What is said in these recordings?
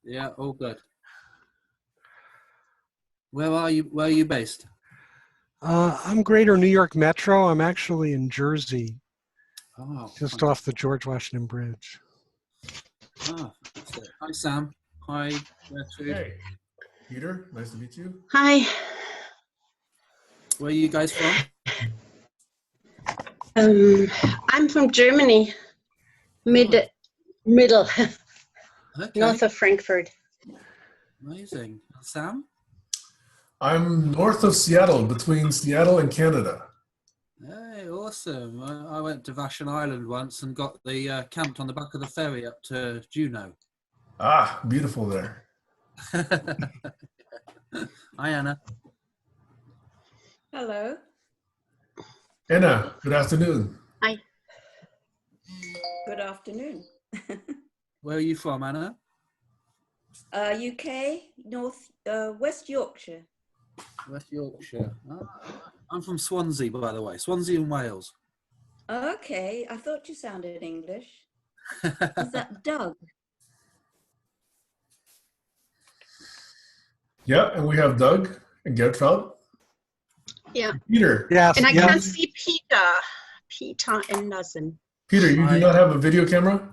Yeah, all good. Where are you? Where are you based? I'm Greater New York Metro. I'm actually in Jersey, Oh, just off the George Washington Bridge. ah, that's it. Hi, Sam. Hi, Gertrude. Hey, Peter, nice to meet you. Hi. Where are you guys from? I'm from Germany, middle, Okay, north of Frankfurt. amazing. Sam? I'm north of Seattle, between Seattle and Canada. Hey, awesome. I went to Vashon Island once and got the camped on the back of the ferry up to Juneau. Ah, beautiful there. Hi, Anna. Hello. Anna, good afternoon. Hi. Good afternoon. Where are you from, Anna? UK, West Yorkshire. West Yorkshire. I'm from Swansea, by the way. Swansea in Wales. Okay, I thought you sounded English. Is that Doug? Yeah, and we have Doug and Gertrude. Yeah. Peter. Yes, And I yes. can't see Peter Anderson. Peter, you do not have a video camera?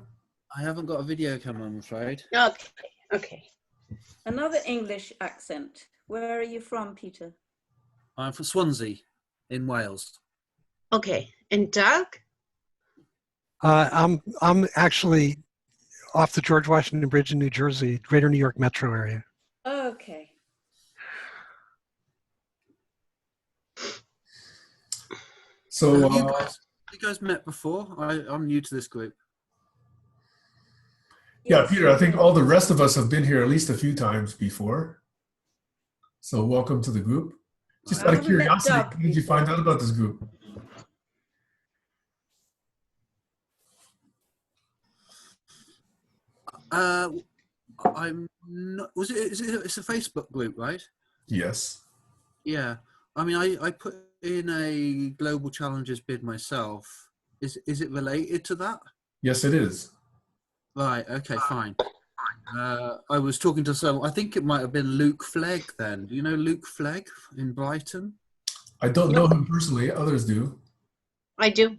I haven't got a video camera, I'm afraid. Okay. Another English accent. Where are you from, Peter? I'm from Swansea in Wales. Okay. And Doug? I'm actually off the George Washington Bridge in New Jersey, Greater New York Metro area. Okay. So, You guys met before? I'm new to this group. yeah, Yes, Peter, I think we all the rest of us have been here at least a few times before. So welcome to the group. Just I out of haven't met curiosity, Doug how did you find before. out about this group? I'm not. It's a Facebook group, right? Yes. Yeah. I mean, I put in a global challenges bid myself. Is it related to that? Yes, it is. Right. Okay. Fine. I was talking to someone. I think it might have been Luke Flegg. Then, do you know Luke Flegg in Brighton? I don't know him personally. Others do. I do.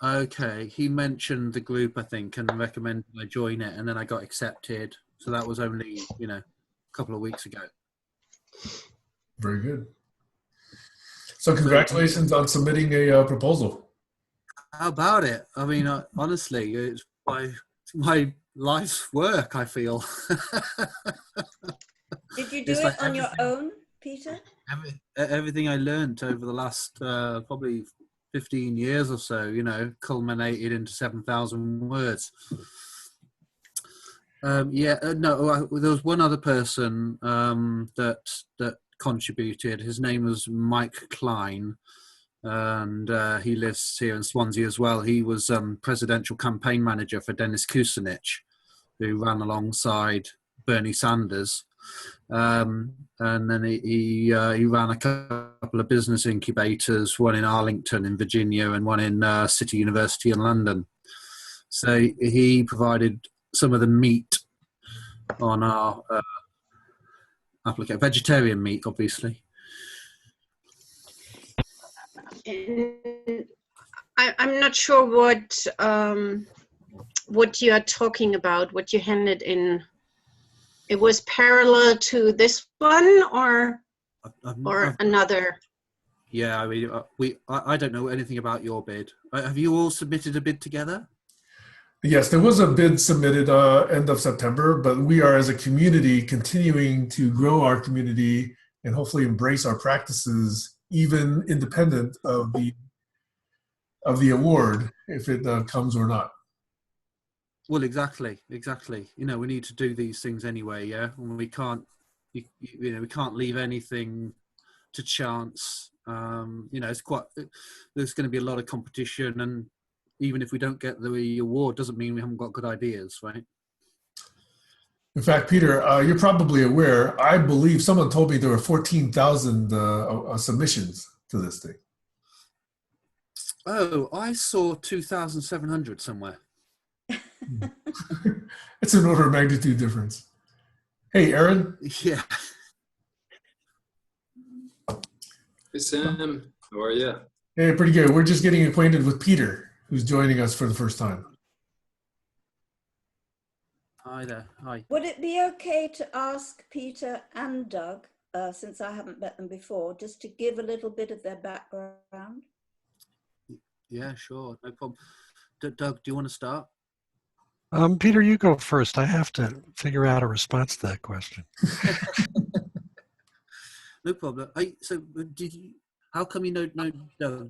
Okay. He mentioned the group, I think, and recommended I join it, and then I got accepted. So that was only, a couple of weeks ago. Very good. So congratulations on submitting a proposal. How about it? I mean, honestly, it's my life's work, I feel. Did you do It's it like on your own, Peter? everything I learned over the last probably 15 years or so, culminated into 7,000 words. There was one other person that contributed. His name was Mike Klein, and he lives here in Swansea as well. He was presidential campaign manager for Dennis Kucinich, who ran alongside Bernie Sanders. And then he ran a couple of business incubators, one in Arlington in Virginia and one in City University in London. So he provided some of the meat on our application, vegetarian meat, obviously. I'm not sure what you are talking about, what you handed in. It was parallel to this one or another? Yeah, I mean, I don't know anything about your bid. Have you all submitted a bid together? Yes, there was a bid submitted end of September, but we are as a community continuing to grow our community and hopefully embrace our practices, even independent of the award, if it comes or not. Well, exactly. We need to do these things anyway. Yeah, and we can't, we can't leave anything to chance. There's going to be a lot of competition, and even if we don't get the award, doesn't mean we haven't got good ideas, right? In fact, Peter, you're probably aware, I believe someone told me there were 14,000 submissions to this thing. Oh, I saw 2,700 somewhere. It's an order of magnitude difference. Hey, Aaron. Yeah. Hey, Sam. How are you? Hey, pretty good. We're just getting acquainted with Peter, who's joining us for the first time. Hi there. Hi. Would it be okay to ask Peter and Doug, since I haven't met them before, just to give a little bit of their background? Yeah, sure. No problem. Doug, do you want to start? Peter, you go first. I have to figure out a response to that question. No problem. So did you, how come you know Doug?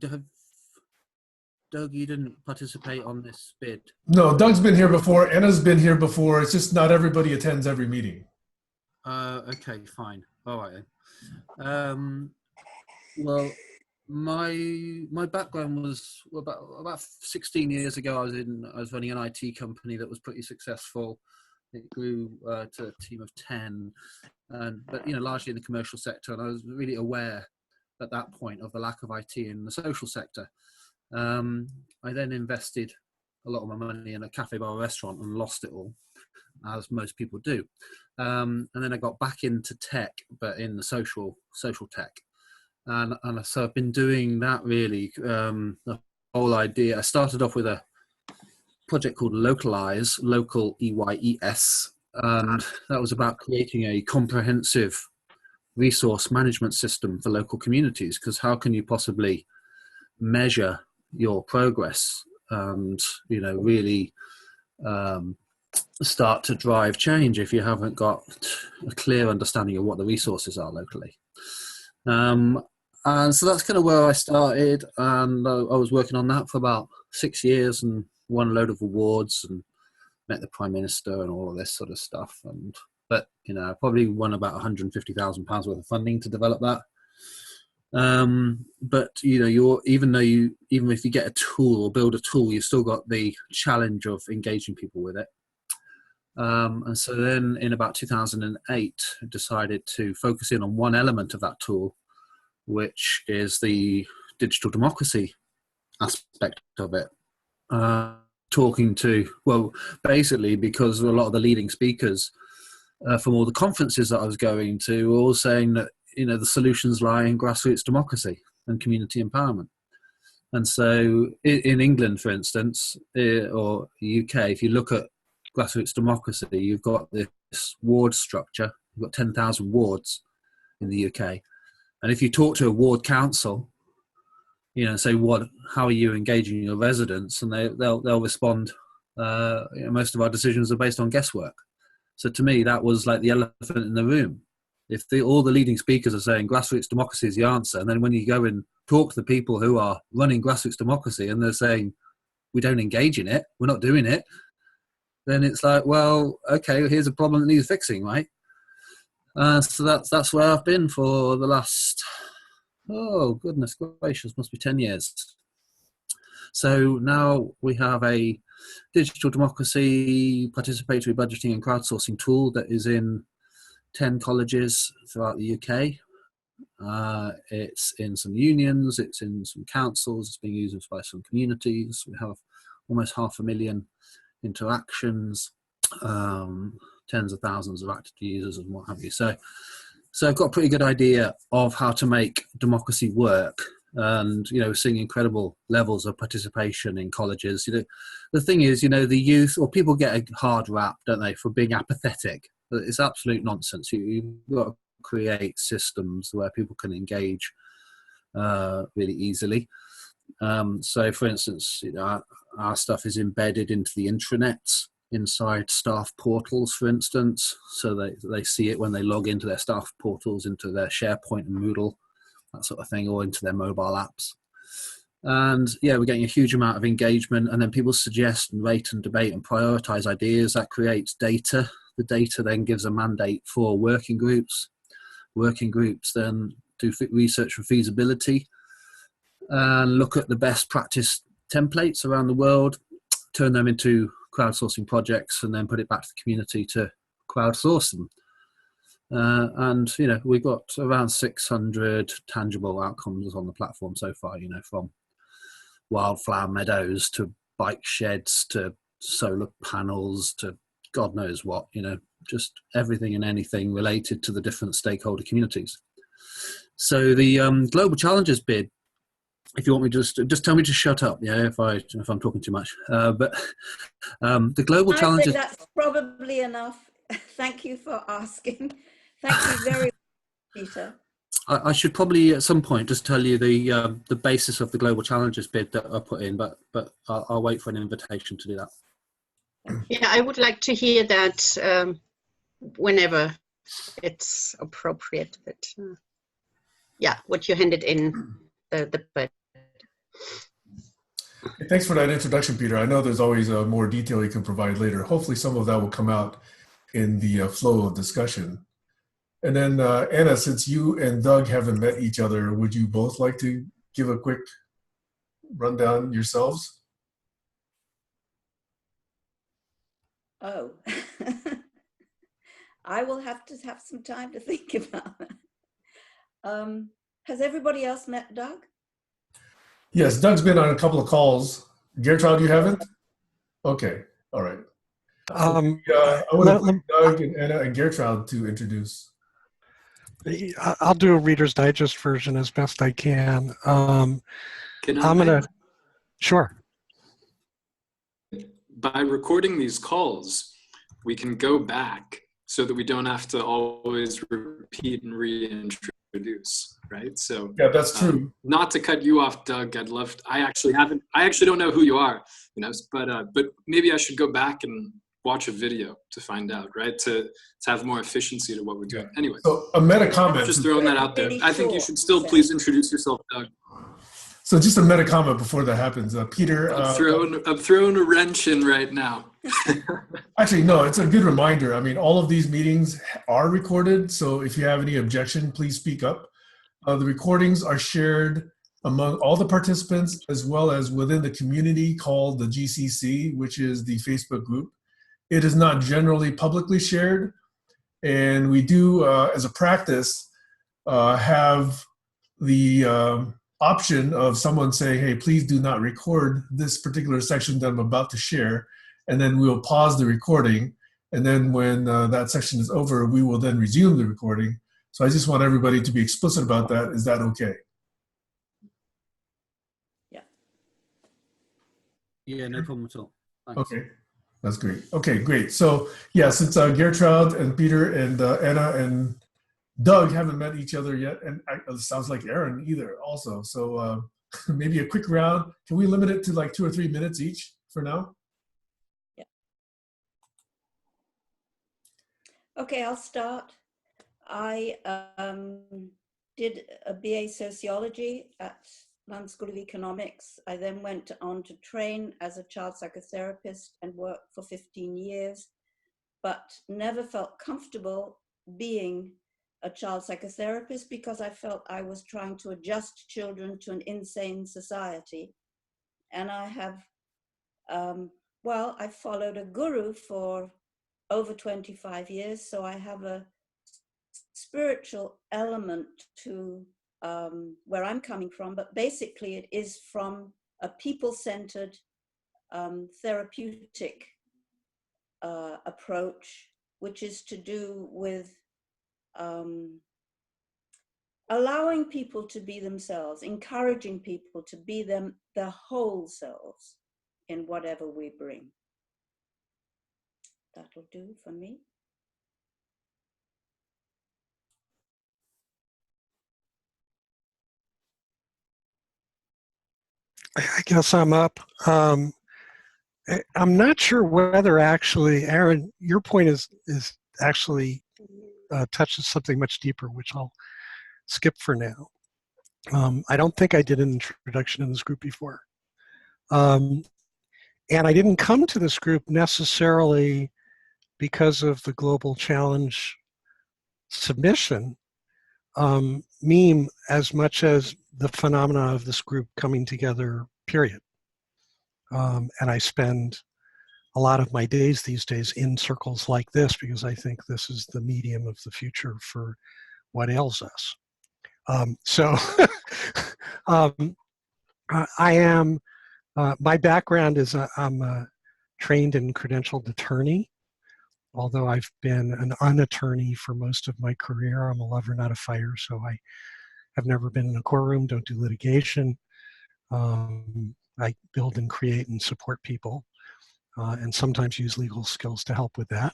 Doug, you didn't participate on this bid? No, Doug's been here before. Anna's been here before. It's just not everybody attends every meeting. Okay, fine. All right then. Well, my background was about 16 years ago. I was running an IT company that was pretty successful. It grew to a team of 10, but largely in the commercial sector. And I was really aware at that point of the lack of IT in the social sector. I then invested a lot of my money in a cafe bar restaurant and lost it all, as most people do. And then I got back into tech, but in the social tech. And so I've been doing that really, the whole idea. I started off with a project called Localize, local EYES, and that was about creating a comprehensive resource management system for local communities, because how can you possibly measure your progress and, really start to drive change if you haven't got a clear understanding of what the resources are locally. And so that's kind of where I started, and I was working on that for about 6 years and won a load of awards and met the Prime Minister and all of this sort of stuff. But I probably won about £150,000 worth of funding to develop that. But even if you get a tool or build a tool, you've still got the challenge of engaging people with it. And so then in about 2008, I decided to focus in on one element of that tool, which is the digital democracy aspect of it. Basically because a lot of the leading speakers from all the conferences that I was going to were all saying that, the solutions lie in grassroots democracy and community empowerment. And so in England, for instance, or UK, if you look at grassroots democracy, you've got this ward structure. You've got 10,000 wards in the UK. And if you talk to a ward council, say, how are you engaging your residents? And they'll respond, most of our decisions are based on guesswork. So to me, that was like the elephant in the room. If all the leading speakers are saying grassroots democracy is the answer, and then when you go and talk to the people who are running grassroots democracy and they're saying, we don't engage in it, we're not doing it, then it's like, well, okay, here's a problem that needs fixing, right? So that's where I've been for the last, oh, goodness gracious, must be 10 years. So now we have a digital democracy participatory budgeting and crowdsourcing tool that is in 10 colleges throughout the UK. It's in some unions, it's in some councils, it's being used by some communities. We have almost 500,000 interactions, tens of thousands of active users and what have you. So I've got a pretty good idea of how to make democracy work, and seeing incredible levels of participation in colleges. The thing is, the youth, or people get a hard rap, don't they, for being apathetic. But it's absolute nonsense. You've got to create systems where people can engage really easily. So, for instance, our stuff is embedded into the intranet inside staff portals, for instance, so they see it when they log into their staff portals, into their SharePoint and Moodle, that sort of thing, or into their mobile apps. And we're getting a huge amount of engagement, and then people suggest and rate and debate and prioritize ideas. That creates data. The data then gives a mandate for working groups. Working groups then do research for feasibility and look at the best practice templates around the world, turn them into crowdsourcing projects, and then put it back to the community to crowdsource them. And we've got around 600 tangible outcomes on the platform so far, from wildflower meadows to bike sheds to solar panels to God knows what, just everything and anything related to the different stakeholder communities. So the Global Challenges bid, if you want me to just tell me to shut up, yeah, if I'm talking too much. But the Global I Challenges. think that's probably enough. Thank you for asking. Thank you very much, Peter. I should probably at some point just tell you the basis of the Global Challenges bid that I put in, but I'll wait for an invitation to do that. Yeah, I would like to hear that whenever it's appropriate. But yeah, what you handed in the bid. Thanks for that introduction, Peter. I know there's always more detail you can provide later. Hopefully some of that will come out in the flow of discussion. And then Anna, since you and Doug haven't met each other, would you both like to give a quick rundown yourselves? Oh, I will have to have some time to think about that. Has everybody else met Doug? Yes, Doug's been on a couple of calls. Gertrude, you haven't? Okay, all right. I would have Doug and Anna and Gertrude to introduce. I'll do a Reader's Digest version as best I can. Can I? I'm gonna, sure. By recording these calls, we can go back so that we don't have to always repeat and reintroduce, right? So yeah, that's true. Not to cut you off, Doug. I actually don't know who you are, but maybe I should go back and watch a video to find out, right? To have more efficiency to what we're doing. Yeah. Anyway. So a meta comment. Just throwing that out there. I think you should still please introduce yourself, Doug. So just a meta comment before that happens. Peter. I'm throwing a wrench in right now. Actually, no, it's a good reminder. I mean, all of these meetings are recorded. So if you have any objection, please speak up. The recordings are shared among all the participants as well as within the community called the GCC, which is the Facebook group. It is not generally publicly shared. And we do, as a practice, have the option of someone saying, hey, please do not record this particular section that I'm about to share. And then we'll pause the recording. And then when that section is over, we will then resume the recording. So I just want everybody to be explicit about that. Is that okay? Yeah. Yeah, no problem at all. Thanks. Okay, that's great. Okay, great. So yeah, since Gertrude and Peter and Anna and Doug haven't met each other yet, and it sounds like Aaron either also. So maybe a quick round. Can we limit it to like 2 or 3 minutes each for now? Yeah. Okay, I'll start. I did a BA Sociology at London School of Economics. I then went on to train as a child psychotherapist and worked for 15 years, but never felt comfortable being a child psychotherapist because I felt I was trying to adjust children to an insane society. And I have, I followed a guru for over 25 years, so I have a spiritual element to where I'm coming from, but basically it is from a people-centered therapeutic approach, which is to do with allowing people to be themselves, encouraging people to be their whole selves in whatever we bring. That'll do for me. I guess I'm up. I'm not sure whether actually, Aaron, your point is actually touches something much deeper, which I'll skip for now. I don't think I did an introduction in this group before. And I didn't come to this group necessarily because of the Global Challenge submission meme as much as the phenomena of this group coming together, period. And I spend a lot of my days these days in circles like this because I think this is the medium of the future for what ails us. I am, my background is I'm a trained and credentialed attorney. although I've been an unattorney for most of my career. I'm a lover, not a fighter, so I have never been in a courtroom, don't do litigation. I build and create and support people, and sometimes use legal skills to help with that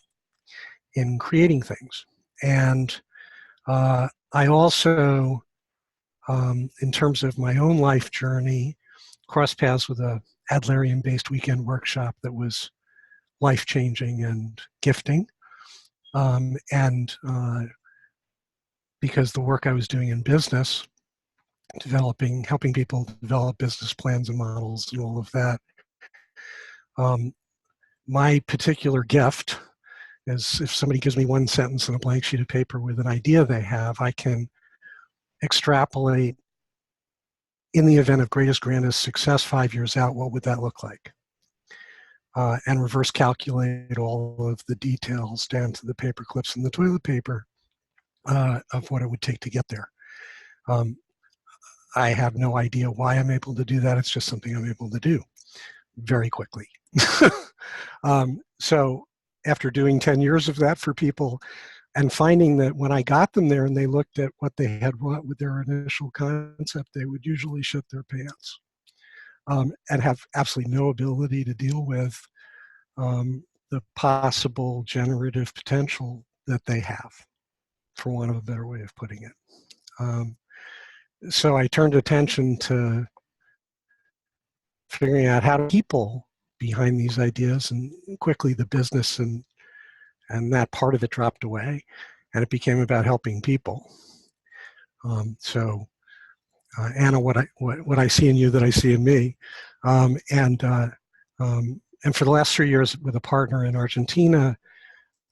in creating things. And I also, in terms of my own life journey, crossed paths with a Adlerian-based weekend workshop that was life-changing and gifting. Because the work I was doing in business, helping people develop business plans and models and all of that, my particular gift is if somebody gives me one sentence on a blank sheet of paper with an idea they have, I can extrapolate in the event of greatest, grandest success 5 years out, what would that look like? And reverse calculate all of the details down to the paper clips and the toilet paper of what it would take to get there. I have no idea why I'm able to do that. It's just something I'm able to do very quickly. So after doing 10 years of that for people and finding that when I got them there and they looked at what they had wrought with their initial concept, they would usually shit their pants and have absolutely no ability to deal with the possible generative potential that they have, for want of a better way of putting it. So I turned attention to figuring out how do people behind these ideas, and quickly the business and that part of it dropped away, and it became about helping people. Anna, what I see in you that I see in me, and for the last 3 years with a partner in Argentina,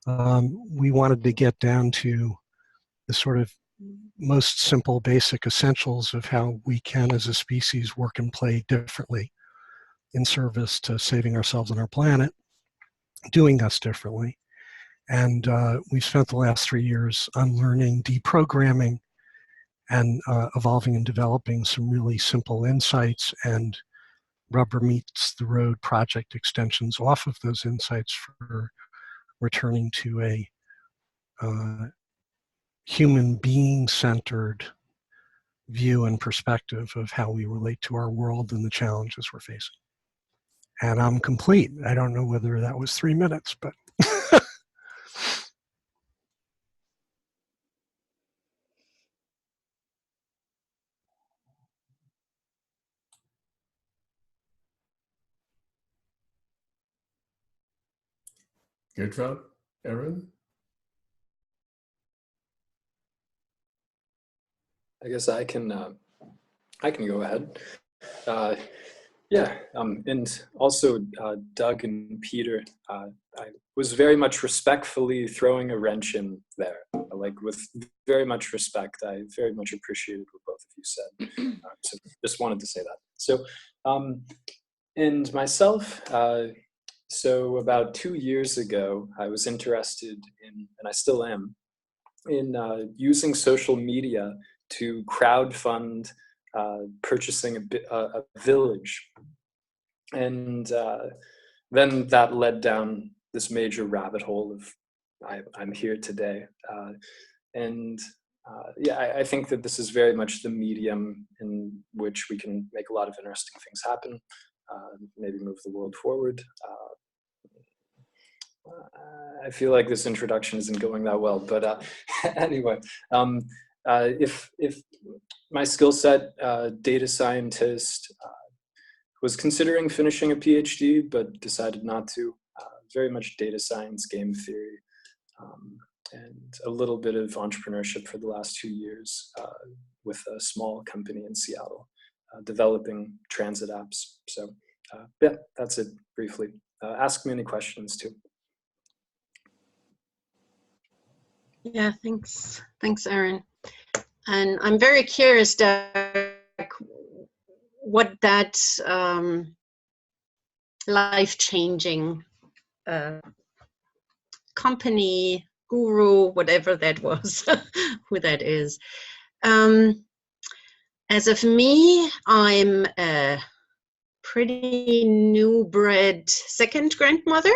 we wanted to get down to the sort of most simple, basic essentials of how we can as a species work and play differently in service to saving ourselves and our planet, doing us differently. And we've spent the last 3 years unlearning, deprogramming, and evolving and developing some really simple insights and rubber meets the road project extensions off of those insights for returning to a human being-centered view and perspective of how we relate to our world and the challenges we're facing. And I'm complete. I don't know whether that was 3 minutes, but. Good job, Aaron. I guess I can go ahead. And also Doug and Peter, I was very much respectfully throwing a wrench in there, like with very much respect. I very much appreciated what both of you said. So just wanted to say that. So, and myself, so about 2 years ago, I was interested in, and I still am, in using social media to crowdfund purchasing a village. And then that led down this major rabbit hole of I'm here today. I think that this is very much the medium in which we can make a lot of interesting things happen, maybe move the world forward. I feel like this introduction isn't going that well, but anyway, if my skill set, data scientist, was considering finishing a PhD, but decided not to. Very much data science, game theory, and a little bit of entrepreneurship for the last 2 years with a small company in Seattle, developing transit apps. So yeah, that's it briefly. Ask me any questions too. Yeah, thanks, Aaron. And I'm very curious, Doug, what that life-changing company, guru, whatever that was, who that is. As of me, I'm a pretty new-bred second grandmother.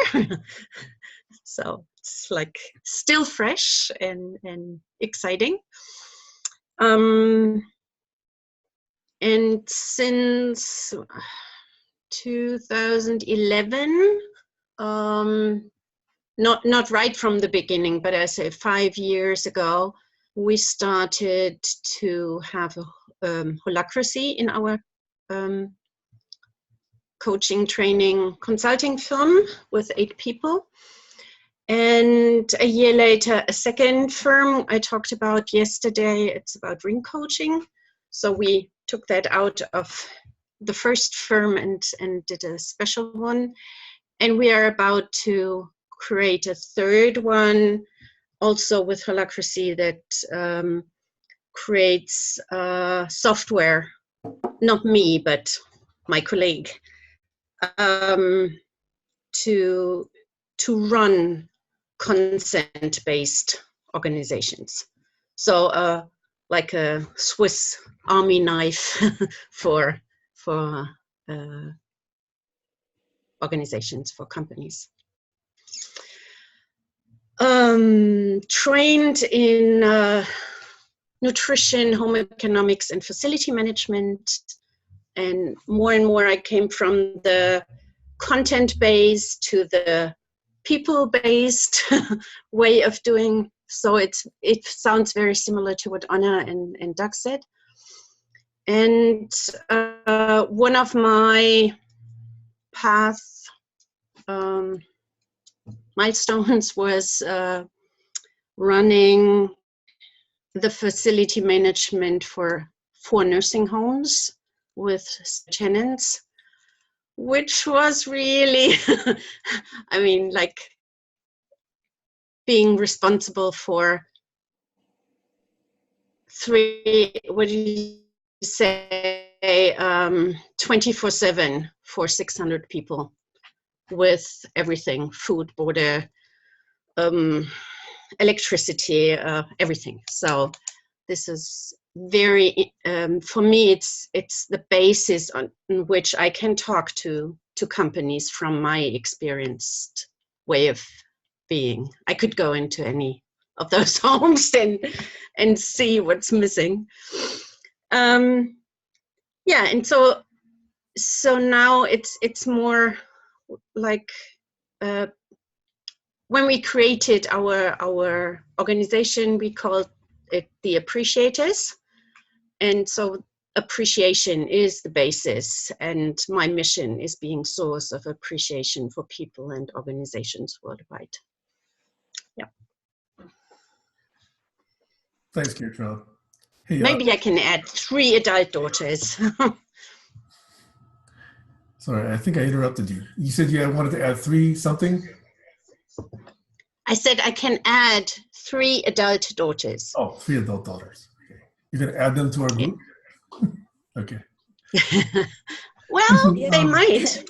So it's like still fresh and exciting. And since 2011, not right from the beginning, but I say 5 years ago, we started to have a holacracy in our coaching, training, consulting firm with 8 people. And a year later, a second firm I talked about yesterday, it's about ring coaching. So we took that out of the first firm and did a special one. And we are about to create a third one, also with holacracy, that creates software, not me, but my colleague, to run consent-based organizations. So like a Swiss Army knife for organizations, for companies. Trained in nutrition, home economics, and facility management. And more I came from the content-based to the people-based way of doing. So it sounds very similar to what Anna and Doug said. And one of my path milestones was running the facility management for 4 nursing homes with tenants, which was really, I mean, like being responsible for 24/7 for 600 people with everything, food, border, electricity, everything. So this is very, for me, it's the basis on which I can talk to companies from my experienced way of being. I could go into any of those homes and see what's missing. Yeah, and so now it's more like when we created our organization, we called it the Appreciators. And so appreciation is the basis, and my mission is being source of appreciation for people and organizations worldwide. Yeah. Thanks, Gertrude. Hey, maybe I can add 3 adult daughters. Sorry, I think I interrupted you. You said you wanted to add 3 something? I said I can add 3 adult daughters. Oh, 3 adult daughters. Okay. You're going to add them to our group? Okay. Well, they might.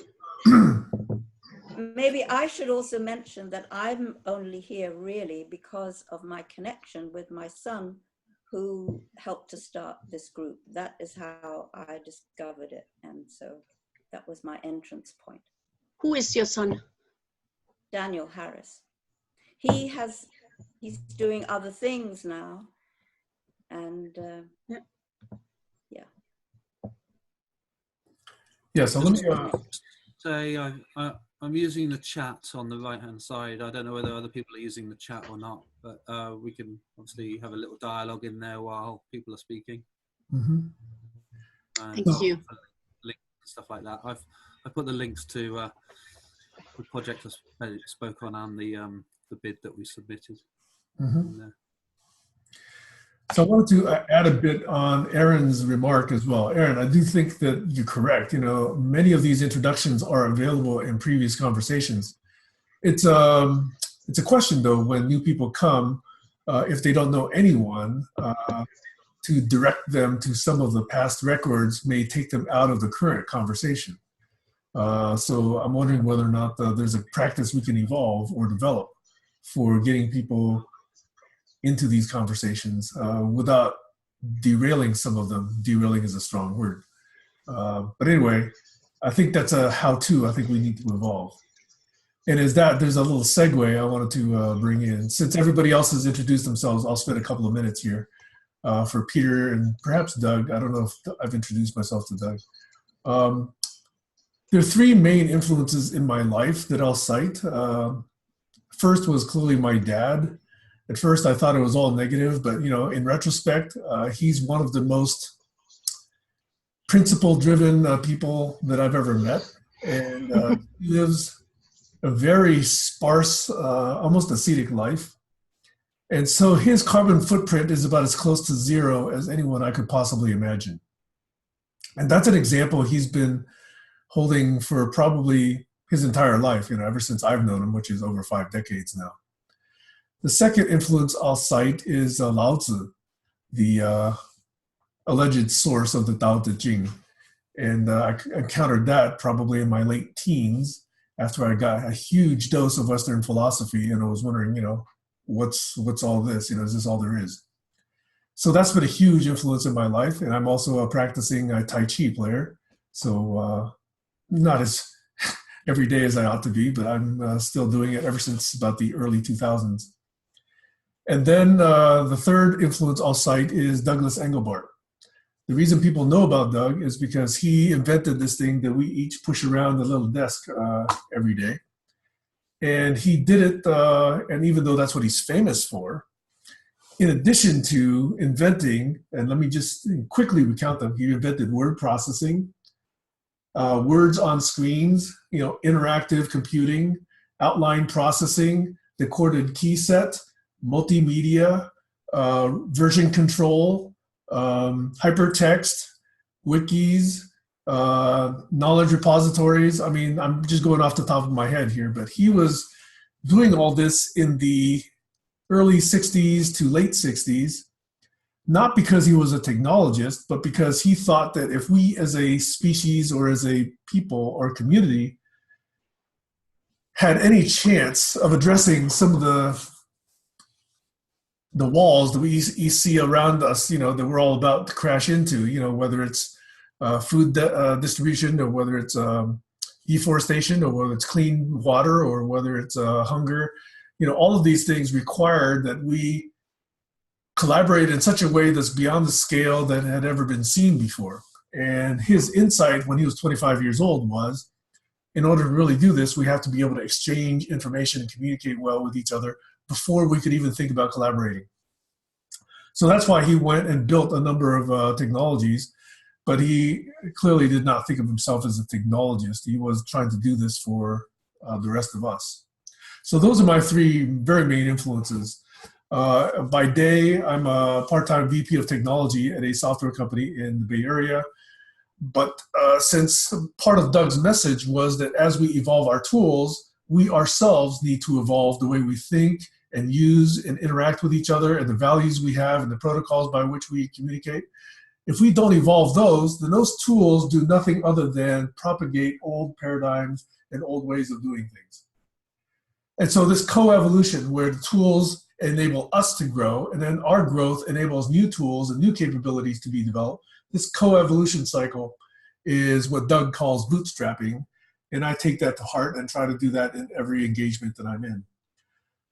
Maybe I should also mention that I'm only here really because of my connection with my son, who helped to start this group. That is how I discovered it. And so that was my entrance point. Who is your son? Daniel Harris. He's doing other things now. And yeah. Yeah, so let me say I'm using the chat on the right-hand side. I don't know whether other people are using the chat or not, but we can obviously have a little dialogue in there while people are speaking. Mm-hmm. Thank you. Links and stuff like that. I put the links to the project I spoke on and the bid that we submitted. Mm-hmm. So I wanted to add a bit on Erin's remark as well. Erin, I do think that you're correct. You know, many of these introductions are available in previous conversations. It's a question though, when new people come, if they don't know anyone, to direct them to some of the past records may take them out of the current conversation. So I'm wondering whether or not there's a practice we can evolve or develop for getting people into these conversations without derailing some of them. Derailing is a strong word. But anyway, I think that's a how-to I think we need to evolve. And as that, there's a little segue I wanted to bring in. Since everybody else has introduced themselves, I'll spend a couple of minutes here for Peter and perhaps Doug. I don't know if I've introduced myself to Doug. There are three main influences in my life that I'll cite. First was clearly my dad. At first, I thought it was all negative, but in retrospect, he's one of the most principle-driven people that I've ever met, and he lives a very sparse, almost ascetic life. And so his carbon footprint is about as close to zero as anyone I could possibly imagine. And that's an example he's been holding for probably his entire life, ever since I've known him, which is over 5 decades now. The second influence I'll cite is Lao Tzu, the alleged source of the Tao Te Ching. And I encountered that probably in my late teens after I got a huge dose of Western philosophy, and I was wondering, what's all this? Is this all there is? So that's been a huge influence in my life. And I'm also a practicing Tai Chi player. So not as every day as I ought to be, but I'm still doing it ever since about the early 2000s. And then the third influence I'll cite is Douglas Engelbart. The reason people know about Doug is because he invented this thing that we each push around the little desk every day. And he did it, and even though that's what he's famous for, in addition to inventing, and let me just quickly recount them, he invented word processing, words on screens, interactive computing, outline processing, decoded key set, multimedia, version control, hypertext, wikis, knowledge repositories. I mean, I'm just going off the top of my head here, but he was doing all this in the early 60s to late 60s, not because he was a technologist, but because he thought that if we as a species or as a people or community had any chance of addressing some of the walls that we see around us, that we're all about to crash into, whether it's food distribution, or whether it's deforestation, or whether it's clean water, or whether it's hunger, all of these things require that we collaborate in such a way that's beyond the scale that had ever been seen before. And his insight when he was 25 years old was, in order to really do this, we have to be able to exchange information and communicate well with each other before we could even think about collaborating. So that's why he went and built a number of technologies, but he clearly did not think of himself as a technologist. He was trying to do this for the rest of us. So those are my three very main influences. By day, I'm a part-time VP of technology at a software company in the Bay Area. But since part of Doug's message was that as we evolve our tools, we ourselves need to evolve the way we think and use and interact with each other, and the values we have and the protocols by which we communicate. If we don't evolve those, then those tools do nothing other than propagate old paradigms and old ways of doing things. And so this co-evolution, where the tools enable us to grow, and then our growth enables new tools and new capabilities to be developed, this co-evolution cycle is what Doug calls bootstrapping. And I take that to heart and try to do that in every engagement that I'm in.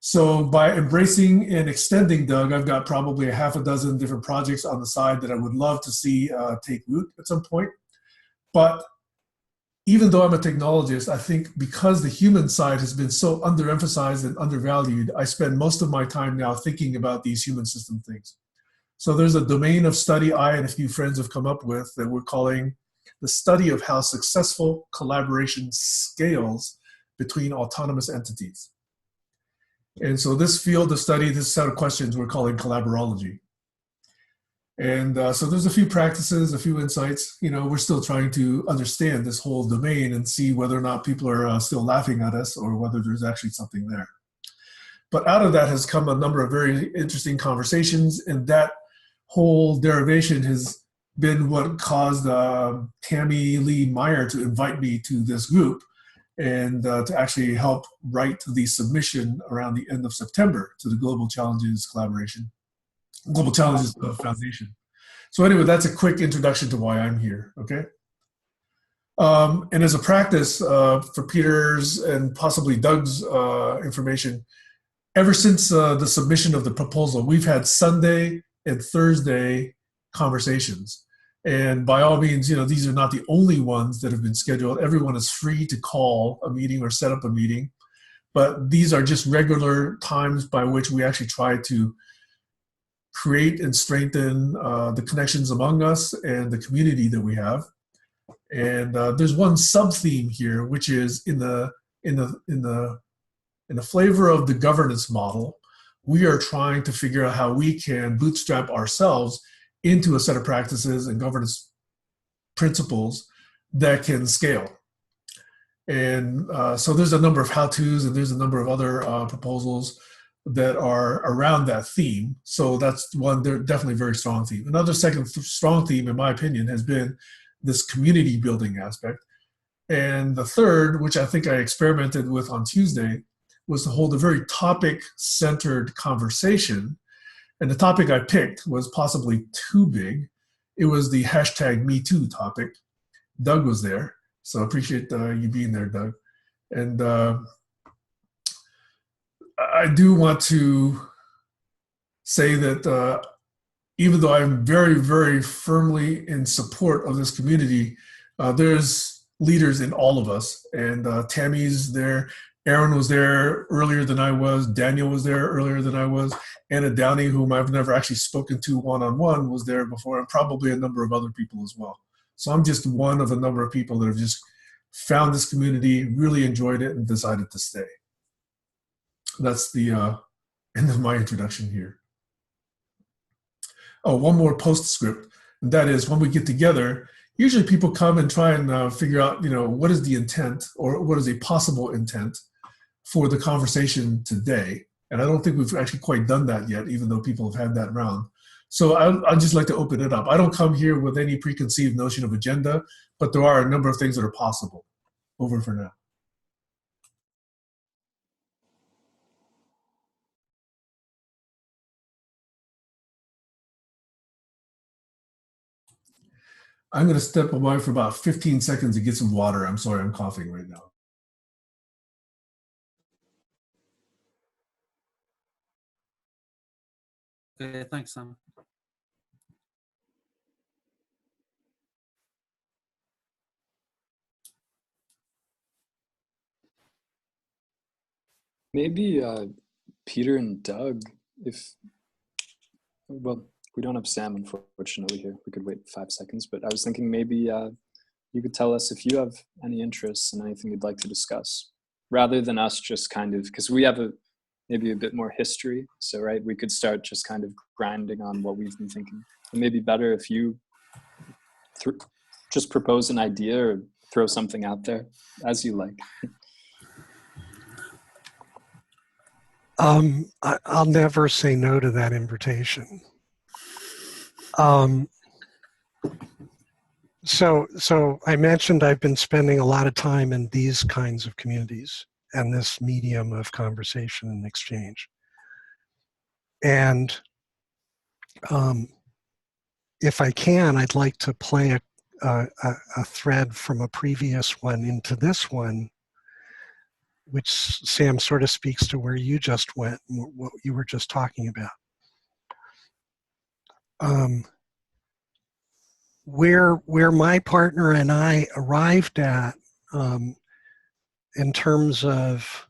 So by embracing and extending Doug, I've got probably a half a dozen different projects on the side that I would love to see take root at some point. But even though I'm a technologist, I think because the human side has been so underemphasized and undervalued, I spend most of my time now thinking about these human system things. So there's a domain of study I and a few friends have come up with that we're calling the study of how successful collaboration scales between autonomous entities. And so this field of study, this set of questions, we're calling collaborology. And so there's a few practices, a few insights. We're still trying to understand this whole domain and see whether or not people are still laughing at us or whether there's actually something there. But out of that has come a number of very interesting conversations, and that whole derivation has been what caused Tammy Lee Meyer to invite me to this group and to actually help write the submission around the end of September to the Global Challenges Foundation. So anyway, that's a quick introduction to why I'm here, okay? And as a practice for Peter's and possibly Doug's information, ever since the submission of the proposal, we've had Sunday and Thursday conversations. And by all means, these are not the only ones that have been scheduled. Everyone is free to call a meeting or set up a meeting. But these are just regular times by which we actually try to create and strengthen the connections among us and the community that we have. And there's one sub-theme here, which is in the flavor of the governance model, we are trying to figure out how we can bootstrap ourselves into a set of practices and governance principles that can scale. And so there's a number of how-tos and there's a number of other proposals that are around that theme. So that's one, they're definitely very strong theme. Another second strong theme, in my opinion, has been this community building aspect. And the third, which I think I experimented with on Tuesday, was to hold a very topic-centered conversation. And the topic I picked was possibly too big. It was the #MeToo topic. Doug was there, so I appreciate you being there, Doug. And I do want to say that even though I'm very, very firmly in support of this community, there's leaders in all of us. And Tammy's there. Aaron was there earlier than I was. Daniel was there earlier than I was. Anna Downey, whom I've never actually spoken to one-on-one, was there before, and probably a number of other people as well. So I'm just one of a number of people that have just found this community, really enjoyed it, and decided to stay. That's the end of my introduction here. Oh, one more postscript, and that is when we get together, usually people come and try and figure out, what is the intent or what is a possible intent for the conversation today. And I don't think we've actually quite done that yet, even though people have had that round. So I'd just like to open it up. I don't come here with any preconceived notion of agenda, but there are a number of things that are possible. Over for now. I'm going to step away for about 15 seconds to get some water. I'm sorry, I'm coughing right now. Okay, thanks, Sam. Maybe Peter and Doug, well, we don't have Sam, unfortunately, here. We could wait 5 seconds, but I was thinking maybe you could tell us if you have any interests in anything you'd like to discuss, rather than us just kind of, because we have maybe a bit more history. So, right, we could start just kind of grinding on what we've been thinking. It may be better if you just propose an idea or throw something out there, as you like. I'll never say no to that invitation. So I mentioned I've been spending a lot of time in these kinds of communities and this medium of conversation and exchange. And if I can, I'd like to play a thread from a previous one into this one, which, Sam, sort of speaks to where you just went, what you were just talking about. Where my partner and I arrived at in terms of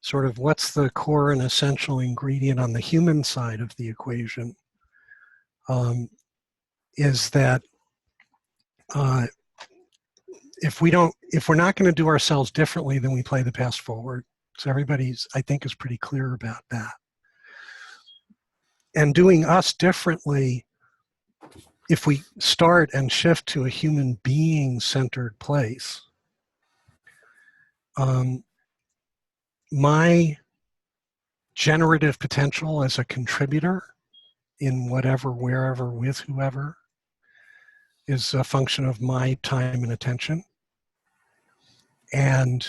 sort of what's the core and essential ingredient on the human side of the equation, is that if we're not going to do ourselves differently, then we play the past forward. So everybody's, I think, is pretty clear about that. And doing us differently, if we start and shift to a human being-centered place, my generative potential as a contributor in whatever, wherever, with whoever, is a function of my time and attention. And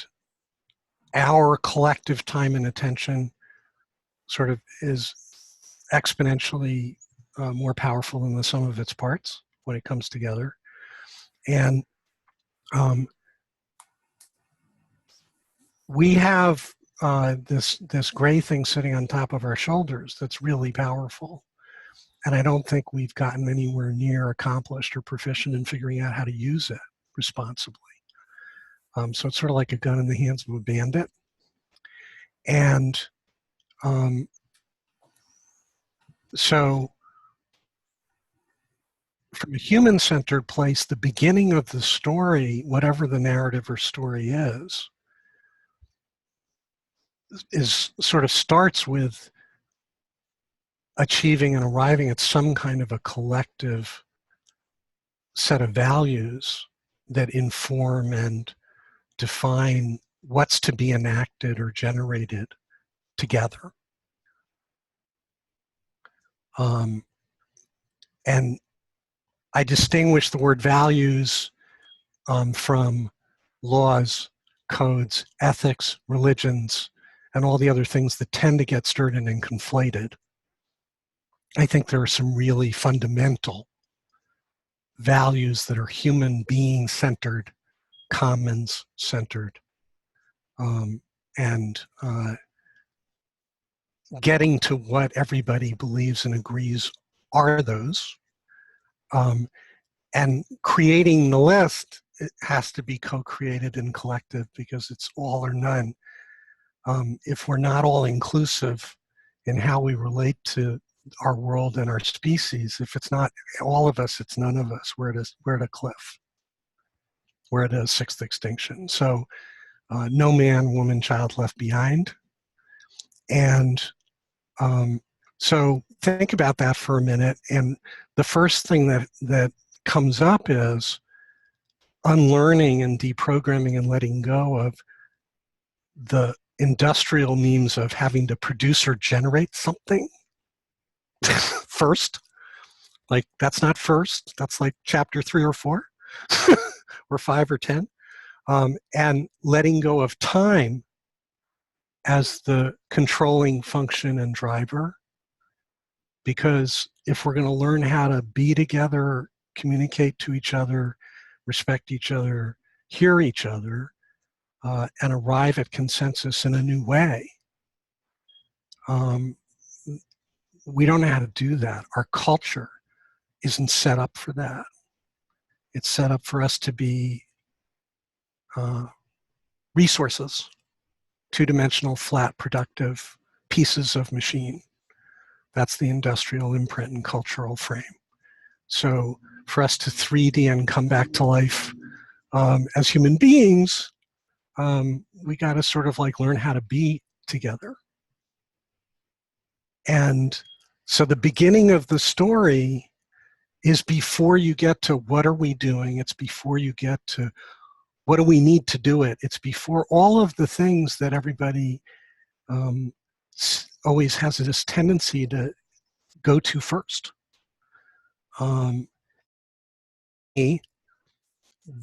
our collective time and attention sort of is exponentially more powerful than the sum of its parts when it comes together. And We have this gray thing sitting on top of our shoulders that's really powerful. And I don't think we've gotten anywhere near accomplished or proficient in figuring out how to use it responsibly. So it's sort of like a gun in the hands of a bandit. And so from a human-centered place, the beginning of the story, whatever the narrative or story is sort of starts with achieving and arriving at some kind of a collective set of values that inform and define what's to be enacted or generated together. And I distinguish the word values from laws, codes, ethics, religions, and all the other things that tend to get stirred in and conflated. I think there are some really fundamental values that are human being centered, commons centered, and getting to what everybody believes and agrees are those. And creating the list, it has to be co-created and collective because it's all or none. If we're not all inclusive in how we relate to our world and our species, if it's not all of us, it's none of us. We're at a cliff. We're at a sixth extinction. So no man, woman, child left behind. And so think about that for a minute. And the first thing that comes up is unlearning and deprogramming and letting go of the industrial means of having to produce or generate something first. Like, that's not first. That's like chapter 3 or 4 or 5 or 10. And letting go of time as the controlling function and driver. Because if we're going to learn how to be together, communicate to each other, respect each other, hear each other, and arrive at consensus in a new way, we don't know how to do that. Our culture isn't set up for that. It's set up for us to be resources, two-dimensional, flat, productive pieces of machine. That's the industrial imprint and cultural frame. So for us to 3D and come back to life as human beings, we got to sort of like learn how to be together. And so the beginning of the story is before you get to what are we doing, it's before you get to what do we need to do it, it's before all of the things that everybody always has this tendency to go to first.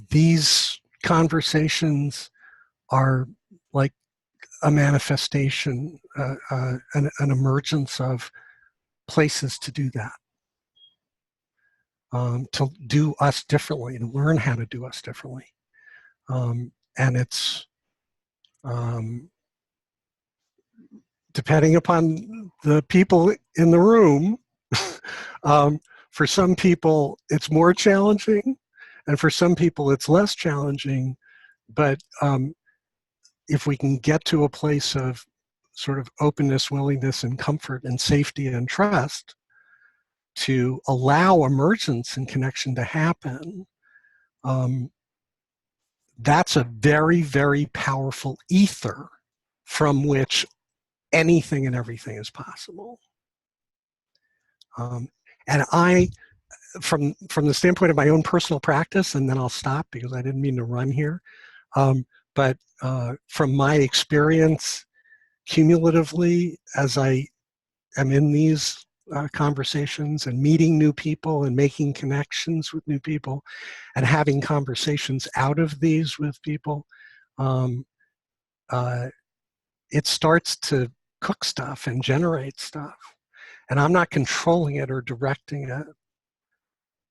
These conversations are like a manifestation, an emergence of places to do that, to do us differently, to learn how to do us differently. And it's depending upon the people in the room. For some people, it's more challenging, and for some people, it's less challenging. But if we can get to a place of sort of openness, willingness, and comfort, and safety and trust to allow emergence and connection to happen, that's a very, very powerful ether from which anything and everything is possible. And I, from the standpoint of my own personal practice, and then I'll stop because I didn't mean to run here, but from my experience cumulatively as I am in these conversations and meeting new people and making connections with new people and having conversations out of these with people, it starts to cook stuff and generate stuff. And I'm not controlling it or directing it.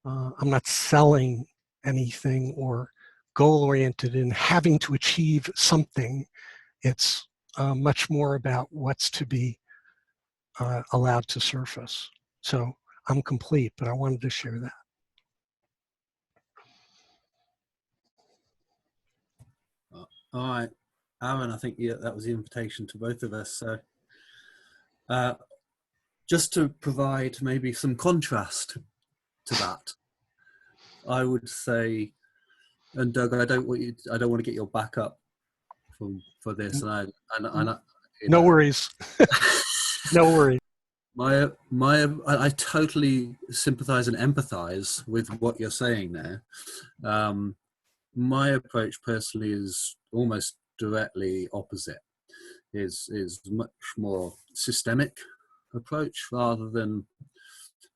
I'm not selling anything or goal-oriented and having to achieve something. It's much more about what's to be allowed to surface. So I'm complete, but I wanted to share that. All right, Aaron, I think that was the invitation to both of us. So just to provide maybe some contrast to that, I would say, and Doug, I don't want to get your back up for this, and no worries. No worries. I totally sympathize and empathize with what you're saying there. My approach personally is almost directly opposite. Is much more systemic approach rather than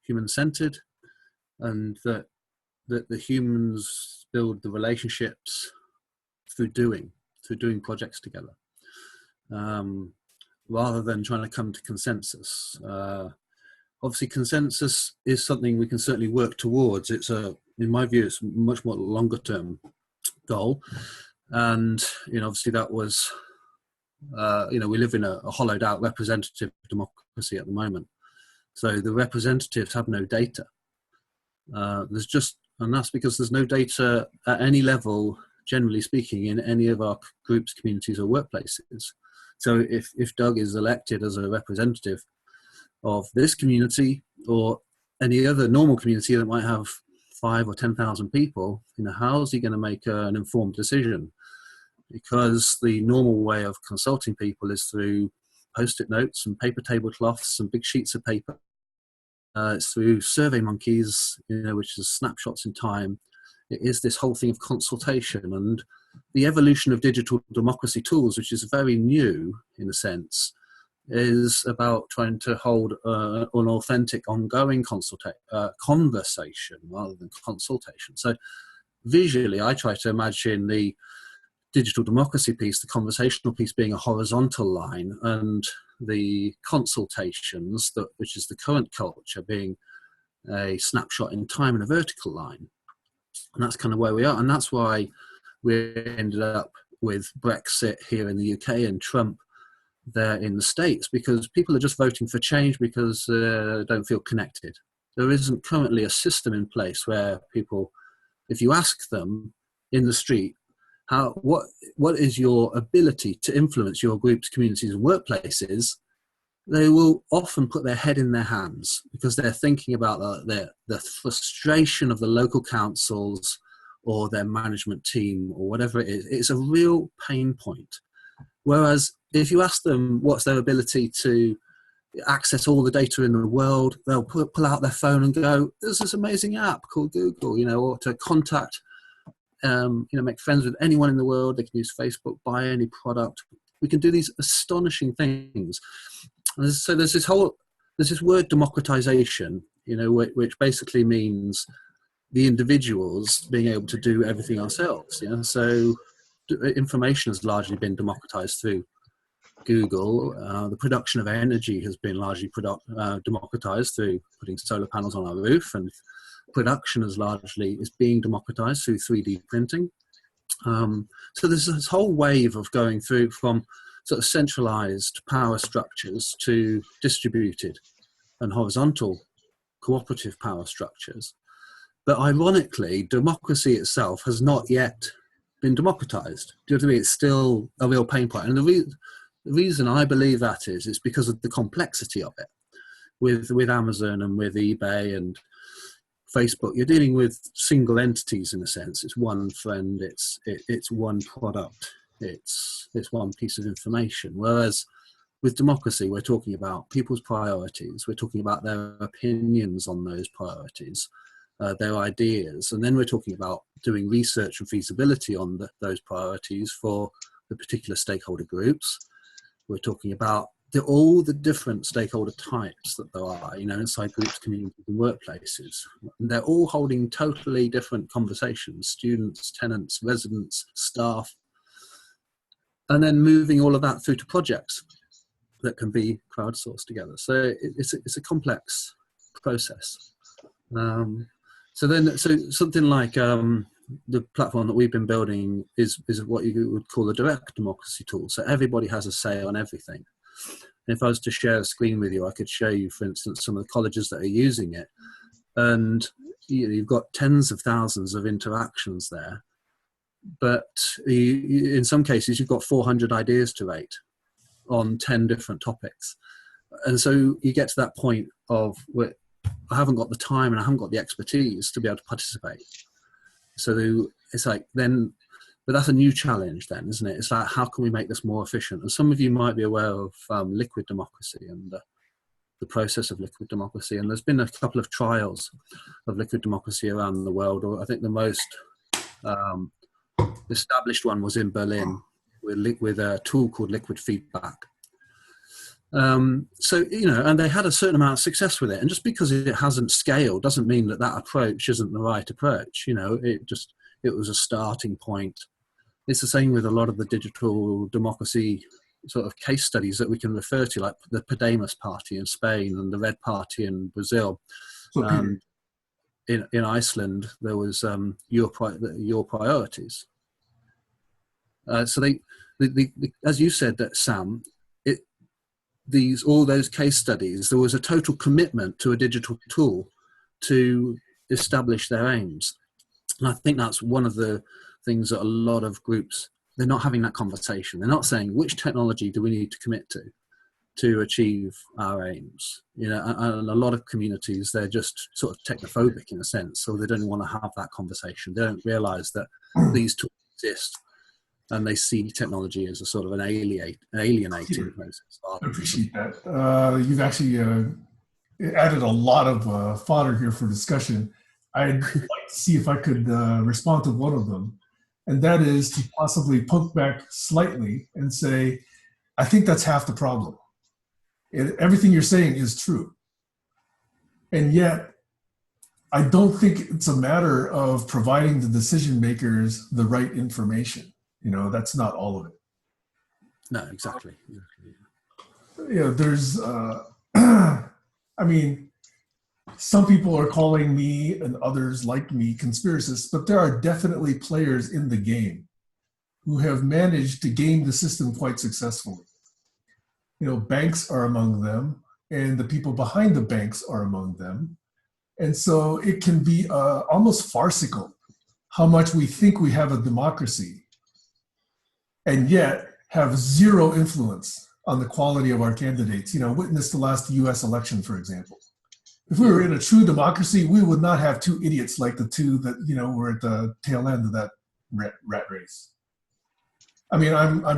human-centered, and that the humans build the relationships through doing projects together, rather than trying to come to consensus. Obviously, consensus is something we can certainly work towards. In my view, it's a much more longer-term goal, and obviously that was, we live in a hollowed-out representative democracy at the moment. So the representatives have no data. And that's because there's no data at any level, generally speaking, in any of our groups, communities, or workplaces. So if Doug is elected as a representative of this community or any other normal community that might have 5,000 or 10,000 people, how is he going to make an informed decision? Because the normal way of consulting people is through post-it notes and paper tablecloths and big sheets of paper. It's through Survey Monkeys, which is snapshots in time. It is this whole thing of consultation, and the evolution of digital democracy tools, which is very new in a sense, is about trying to hold an authentic, ongoing conversation rather than consultation. So visually, I try to imagine the digital democracy piece, the conversational piece, being a horizontal line, and the consultations, which is the current culture, being a snapshot in time and a vertical line. And that's kind of where we are. And that's why we ended up with Brexit here in the UK and Trump there in the States, because people are just voting for change because they don't feel connected. There isn't currently a system in place where people, if you ask them in the street, what is your ability to influence your groups, communities, and workplaces, they will often put their head in their hands because they're thinking about the frustration of the local councils or their management team or whatever it is. It's a real pain point. Whereas if you ask them what's their ability to access all the data in the world, they'll pull out their phone and go, there's this amazing app called Google, or to contact, make friends with anyone in the world. They can use Facebook, buy any product. We can do these astonishing things. And so there's this word democratization, which basically means the individuals being able to do everything ourselves. So information has largely been democratized through Google. The production of energy has been largely democratized through putting solar panels on our roof, and production is being democratized through 3D printing. So there's this whole wave of going through from sort of centralized power structures to distributed and horizontal cooperative power structures. But ironically, democracy itself has not yet been democratized. Do you know what I mean? It's still a real pain point. And the reason I believe that is because of the complexity of it. With Amazon and with eBay and Facebook, you're dealing with single entities in a sense. It's one friend, it's one product, it's one piece of information. Whereas with democracy, we're talking about people's priorities, we're talking about their opinions on those priorities, their ideas, and then we're talking about doing research and feasibility on those priorities for the particular stakeholder groups. We're talking about all the different stakeholder types that there are, inside groups, communities, and workplaces. And they're all holding totally different conversations: students, tenants, residents, staff, and then moving all of that through to projects that can be crowdsourced together. So it's a complex process. So something like the platform that we've been building is what you would call a direct democracy tool. So everybody has a say on everything. And if I was to share a screen with you, I could show you, for instance, some of the colleges that are using it. And you've got tens of thousands of interactions there. But in some cases, you've got 400 ideas to rate on 10 different topics. And so you get to that point of where I haven't got the time and I haven't got the expertise to be able to participate. So it's like then, but that's a new challenge then, isn't it? It's like, how can we make this more efficient? And some of you might be aware of liquid democracy and the process of liquid democracy. And there's been a couple of trials of liquid democracy around the world. Or I think the most established one was in Berlin with a tool called liquid feedback. So, and they had a certain amount of success with it. And just because it hasn't scaled doesn't mean that that approach isn't the right approach. It was a starting point. It's the same with a lot of the digital democracy sort of case studies that we can refer to, like the Podemos party in Spain and the Red Party in Brazil. In Iceland, there was your priorities. So they as you said, that Sam, all those case studies, there was a total commitment to a digital tool to establish their aims. And I think that's one of the things that a lot of groups, they're not having that conversation. They're not saying, which technology do we need to commit to achieve our aims? And a lot of communities, they're just sort of technophobic in a sense, so they don't want to have that conversation. They don't realize that these tools exist, and they see technology as a sort of an alienating process. I appreciate that. You've actually added a lot of fodder here for discussion. I'd like to see if I could respond to one of them, and that is to possibly poke back slightly and say, I think that's half the problem. Everything you're saying is true. And yet, I don't think it's a matter of providing the decision makers the right information. That's not all of it. No, exactly. There's, some people are calling me and others like me conspiracists, but there are definitely players in the game who have managed to game the system quite successfully. Banks are among them, and the people behind the banks are among them. And so it can be almost farcical how much we think we have a democracy and yet have zero influence on the quality of our candidates. Witness the last US election, for example. If we were in a true democracy, we would not have two idiots like the two that, were at the tail end of that rat race. I'm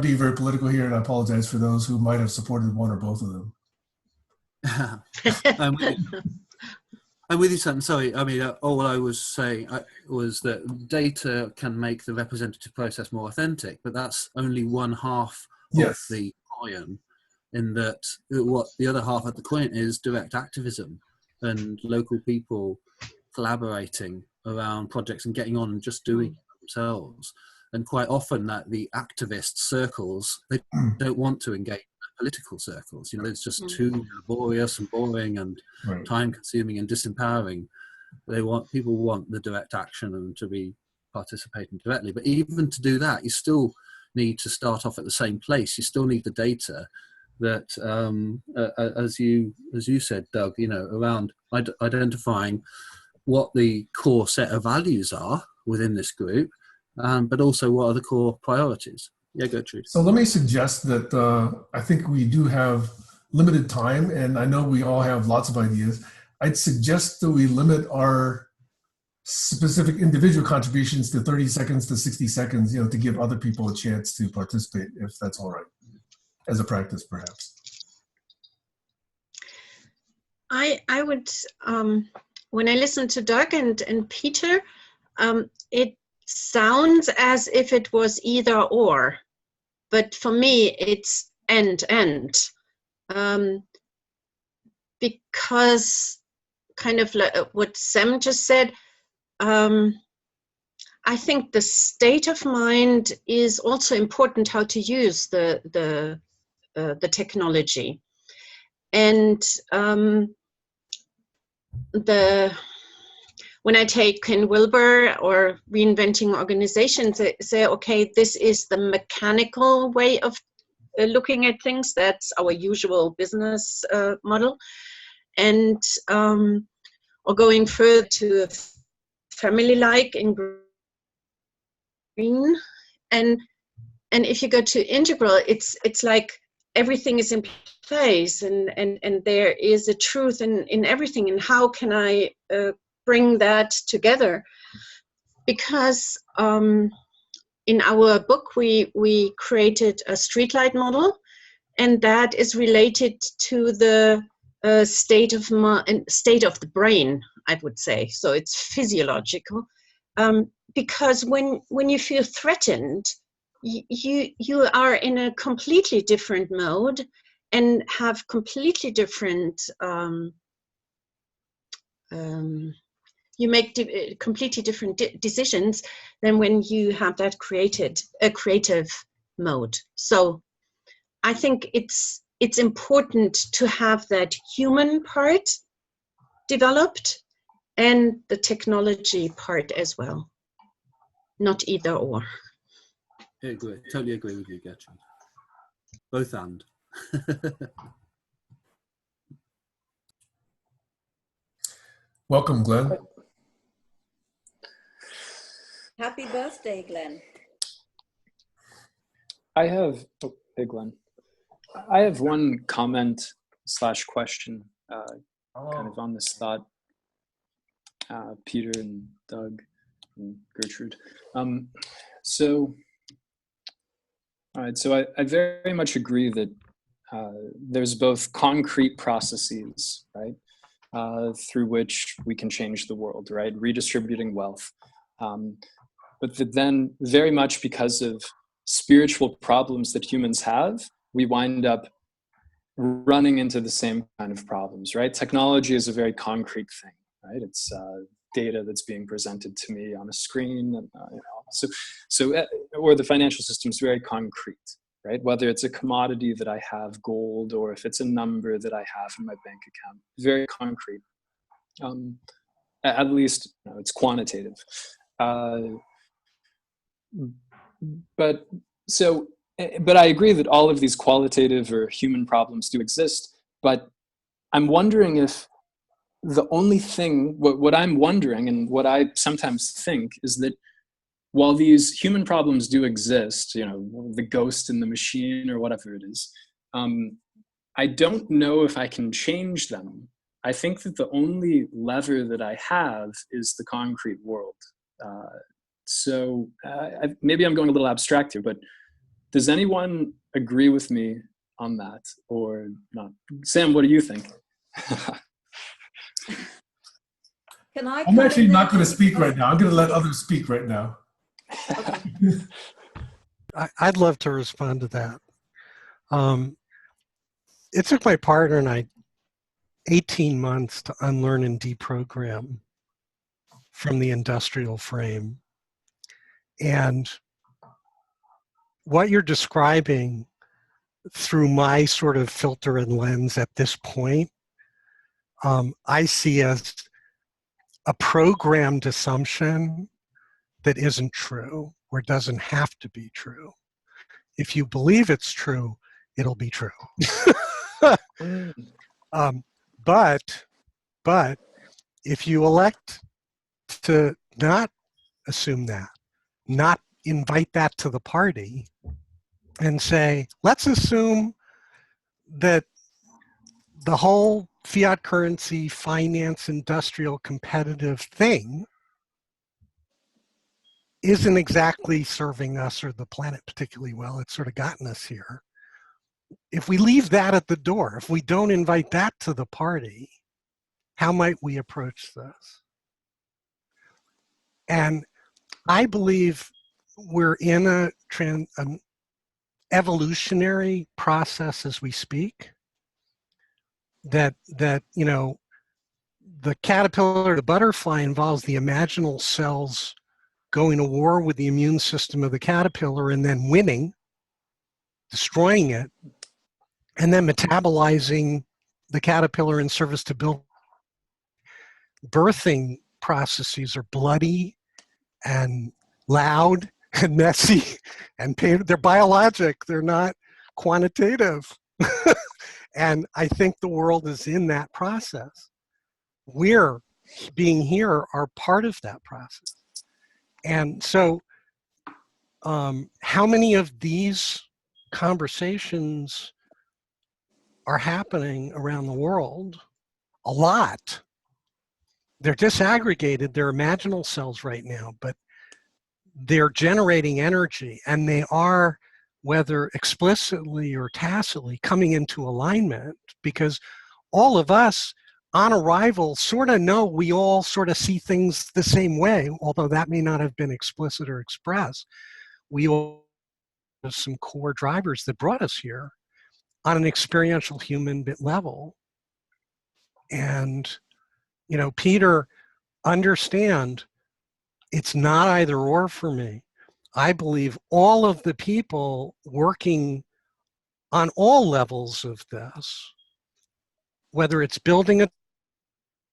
being very political here, and I apologize for those who might have supported one or both of them. I'm with you, Sam. Sorry. All I was saying was that data can make the representative process more authentic, but that's only one half of the coin, in that what the other half of the coin is direct activism and local people collaborating around projects and getting on and just doing it themselves. And quite often that the activist circles, they don't want to engage political circles. It's just too laborious and boring and time consuming and disempowering. People want the direct action and to be participating directly. But even to do that, you still need to start off at the same place. You still need the data that, as you said, Doug, around identifying what the core set of values are within this group, but also what are the core priorities. Yeah, Gertrude. So let me suggest that I think we do have limited time, and I know we all have lots of ideas. I'd suggest that we limit our specific individual contributions to 30 seconds to 60 seconds, to give other people a chance to participate, if that's all right, as a practice, perhaps. I would, when I listen to Doug and Peter, it sounds as if it was either or, but for me it's and because kind of like what Sam just said, I think the state of mind is also important, how to use the technology, and when I take Ken Wilber or Reinventing Organizations, they say, okay, this is the mechanical way of looking at things. That's our usual business model. And or going further to family-like in green. And if you go to integral, it's like everything is in place, and there is a truth in everything. And how can I bring that together? Because in our book we created a streetlight model, and that is related to the state of the brain, I would say. So it's physiological, because when you feel threatened, you are in a completely different mode and have completely different you make completely different decisions than when you have that creative mode. So I think it's important to have that human part developed and the technology part as well, not either or. I agree. Totally agree with you, Gertrude. Both and. Welcome, Glenn. Happy birthday, Glenn. I have, oh, hey Glenn. I have one comment / question, kind of on this thought, Peter and Doug and Gertrude. So, all right, so I very much agree that there's both concrete processes, right, through which we can change the world, right, redistributing wealth. But then very much because of spiritual problems that humans have, we wind up running into the same kind of problems, right? Technology is a very concrete thing, right? It's data that's being presented to me on a screen, and, or the financial system is very concrete, right? Whether it's a commodity that I have, gold, or if it's a number that I have in my bank account, very concrete. At least it's quantitative. But I agree that all of these qualitative or human problems do exist, but I'm wondering if the only thing, what I'm wondering and what I sometimes think is that while these human problems do exist, the ghost in the machine or whatever it is, I don't know if I can change them. I think that the only lever that I have is the concrete world. So maybe I'm going a little abstract here, but does anyone agree with me on that or not? Sam, what do you think? I'm actually not going to speak right now. I'm going to let others speak right now. Okay. I'd love to respond to that. It took my partner and I 18 months to unlearn and deprogram from the industrial frame. And what you're describing through my sort of filter and lens at this point, I see as a programmed assumption that isn't true or doesn't have to be true. If you believe it's true, it'll be true. But if you elect to not assume that, not invite that to the party, and say, let's assume that the whole fiat currency, finance, industrial, competitive thing isn't exactly serving us or the planet particularly well. It's sort of gotten us here. If we leave that at the door, if we don't invite that to the party, how might we approach this? And I believe we're in an evolutionary process as we speak, that the caterpillar, the butterfly involves the imaginal cells going to war with the immune system of the caterpillar and then winning, destroying it, and then metabolizing the caterpillar in service to build, birthing processes are bloody and loud and messy and pain. They're biologic. They're not quantitative. And I think the world is in that process. We're being here are part of that process. And so how many of these conversations are happening around the world? A lot. They're disaggregated. They're imaginal cells right now, but they're generating energy, and they are, whether explicitly or tacitly, coming into alignment, because all of us on arrival sort of know we all sort of see things the same way, although that may not have been explicit or expressed. We all have some core drivers that brought us here on an experiential human level. And, you know, Peter, understand, it's not either or for me. I believe all of the people working on all levels of this, whether it's building a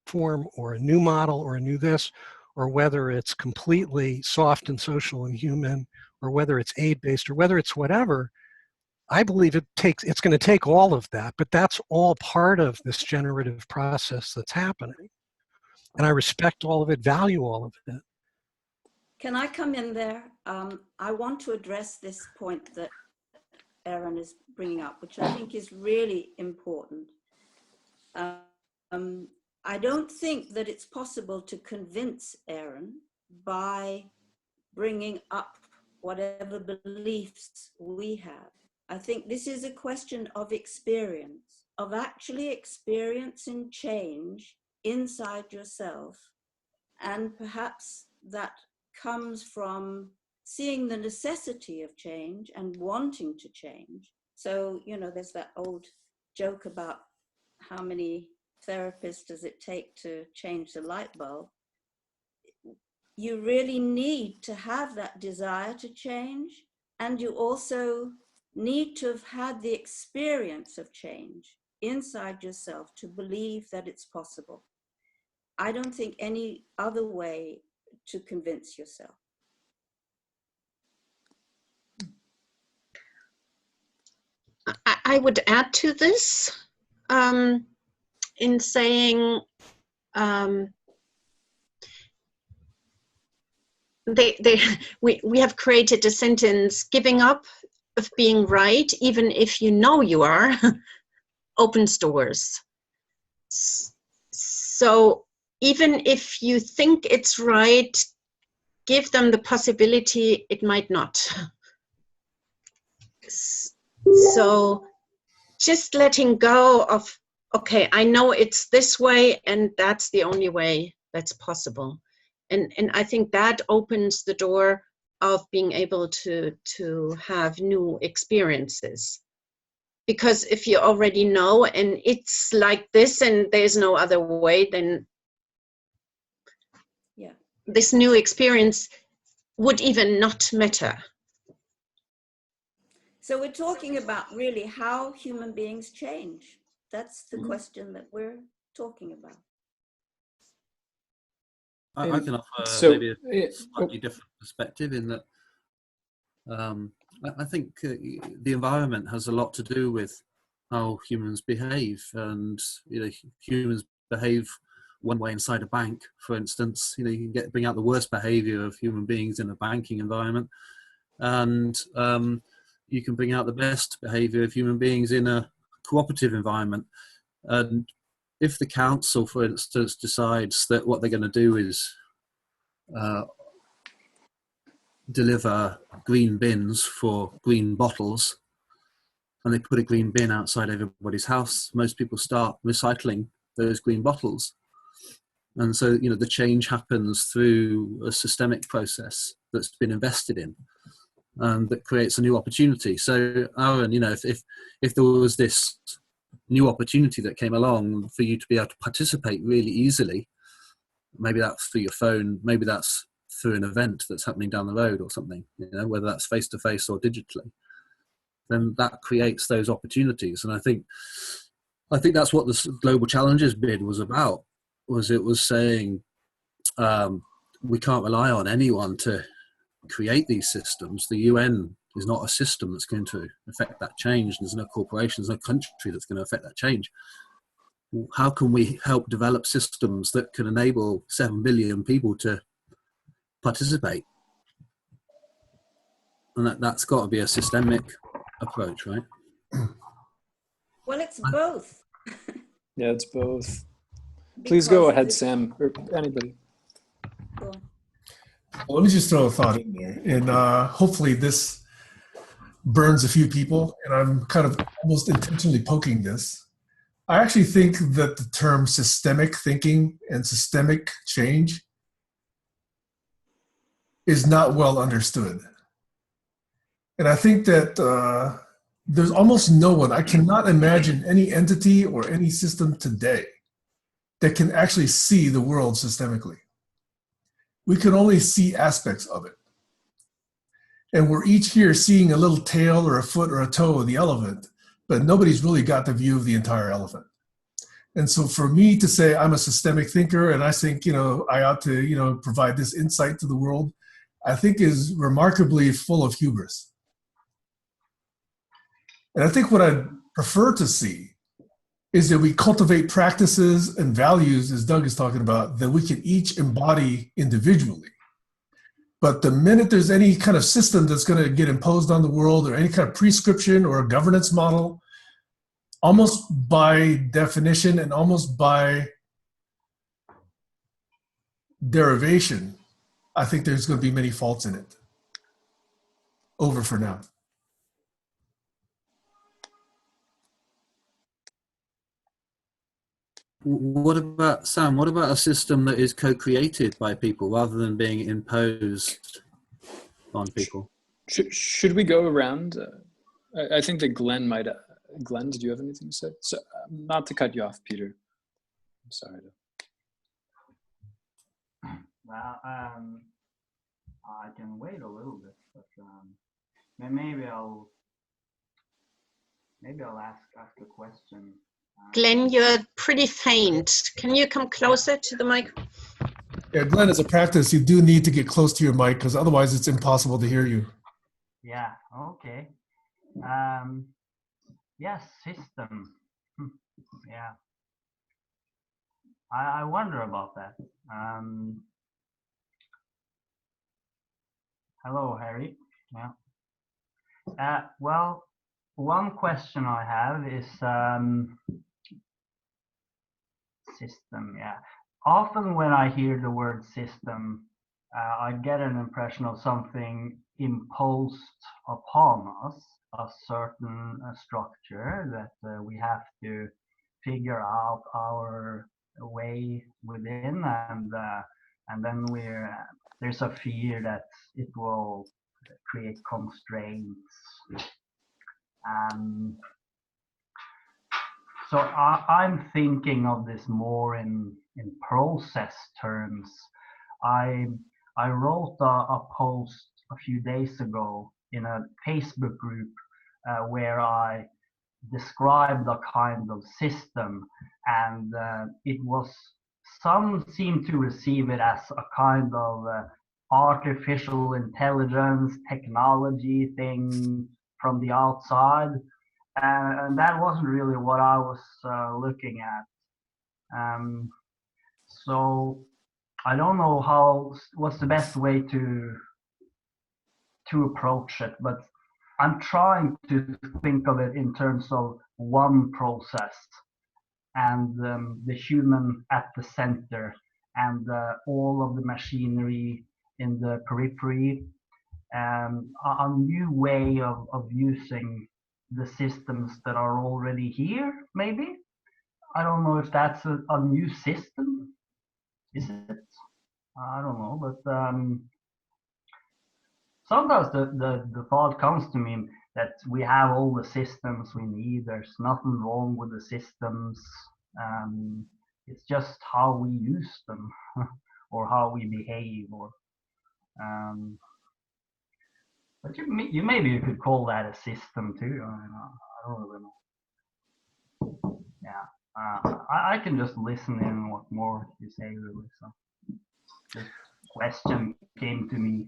form or a new model or a new this, or whether it's completely soft and social and human, or whether it's aid-based, or whether it's whatever, I believe it's going to take all of that, but that's all part of this generative process that's happening. And I respect all of it, value all of it. Can I come in there? I want to address this point that Aaron is bringing up, which I think is really important. I don't think that it's possible to convince Aaron by bringing up whatever beliefs we have. I think this is a question of experience, of actually experiencing change inside yourself, and perhaps that comes from seeing the necessity of change and wanting to change. So, you know, there's that old joke about how many therapists does it take to change the light bulb. You really need to have that desire to change, and you also need to have had the experience of change inside yourself to believe that it's possible. I don't think any other way to convince yourself. I would add to this in saying we have created a sentence: giving up of being right, even if you know you are, opens doors. So even if you think it's right, give them the possibility it might not. So just letting go of, okay, I know it's this way and that's the only way that's possible. And I think that opens the door of being able to have new experiences. Because if you already know and it's like this and there's no other way, then yeah, this new experience would even not matter. So we're talking about really how human beings change. That's the question that we're talking about. I can offer maybe a slightly different perspective in that I think the environment has a lot to do with how humans behave, and you know, humans behave one way inside a bank, for instance. You know, you can bring out the worst behavior of human beings in a banking environment, and you can bring out the best behavior of human beings in a cooperative environment. And if the council, for instance, decides that what they're going to do is deliver green bins for green bottles, and they put a green bin outside everybody's house, most people start recycling those green bottles. And so, you know, the change happens through a systemic process that's been invested in, and that creates a new opportunity. So, Aaron, you know, if there was this new opportunity that came along for you to be able to participate really easily, maybe that's through your phone, maybe that's through an event that's happening down the road or something, you know, whether that's face-to-face or digitally, then that creates those opportunities. And I think that's what the Global Challenges bid was about. It was saying, we can't rely on anyone to create these systems. The UN is not a system that's going to affect that change. There's no corporation, there's no country that's going to affect that change. How can we help develop systems that can enable 7 billion people to participate? And that's got to be a systemic approach, right? Well, it's both. Yeah, it's both. Please go ahead, Sam, or anybody. Go on. Well, let me just throw a thought in there, and hopefully this burns a few people, and I'm kind of almost intentionally poking this. I actually think that the term systemic thinking and systemic change is not well understood. And I think that there's almost no one, I cannot imagine any entity or any system today that can actually see the world systemically. We can only see aspects of it. And we're each here seeing a little tail or a foot or a toe of the elephant, but nobody's really got the view of the entire elephant. And so for me to say I'm a systemic thinker and I think, I ought to, provide this insight to the world, I think is remarkably full of hubris. And I think what I'd prefer to see is that we cultivate practices and values, as Doug is talking about, that we can each embody individually. But the minute there's any kind of system that's going to get imposed on the world or any kind of prescription or a governance model, almost by definition and almost by derivation, I think there's going to be many faults in it. Over for now. What about, Sam, what about a system that is co-created by people rather than being imposed on people? Should we go around? I think that Glenn might. Glenn, did you have anything to say? So, not to cut you off, Peter. I'm sorry. Well, I can wait a little bit, but maybe I'll ask a question. Glenn, you're pretty faint. Can you come closer to the mic? Yeah, Glenn, as a practice, you do need to get close to your mic because otherwise it's impossible to hear you. Yeah, okay. Yes, system. Yeah. I wonder about that. Hello, Harry. Yeah. Well, one question I have is system. Yeah. Often when I hear the word system, I get an impression of something imposed upon us, a certain structure that we have to figure out our way within, and then there's a fear that it will create constraints. So I'm thinking of this more in process terms. I wrote a post a few days ago in a Facebook group where I described a kind of system, and some seem to receive it as a kind of artificial intelligence technology thing from the outside. And that wasn't really what I was looking at. So I don't know what's the best way to approach it, but I'm trying to think of it in terms of one process and the human at the center and all of the machinery in the periphery, a new way of using the systems that are already here, maybe. I don't know if that's a new system. Is it? I don't know, but sometimes the thought comes to me that we have all the systems we need. There's nothing wrong with the systems. It's just how we use them or how we behave. But maybe you could call that a system too. I don't really know. Yeah, I can just listen in what more you say, really. So question came to me.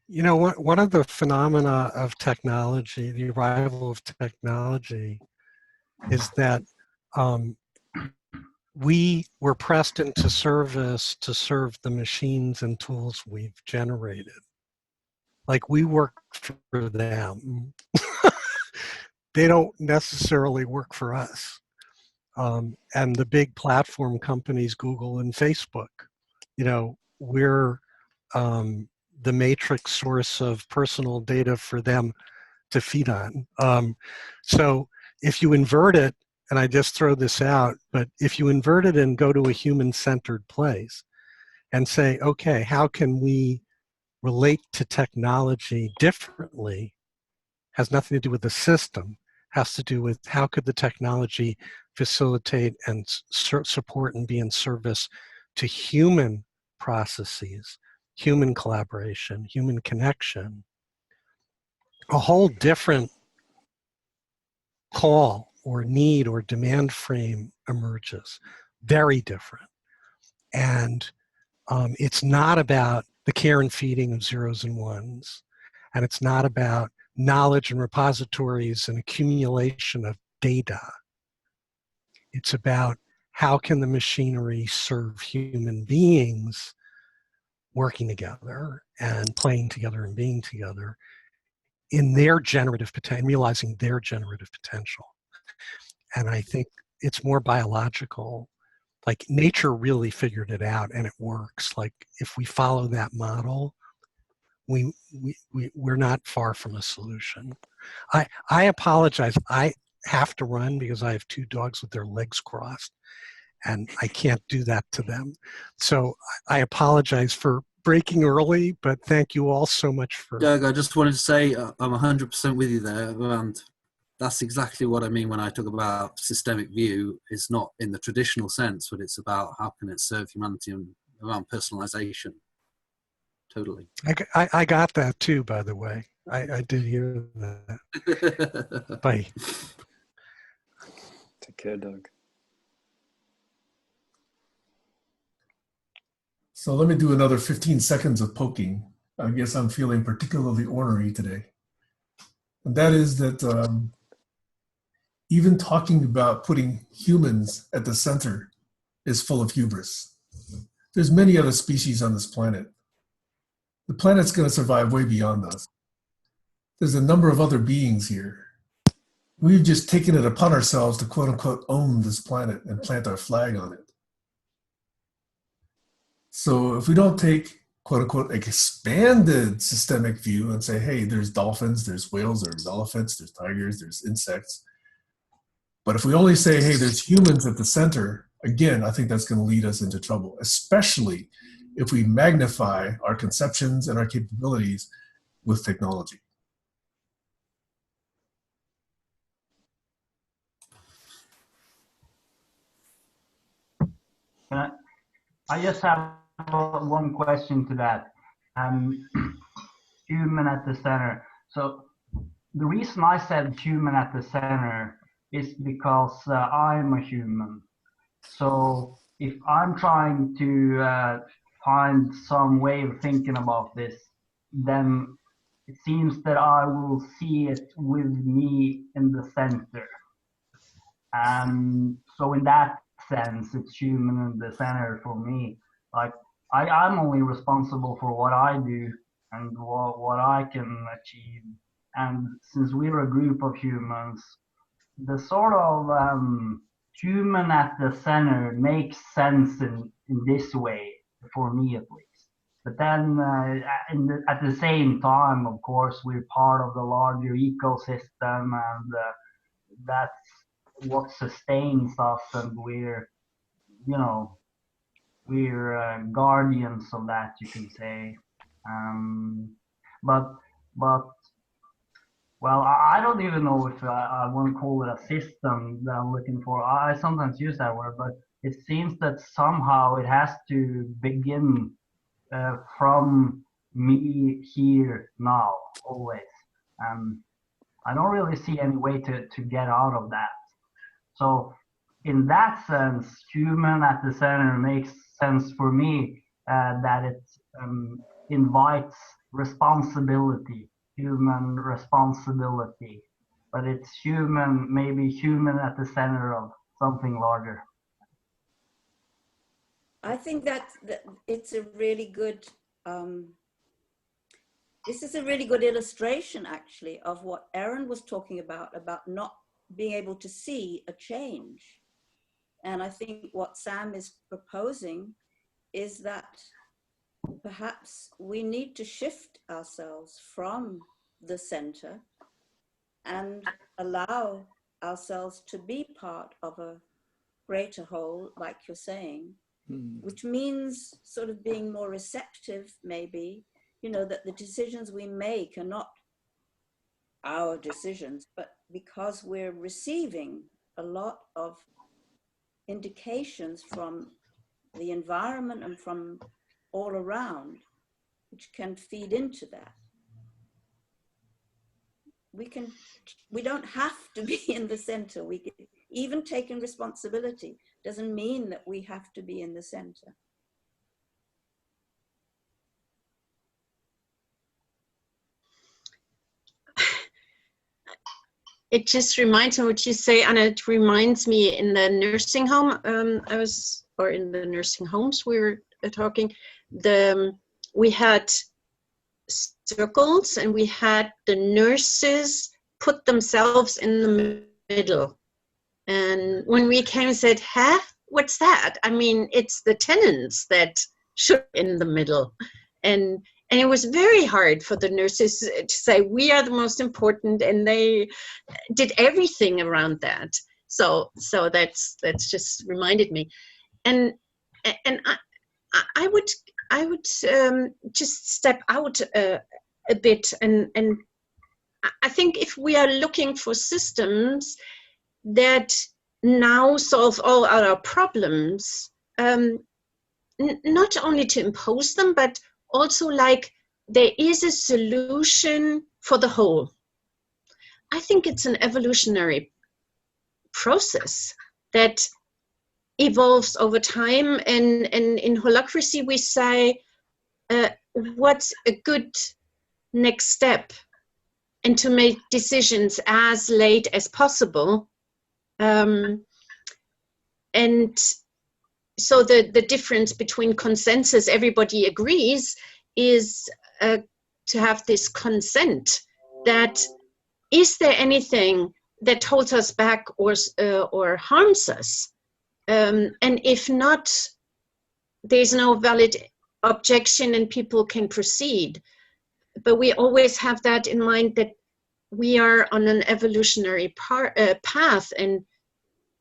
You know, one of the phenomena of technology, the arrival of technology, is that we were pressed into service to serve the machines and tools we've generated. Like, we work for them. They don't necessarily work for us. And the big platform companies, Google and Facebook, you know, we're the matrix source of personal data for them to feed on. So if you invert it, and I just throw this out, but if you invert it and go to a human-centered place and say, okay, how can we relate to technology differently, has nothing to do with the system, has to do with how could the technology facilitate and support and be in service to human processes, human collaboration, human connection. A whole different call or need or demand frame emerges, very different. And it's not about the care and feeding of zeros and ones, and it's not about knowledge and repositories and accumulation of data. It's about how can the machinery serve human beings working together and playing together and being together in their generative potential, realizing their generative potential. And I think it's more biological. Like, nature really figured it out and it works. Like, if we follow that model, we're not far from a solution. I apologize. I have to run because I have 2 dogs with their legs crossed and I can't do that to them. So I apologize for breaking early, but thank you all so much for... Doug, I just wanted to say I'm 100% with you there. And that's exactly what I mean when I talk about systemic view. It's not in the traditional sense, but it's about how can it serve humanity and around personalization. Totally. I got that too, by the way. I did hear that. Bye. Take care, Doug. So let me do another 15 seconds of poking. I guess I'm feeling particularly ornery today. And that is that even talking about putting humans at the center is full of hubris. There's many other species on this planet. The planet's going to survive way beyond us. There's a number of other beings here. We've just taken it upon ourselves to quote unquote own this planet and plant our flag on it. So if we don't take quote unquote expanded systemic view and say, hey, there's dolphins, there's whales, there's elephants, there's tigers, there's insects. But if we only say, hey, there's humans at the center, again, I think that's going to lead us into trouble, especially if we magnify our conceptions and our capabilities with technology. I just have one question to that. Human at the center. So the reason I said human at the center is because I'm a human. So if I'm trying to find some way of thinking about this, then it seems that I will see it with me in the center. And so in that sense, it's human in the center for me. Like, I'm only responsible for what I do and what I can achieve. And since we're a group of humans, the sort of human at the center makes sense in this way, for me at least. But then at the same time, of course, we're part of the larger ecosystem, and that's what sustains us, and we're guardians of that, you can say. But well, I don't even know if I want to call it a system that I'm looking for. I sometimes use that word, but it seems that somehow it has to begin from me here now, always. I don't really see any way to get out of that. So in that sense, human at the center makes sense for me, that it invites responsibility, human responsibility, but it's human, maybe human at the center of something larger. I think that it's a really good, this is a really good illustration actually of what Aaron was talking about not being able to see a change. And I think what Sam is proposing is that perhaps we need to shift ourselves from the center and allow ourselves to be part of a greater whole, like you're saying, which means sort of being more receptive, maybe, you know, that the decisions we make are not our decisions, but because we're receiving a lot of indications from the environment and from all around, which can feed into that. We don't have to be in the center. We can, even taking responsibility doesn't mean that we have to be in the center. It just reminds me what you say, and it reminds me in the nursing home or in the nursing homes we were talking, we had circles and we had the nurses put themselves in the middle. And when we came and said, huh, what's that? I mean, it's the tenants that should be in the middle. And it was very hard for the nurses to say, we are the most important, and they did everything around that. So that's just reminded me. And I would just step out a bit, and I think if we are looking for systems that now solve all our problems, not only to impose them, but also like there is a solution for the whole. I think it's an evolutionary process that evolves over time, and in holacracy we say, what's a good next step, and to make decisions as late as possible. And so the difference between consensus, everybody agrees, is to have this consent that, is there anything that holds us back or harms us? And if not, there's no valid objection and people can proceed. But we always have that in mind, that we are on an evolutionary path, and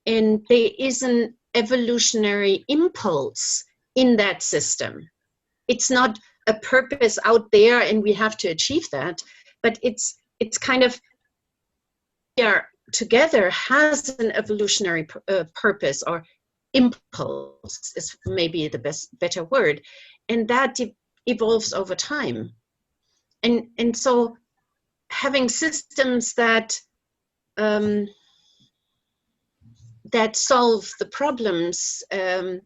there is an evolutionary impulse in that system. It's not a purpose out there and we have to achieve that, but it's kind of, we are together has an evolutionary purpose, or impulse is maybe the better word, and that evolves over time. And so having systems that that solve the problems, and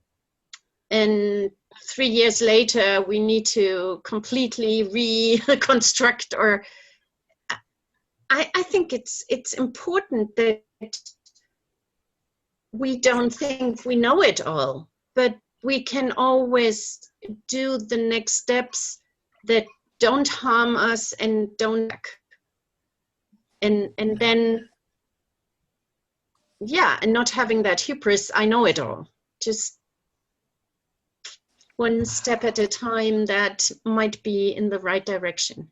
3 years later we need to completely reconstruct, or I think it's important that we don't think we know it all, but we can always do the next steps that don't harm us and don't, and then, yeah, and not having that hubris, I know it all, just one step at a time that might be in the right direction.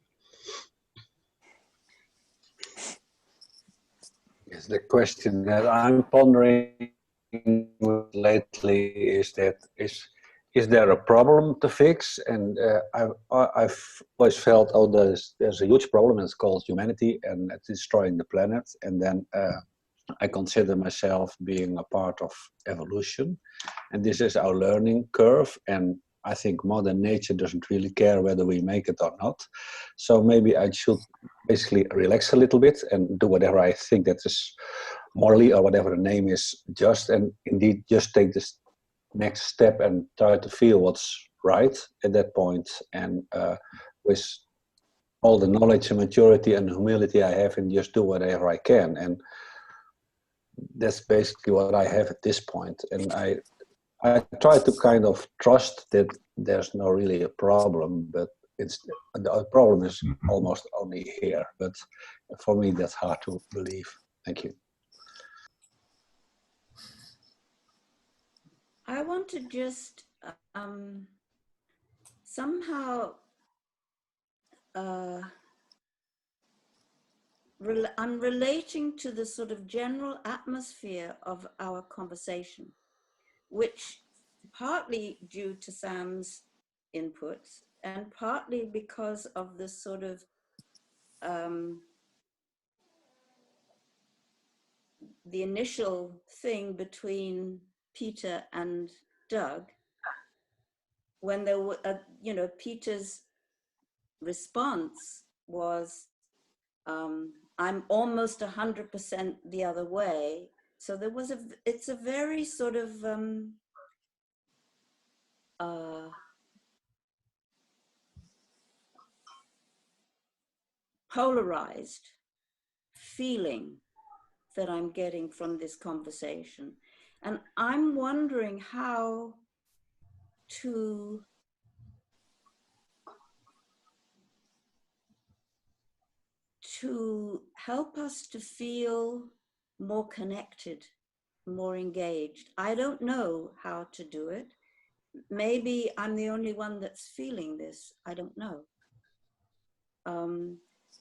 Yes, the question that I'm pondering lately is that is there a problem to fix? And I've always felt, oh, there's a huge problem. It's called humanity, and it's destroying the planet. And then I consider myself being a part of evolution, and this is our learning curve. And I think Mother Nature doesn't really care whether we make it or not. So maybe I should basically relax a little bit and do whatever I think that is morally, or whatever the name is, just, and indeed just take this next step and try to feel what's right at that point, and with all the knowledge and maturity and humility I have, and just do whatever I can. And that's basically what I have at this point. And I try to kind of trust that there's no really a problem, but the problem is almost only here. But for me, that's hard to believe. Thank you. I want to just somehow I'm relating to the sort of general atmosphere of our conversation, which partly due to Sam's inputs and partly because of the sort of the initial thing between Peter and Doug, when there were, you know, Peter's response was, I'm almost 100% the other way. So there was it's a very sort of polarized feeling that I'm getting from this conversation. And I'm wondering how to help us to feel more connected, more engaged. I don't know how to do it. Maybe I'm the only one that's feeling this. I don't know.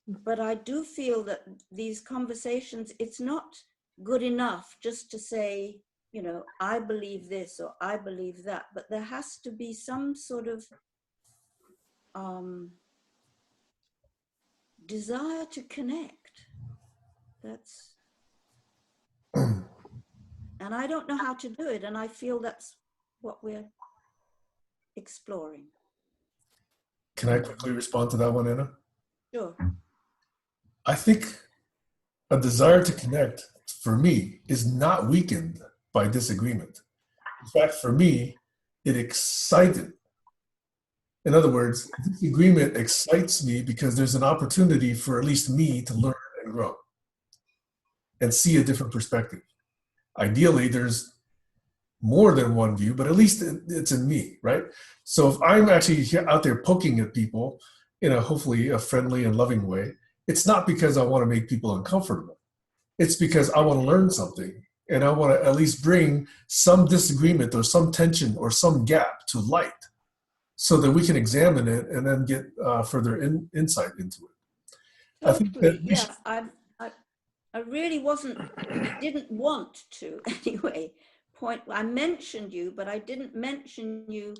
But I do feel that these conversations, it's not good enough just to say, you know, I believe this or I believe that, but there has to be some sort of desire to connect. That's, and I don't know how to do it. And I feel that's what we're exploring. Can I quickly respond to that one, Anna? Sure. I think a desire to connect, for me, is not weakened by disagreement. In fact, for me, it excited. In other words, disagreement excites me because there's an opportunity for at least me to learn and grow and see a different perspective. Ideally, there's more than one view, but at least it's in me, right? So if I'm actually out there poking at people in a hopefully a friendly and loving way, it's not because I want to make people uncomfortable. It's because I want to learn something, and I want to at least bring some disagreement or some tension or some gap to light so that we can examine it and then get further insight into it. Totally. I think that Yeah, I really didn't want to anyway. I mentioned you, but I didn't mention you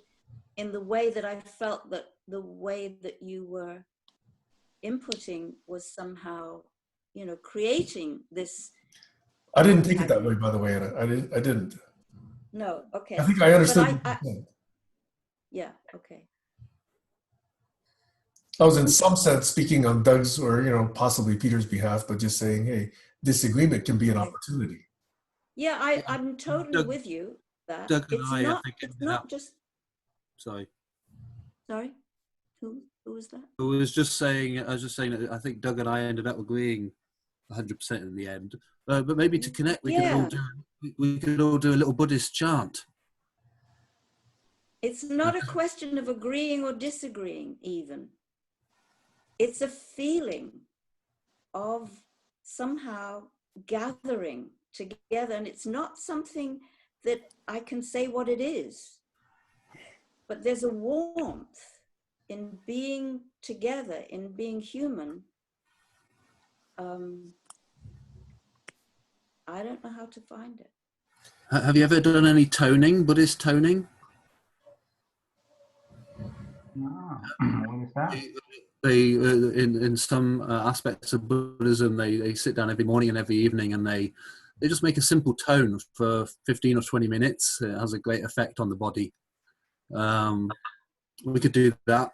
in the way that I felt that the way that you were inputting was somehow, you know, creating this. I didn't take it that way, by the way, Anna. I didn't. No, okay. I think I understood. Yeah, okay. I was in some sense speaking on Doug's or, you know, possibly Peter's behalf, but just saying, hey, disagreement can be an opportunity. Yeah, I'm totally with you. That Doug and it's not just. Sorry. Sorry, who was that? I was just saying that I think Doug and I ended up agreeing 100% in the end. But maybe to connect, we could all do a little Buddhist chant. It's not a question of agreeing or disagreeing, even. It's a feeling of somehow gathering together, and it's not something that I can say what it is, but there's a warmth in being together, in being human. I don't know how to find it. Have you ever done any toning, Buddhist toning? No. What is that? They in some aspects of Buddhism, they sit down every morning and every evening, and they just make a simple tone for 15 or 20 minutes. It has a great effect on the body. We could do that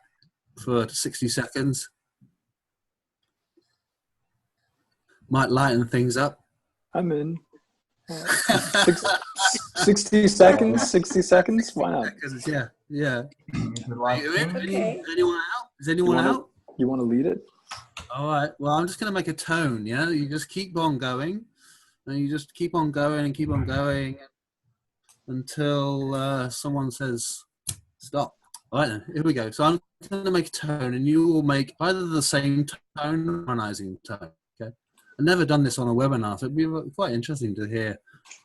for 60 seconds. Might lighten things up. I'm in. 60 seconds, 60 seconds, why not? Yeah, yeah. If you like to. Okay. Is anyone out? Is anyone out? You want to lead it? All right. Well, I'm just going to make a tone. Yeah, you just keep on going, and you just keep on going and keep on going until someone says stop. All right, then. Here we go. So I'm going to make a tone, and you will make either the same tone or harmonizing tone. Okay. I've never done this on a webinar, so it'd be quite interesting to hear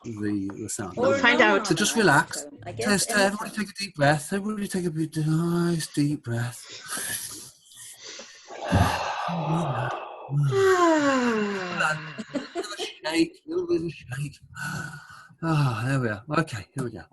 the sound. Or find out. So just relax. I guess Everybody take a deep breath. Everybody take a nice deep breath. Shake, a little bit of shake. Ah, there we are. Okay, here we go.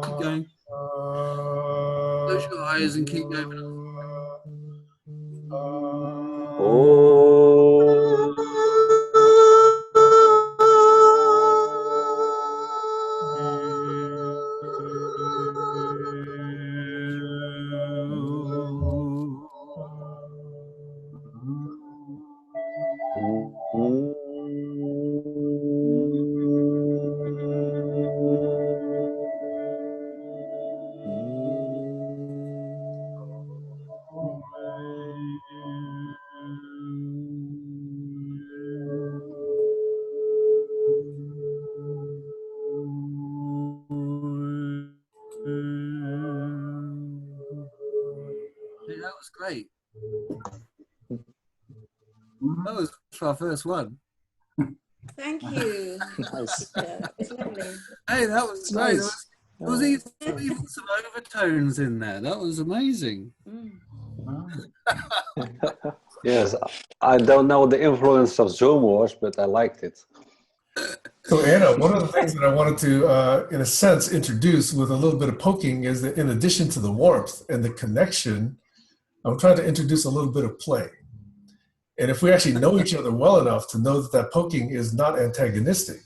Keep going. Close your eyes and keep going. Hey, that was great. That was our first one. Thank you. Nice. Yeah, that was lovely. Hey, that was great. Nice. There was even some overtones in there. That was amazing. Yes, I don't know what the influence of Zoom was, but I liked it. So Anna, one of the things that I wanted to, in a sense, introduce with a little bit of poking is that in addition to the warmth and the connection, I'm trying to introduce a little bit of play. And if we actually know each other well enough to know that that poking is not antagonistic,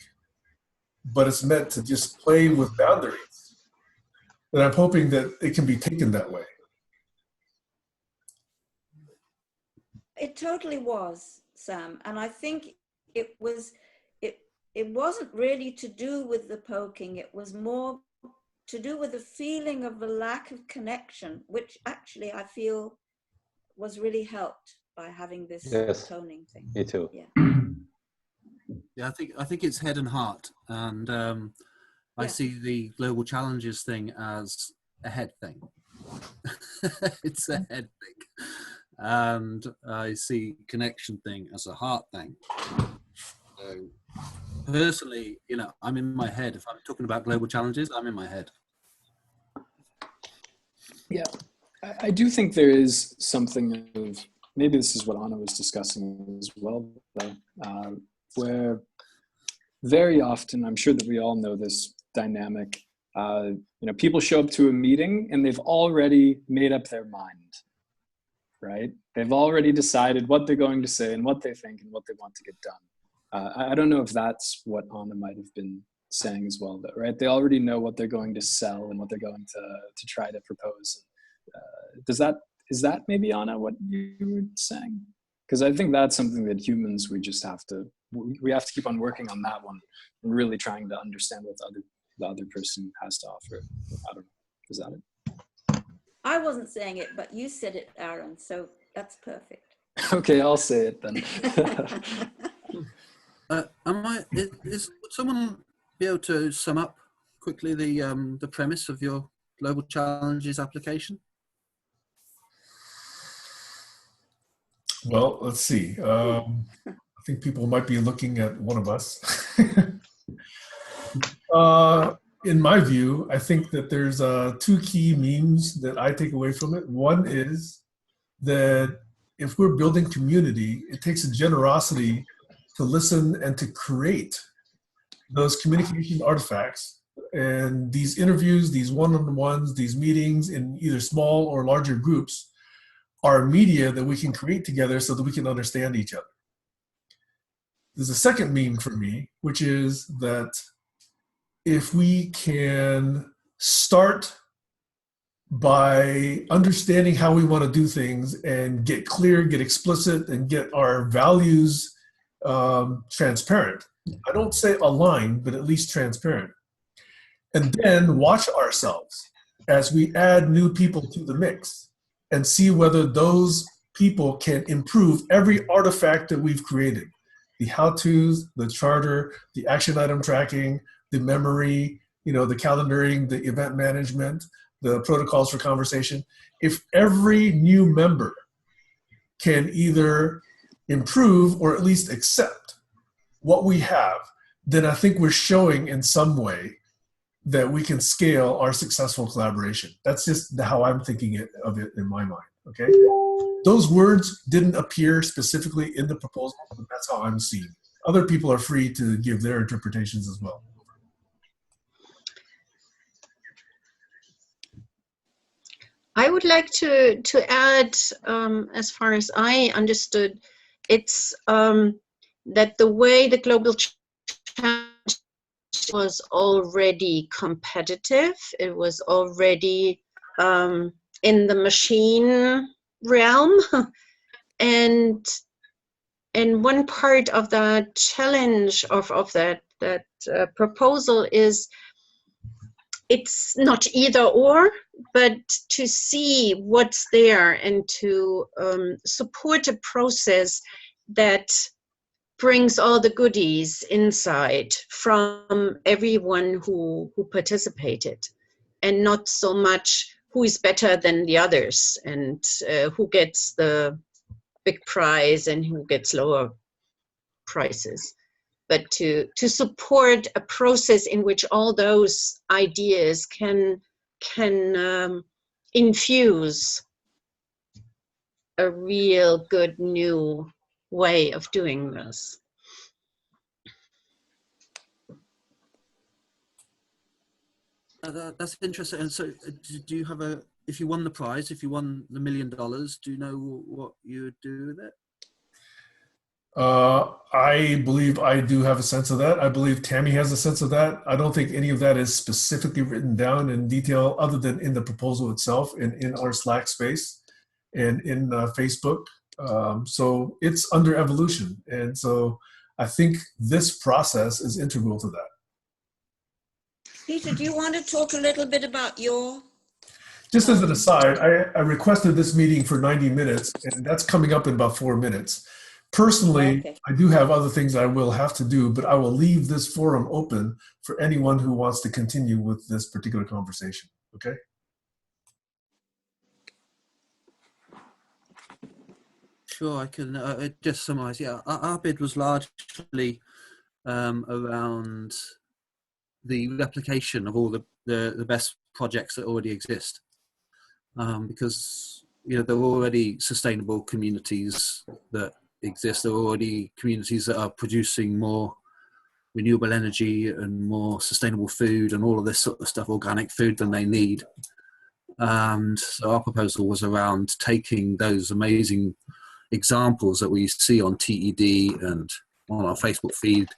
but it's meant to just play with boundaries, then I'm hoping that it can be taken that way. It totally was, Sam, and I think it wasn't really to do with the poking. It was more to do with the feeling of the lack of connection, which actually I feel was really helped by having this toning thing. Me too. Yeah. Yeah, I think it's head and heart, and I see the global challenges thing as a head thing. It's a head thing, and I see connection thing as a heart thing. So personally, you know, I'm in my head. If I'm talking about global challenges, I'm in my head. Yeah, I do think there is something of, maybe this is what Anna was discussing as well, though, where very often, I'm sure that we all know this dynamic, you know, people show up to a meeting and they've already made up their mind, right? They've already decided what they're going to say and what they think and what they want to get done. I don't know if that's what Anna might have been saying as well, though, right? They already know what they're going to sell and what they're going to try to propose. Is that maybe, Anna, what you were saying? Because I think that's something that humans, we have to keep on working on that one and really trying to understand what the other person has to offer. I don't know. Is that it? I wasn't saying it, but you said it, Aaron, so that's perfect. Okay, I'll say it then. Would someone be able to sum up quickly the premise of your global challenges application? Well, let's see. I think people might be looking at one of us. In my view, I think that there's two key memes that I take away from it. One is that if we're building community, it takes a generosity to listen and to create those communication artifacts. And these interviews, these one-on-ones, these meetings in either small or larger groups are media that we can create together so that we can understand each other. There's a second meme for me, which is that if we can start by understanding how we want to do things and get clear, get explicit, and get our values transparent. I don't say aligned, but at least transparent. And then watch ourselves as we add new people to the mix and see whether those people can improve every artifact that we've created. The how-tos, the charter, the action item tracking, the memory, the calendaring, the event management, the protocols for conversation. If every new member can either improve or at least accept what we have, then I think we're showing in some way that we can scale our successful collaboration. That's just how I'm thinking of it in my mind, okay? Those words didn't appear specifically in the proposal, but that's how I'm seeing it. Other people are free to give their interpretations as well. I would like to add, as far as I understood, it's that the way the global challenge was already competitive. It was already in the machine realm, and one part of that challenge of that proposal is it's not either or, but to see what's there and to support a process that brings all the goodies inside from everyone who participated, and not so much who is better than the others and who gets the big prize and who gets lower prizes, but to support a process in which all those ideas can infuse a real good new way of doing this. That's interesting. And so do you have if you won the prize, if you won the $1 million, do you know what you would do with it? I believe I do have a sense of that. I believe Tammy has a sense of that. I don't think any of that is specifically written down in detail other than in the proposal itself and in our Slack space and in Facebook. So it's under evolution. And so I think this process is integral to that. Peter, do you want to talk a little bit about your... Just as an aside, I requested this meeting for 90 minutes, and that's coming up in about 4 minutes. Personally, okay. I do have other things I will have to do, but I will leave this forum open for anyone who wants to continue with this particular conversation, okay? Sure, I can just summarize. Yeah, our bid was largely around the replication of all the best projects that already exist, because there are already sustainable communities that exist. There are already communities that are producing more renewable energy and more sustainable food and all of this sort of stuff, organic food, than they need. And so our proposal was around taking those amazing examples that we see on TED and on our Facebook feed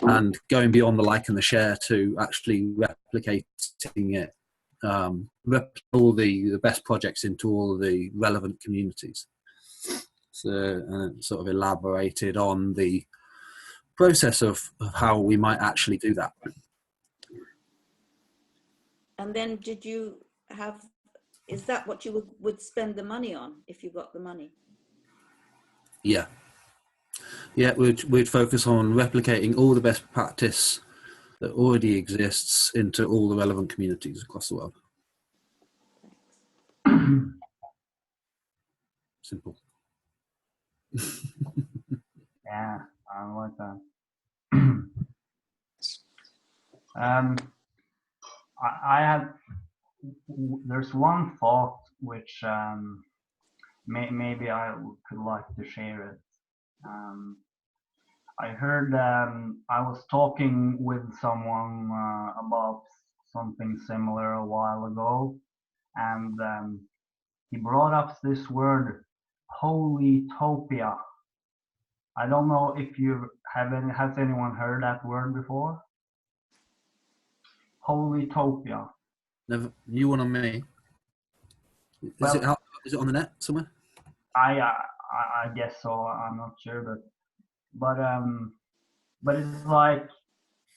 and going beyond the like and the share to actually replicating it, all the best projects into all the relevant communities. So sort of elaborated on the process of how we might actually do that. And then did you have, is that what you would spend the money on if you got the money? Yeah. Yeah, we'd focus on replicating all the best practice that already exists into all the relevant communities across the world. Simple. Yeah, I like that. I have, there's one thought which maybe I could like to share it. I heard I was talking with someone about something similar a while ago, and he brought up this word, polytopia. I don't know if has anyone heard that word before? Polytopia. Never, new one on me. Is it on the net somewhere? I guess so. I'm not sure, but it's like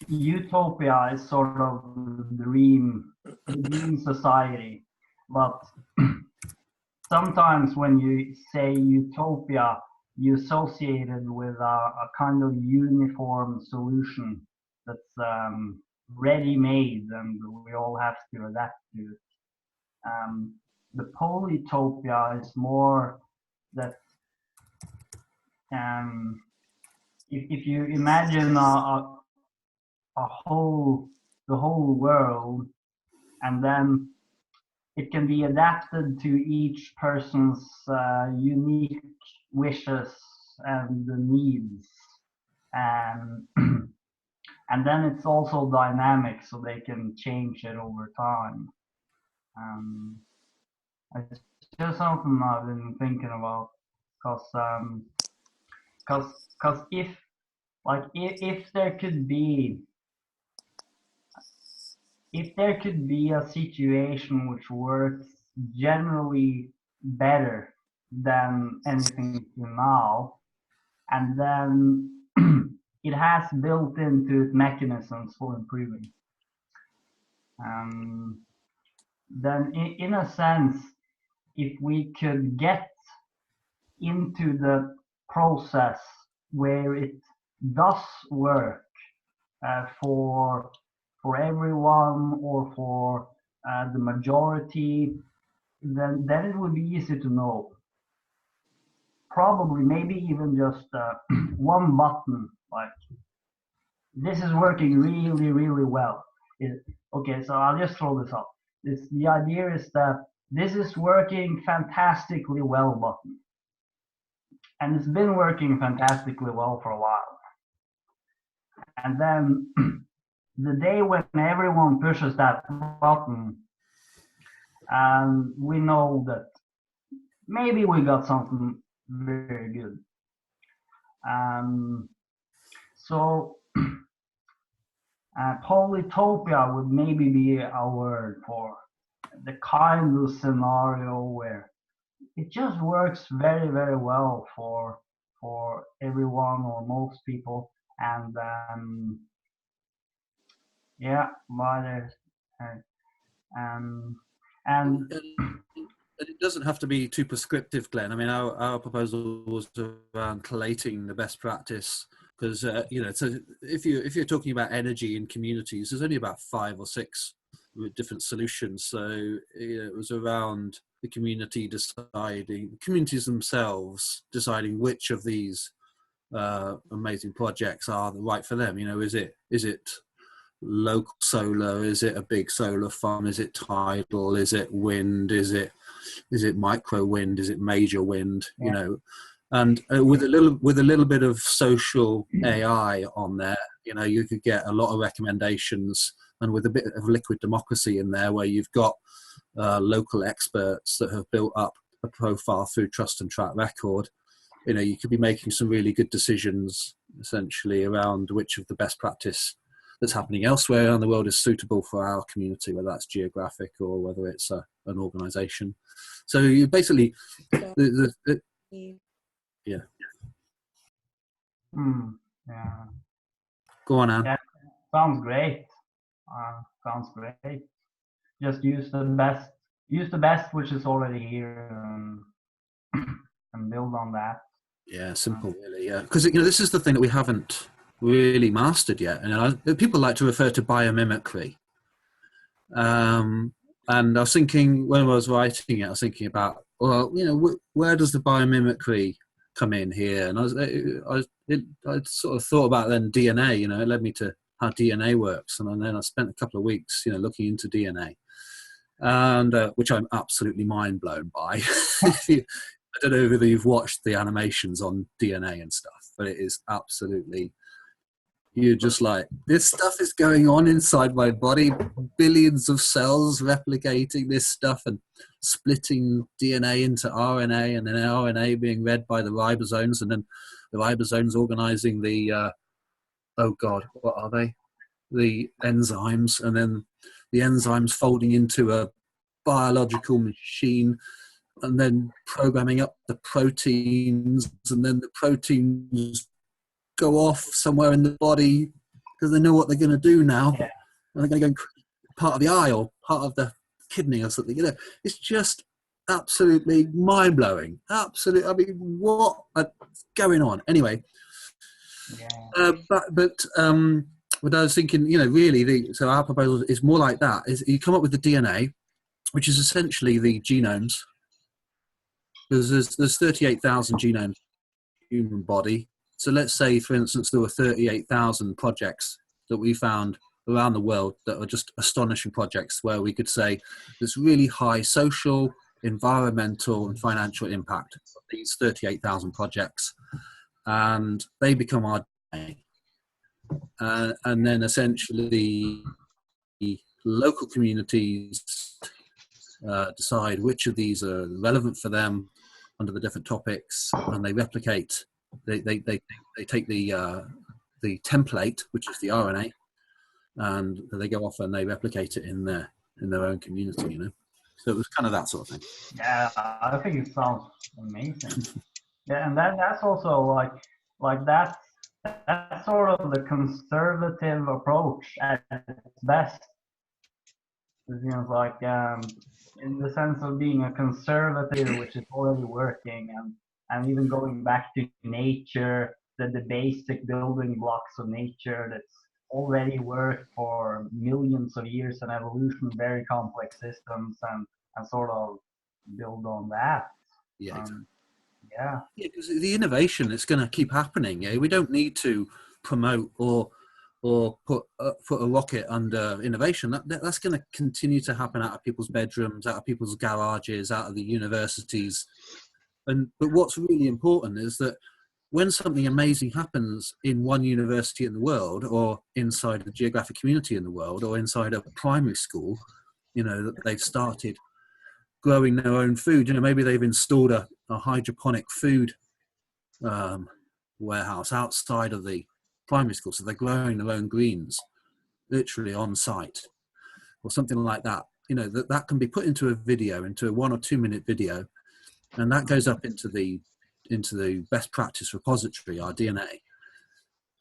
utopia is sort of the dream society. But sometimes when you say utopia, you associate it with a kind of uniform solution that's ready-made, and we all have to adapt to it. The polytopia is more that if you imagine the whole world, and then it can be adapted to each person's unique wishes and needs, and and then it's also dynamic, so they can change it over time. It's just something I've been thinking about, because if there could be a situation which works generally better than anything now, and then it has built into it mechanisms for improving, then in a sense, if we could get into the process where it does work for everyone, or for the majority, then it would be easy to know. Probably, maybe even just one button, like this is working really, really well. Okay, so I'll just throw this up. The idea is that this is working fantastically well button. And it's been working fantastically well for a while. And then the day when everyone pushes that button, we know that maybe we got something very good. So polytopia would maybe be a word for the kind of scenario where it just works very, very well for everyone or most people, and yeah, but and it doesn't have to be too prescriptive, Glenn. I mean, our proposal was around collating the best practice, because so if you're talking about energy in communities, there's only about 5 or 6 different solutions. So it was around the communities themselves deciding which of these amazing projects are right for them. Is it local solar? Is it a big solar farm? Is it tidal? Is it wind? Is it micro wind? Is it major wind? Yeah. And with a little bit of social AI on there, you could get a lot of recommendations, and with a bit of liquid democracy in there, where you've got local experts that have built up a profile through trust and track record, you could be making some really good decisions essentially around which of the best practice that's happening elsewhere around the world is suitable for our community, whether that's geographic or whether it's an organization. So you basically yeah. Yeah. Go on, Anne. Yeah, sounds great. Sounds great. Just use the best which is already here, and build on that. Yeah, simple, really. Yeah, because this is the thing that we haven't really mastered yet. And people like to refer to biomimicry. And I was thinking, when I was writing it, I was thinking about, well, where does the biomimicry come in here? And I sort of thought about then DNA. It led me to how DNA works, and then I spent a couple of weeks, looking into DNA, and which I'm absolutely mind blown by. I don't know whether you've watched the animations on DNA and stuff. but it is absolutely, you're just like, this stuff is going on inside my body, billions of cells replicating this stuff and splitting DNA into RNA, and then RNA being read by the ribosomes, and then the ribosomes organizing the, oh God, what are they? The enzymes, and then the enzymes folding into a biological machine, and then programming up the proteins, and then the proteins go off somewhere in the body because they know what they're going to do now. Yeah. And they're going to go part of the eye or part of the kidney or something. You know, it's just absolutely mind-blowing. Absolutely. I mean, what is going on? Anyway, but what I was thinking, you know, really, so our proposal is more like that. Is you come up with the DNA, which is essentially the genomes. There's 38,000 genomes in the human body. So let's say, for instance, there were 38,000 projects that we found around the world that are just astonishing projects where we could say there's really high social, environmental, and financial impact of these 38,000 projects. And they become our DNA. And then essentially local communities decide which of these are relevant for them under the different topics, and they replicate. They take the template, which is the RNA, and they go off and they replicate it in their own community. You know, so it was kind of that sort of thing. Yeah, I think it sounds amazing. Yeah, and that's also like that's sort of the conservative approach at its best. It seems like in the sense of being a conservative, which is already working, and even going back to nature, the basic building blocks of nature that's already worked for millions of years in evolution, very complex systems, and sort of build on that. Yeah. Exactly. Yeah, because the innovation is going to keep happening. Yeah? We don't need to promote or put a rocket under innovation. That's going to continue to happen out of people's bedrooms, out of people's garages, out of the universities. But what's really important is that when something amazing happens in one university in the world, or inside a geographic community in the world, or inside a primary school, you know, that they've started growing their own food. You know, maybe they've installed a hydroponic food warehouse outside of the primary school, so they're growing their own greens literally on site or something like that. You know, that can be put into a video, into a 1 or 2 minute video, and that goes up into the best practice repository, our DNA,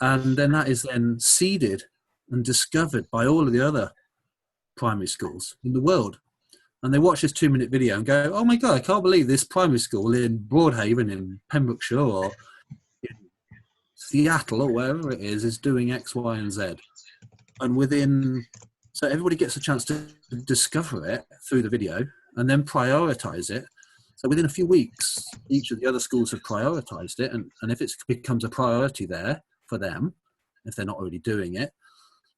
and then that is then seeded and discovered by all of the other primary schools in the world. And they watch this 2 minute video and go, oh my God, I can't believe this primary school in Broadhaven in Pembrokeshire or in Seattle or wherever it is doing X, Y, and Z. And so everybody gets a chance to discover it through the video and then prioritize it. So within a few weeks, each of the other schools have prioritized it. And if it becomes a priority there for them, if they're not already doing it,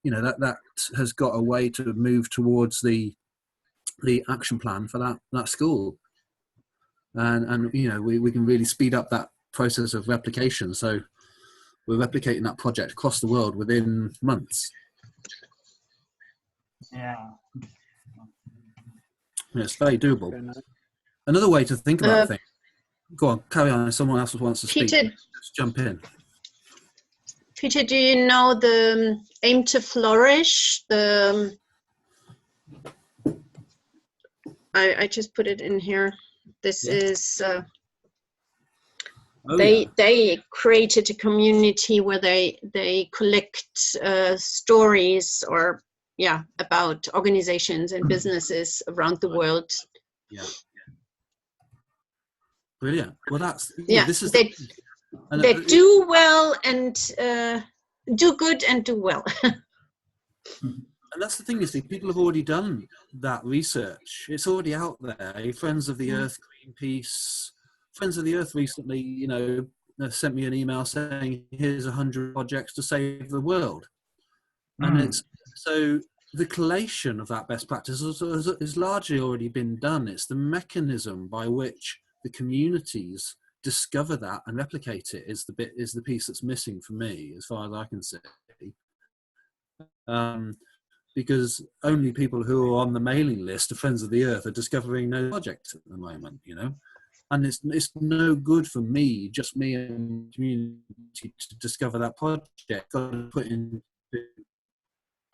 you know, that has got a way to move towards the action plan for that school, and you know, we can really speed up that process of replication. So we're replicating that project across the world within months. Yeah, it's very doable. Another way to think about things. Go on, carry on. If someone else wants to speak, just jump in. Peter, do you know the Aim to Flourish? I just put it in here. This is they created a community where they collect stories about organizations and businesses around the world. Yeah. Brilliant. Well, that's this is they do well and do good and do well. And that's the thing, you see, people have already done that research. It's already out there. Friends of the Earth, Greenpeace, Friends of the Earth recently, you know, sent me an email saying, here's 100 projects to save the world. And it's so the collation of that best practice has largely already been done. It's the mechanism by which the communities discover that and replicate it is the piece that's missing for me, as far as I can see. Because only people who are on the mailing list of Friends of the Earth are discovering no projects at the moment, you know. And it's no good for me, just me and the community, to discover that project. Got to put into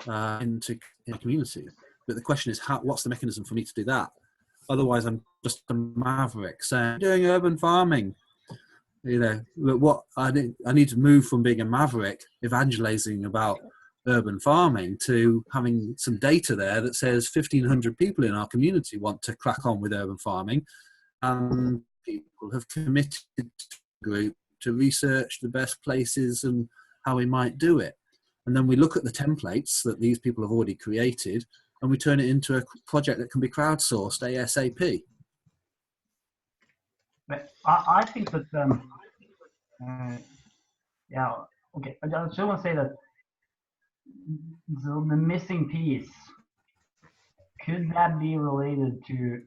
a community. But the question is, what's the mechanism for me to do that? Otherwise, I'm just a maverick saying, doing urban farming. You know, but what I need to move from being a maverick evangelizing about urban farming to having some data there that says 1,500 people in our community want to crack on with urban farming, and people have committed to a group to research the best places and how we might do it. And then we look at the templates that these people have already created and we turn it into a project that can be crowdsourced ASAP. But I think that, yeah, okay. I just want to say that the missing piece, could that be related to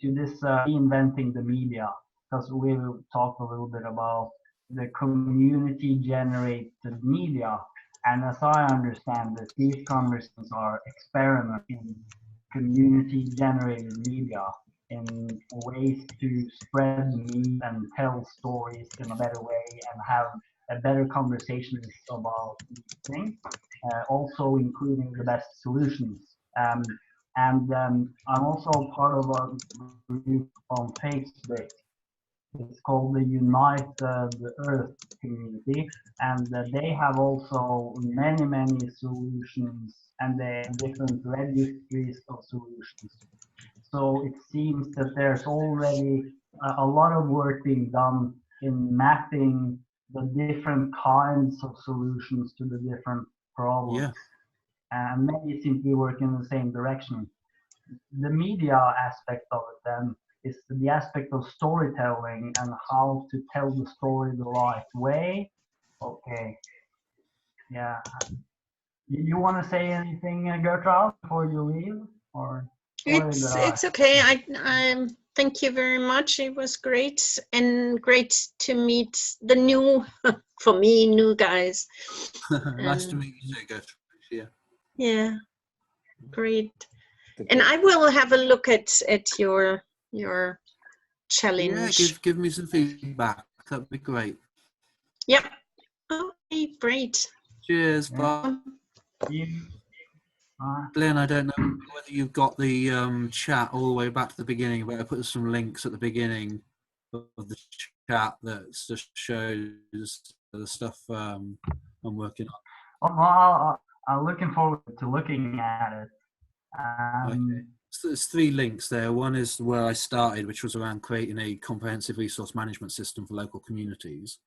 this reinventing the media? Because we've talked a little bit about the community-generated media, and as I understand it, these conversations are experiments in community-generated media, in ways to spread news and tell stories in a better way and have a better conversations about these things, also including the best solutions. I'm also part of a group on Facebook. It's called the Unite the Earth community, and they have also many solutions, and they have different registries of solutions. So it seems that there's already a lot of work being done in mapping the different kinds of solutions to the different problems. Yeah. And many seem to be working in the same direction. The media aspect of it then is the aspect of storytelling and how to tell the story the right way. Okay. Yeah. You want to say anything, Gertrude, before you leave? Or it's okay. I thank you very much. It was great, and great to meet the new, for me, new guys. Nice to meet you too, Gertrude. Yeah. Yeah. Great. And I will have a look at your challenge. Yeah, give me some feedback. That'd be great. Yep. Okay, great. Cheers. Bye. Glenn, I don't know whether you've got the chat all the way back to the beginning, but I put some links at the beginning of the chat that just shows the stuff I'm working on. Well, I'm looking forward to looking at it. Okay. So there's 3 links there. One is where I started, which was around creating a comprehensive resource management system for local communities,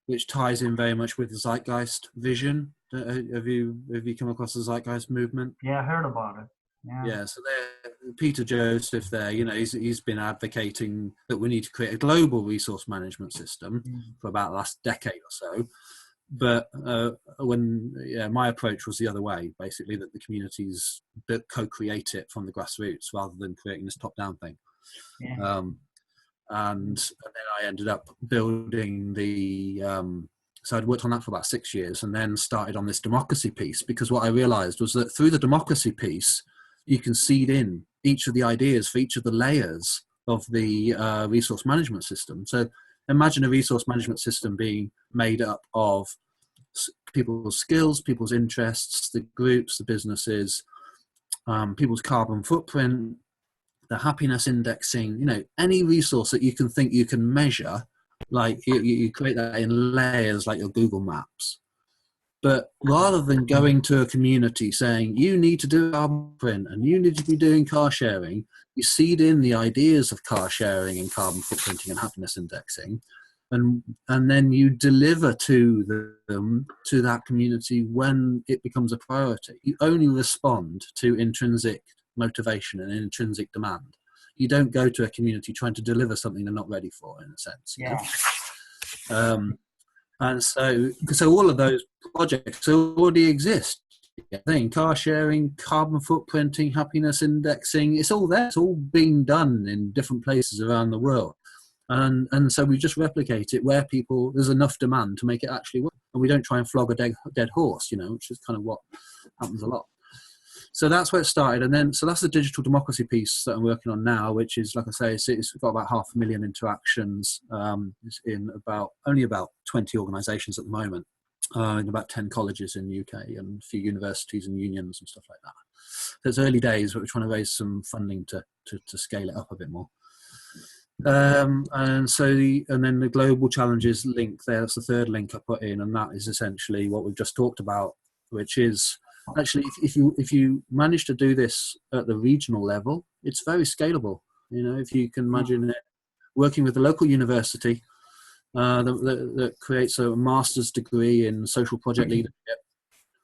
which ties in very much with the Zeitgeist vision. Have you come across the Zeitgeist movement? Yeah, I heard about it. Yeah, so Peter Joseph there, you know, he's been advocating that we need to create a global resource management system for about the last decade or so. But my approach was the other way, basically, that the communities that co-create it from the grassroots rather than creating this top-down thing. Yeah. And then I ended up building so I'd worked on that for about 6 years and then started on this democracy piece, because what I realized was that through the democracy piece, you can seed in each of the ideas for each of the layers of the resource management system. So imagine a resource management system being made up of people's skills, people's interests, the groups, the businesses, people's carbon footprint, the happiness indexing, you know, any resource that you can think you can measure, like you create that in layers like your Google Maps. But rather than going to a community saying, you need to do carbon footprint and you need to be doing car sharing, you seed in the ideas of car sharing and carbon footprinting and happiness indexing, and then you deliver to that community when it becomes a priority. You only respond to intrinsic motivation and intrinsic demand. You don't go to a community trying to deliver something they're not ready for, in a sense. Yeah. And so all of those projects already exist. Car sharing, carbon footprinting, happiness indexing, it's all there. It's all being done in different places around the world. And so we just replicate it where there's enough demand to make it actually work, and we don't try and flog a dead horse, which is kind of what happens a lot. So that's where it started, and then so that's the digital democracy piece that I'm working on now, which is, like I say, it's got about 500,000 interactions. It's in only about 20 organisations at the moment, in about 10 colleges in the UK and a few universities and unions and stuff like that. So it's early days, but we're trying to raise some funding to scale it up a bit more. And then the global challenges link there. That's the third link I put in, and that is essentially what we've just talked about, which is actually if you manage to do this at the regional level, it's very scalable. If you can imagine it working with the local university that creates a master's degree in social project leadership.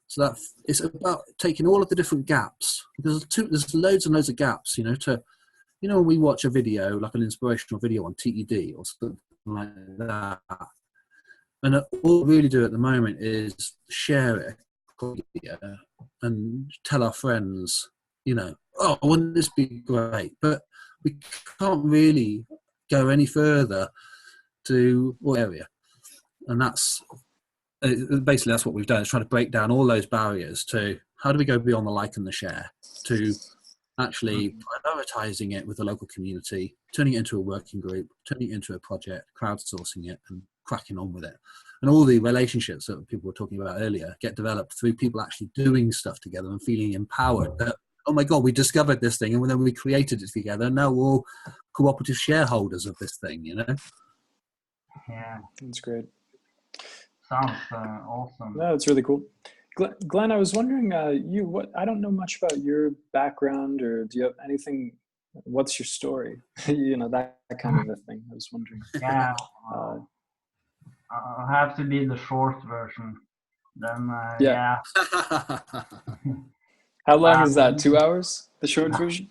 So that it's about taking all of the different gaps, because there's loads and loads of gaps, when we watch a video, like an inspirational video on TED or something like that, and all we really do at the moment is share it and tell our friends, oh, wouldn't this be great? But we can't really go any further to what area. And that's basically that's what we've done, is trying to break down all those barriers to how do we go beyond the like and the share to actually prioritizing it with the local community, turning it into a working group, turning it into a project, crowdsourcing it and cracking on with it. And all the relationships that people were talking about earlier get developed through people actually doing stuff together and feeling empowered that, oh my God, we discovered this thing and then we created it together. And now we're all cooperative shareholders of this thing, Yeah, That's great. sounds awesome. No, it's really cool. Glenn, I was wondering, I don't know much about your background, or do you have anything? What's your story? That kind of a thing. I was wondering. Yeah, I'll have to be the short version. Then, yeah. How long is that? 2 hours? The short version?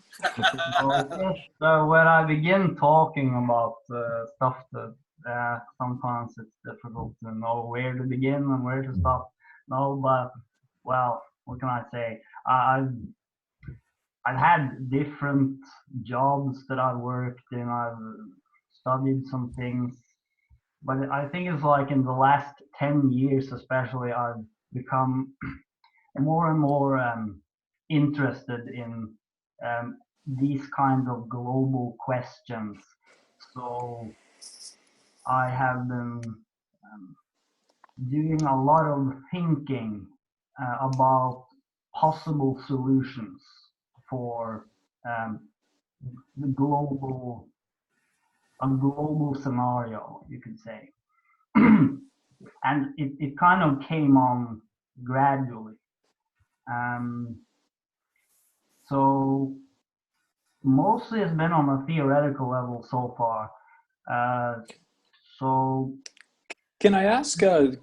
So when I begin talking about stuff that sometimes it's difficult to know where to begin and where to stop. No, but well, what can I say? I've had different jobs that I worked in. I've studied some things, but I think it's like in the last 10 years, especially, I've become more and more interested in these kinds of global questions. So I have been doing a lot of thinking about possible solutions for the global scenario, you could say. And it kind of came on gradually. So mostly it's been on a theoretical level so far. So can I ask the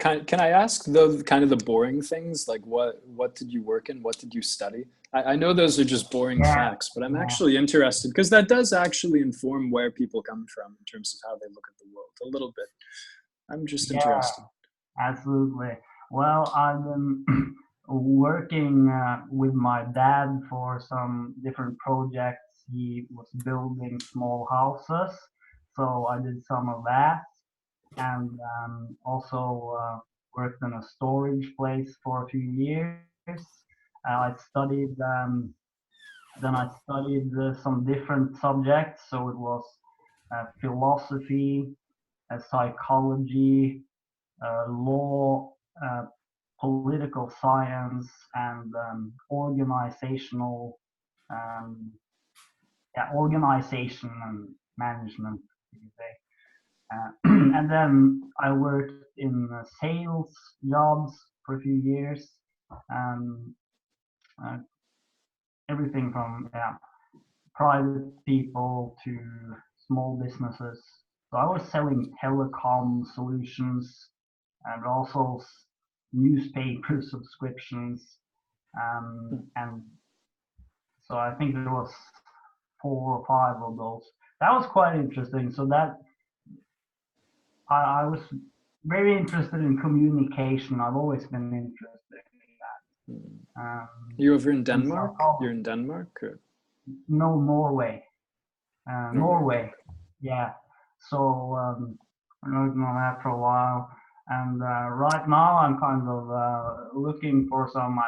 kind of the boring things, like what did you work in, what did you study? I know those are just boring facts, but I'm actually interested because that does actually inform where people come from in terms of how they look at the world a little bit. I'm just interested. Absolutely. Well, I've been working with my dad for some different projects. He was building small houses, so I did some of that, and also worked in a storage place for a few years. I studied some different subjects, so it was philosophy, psychology, law, political science, and organization and management, you could say. And then I worked in sales jobs for a few years. Everything from private people to small businesses. So I was selling telecom solutions and also newspaper subscriptions. And so I think there was 4 or 5 of those. That was quite interesting. So that I was very interested in communication. I've always been interested in that. You over in Denmark? You're in Denmark? Or? No, Norway. Norway. Yeah. So I'm working on that for a while. And right now I'm kind of looking for some,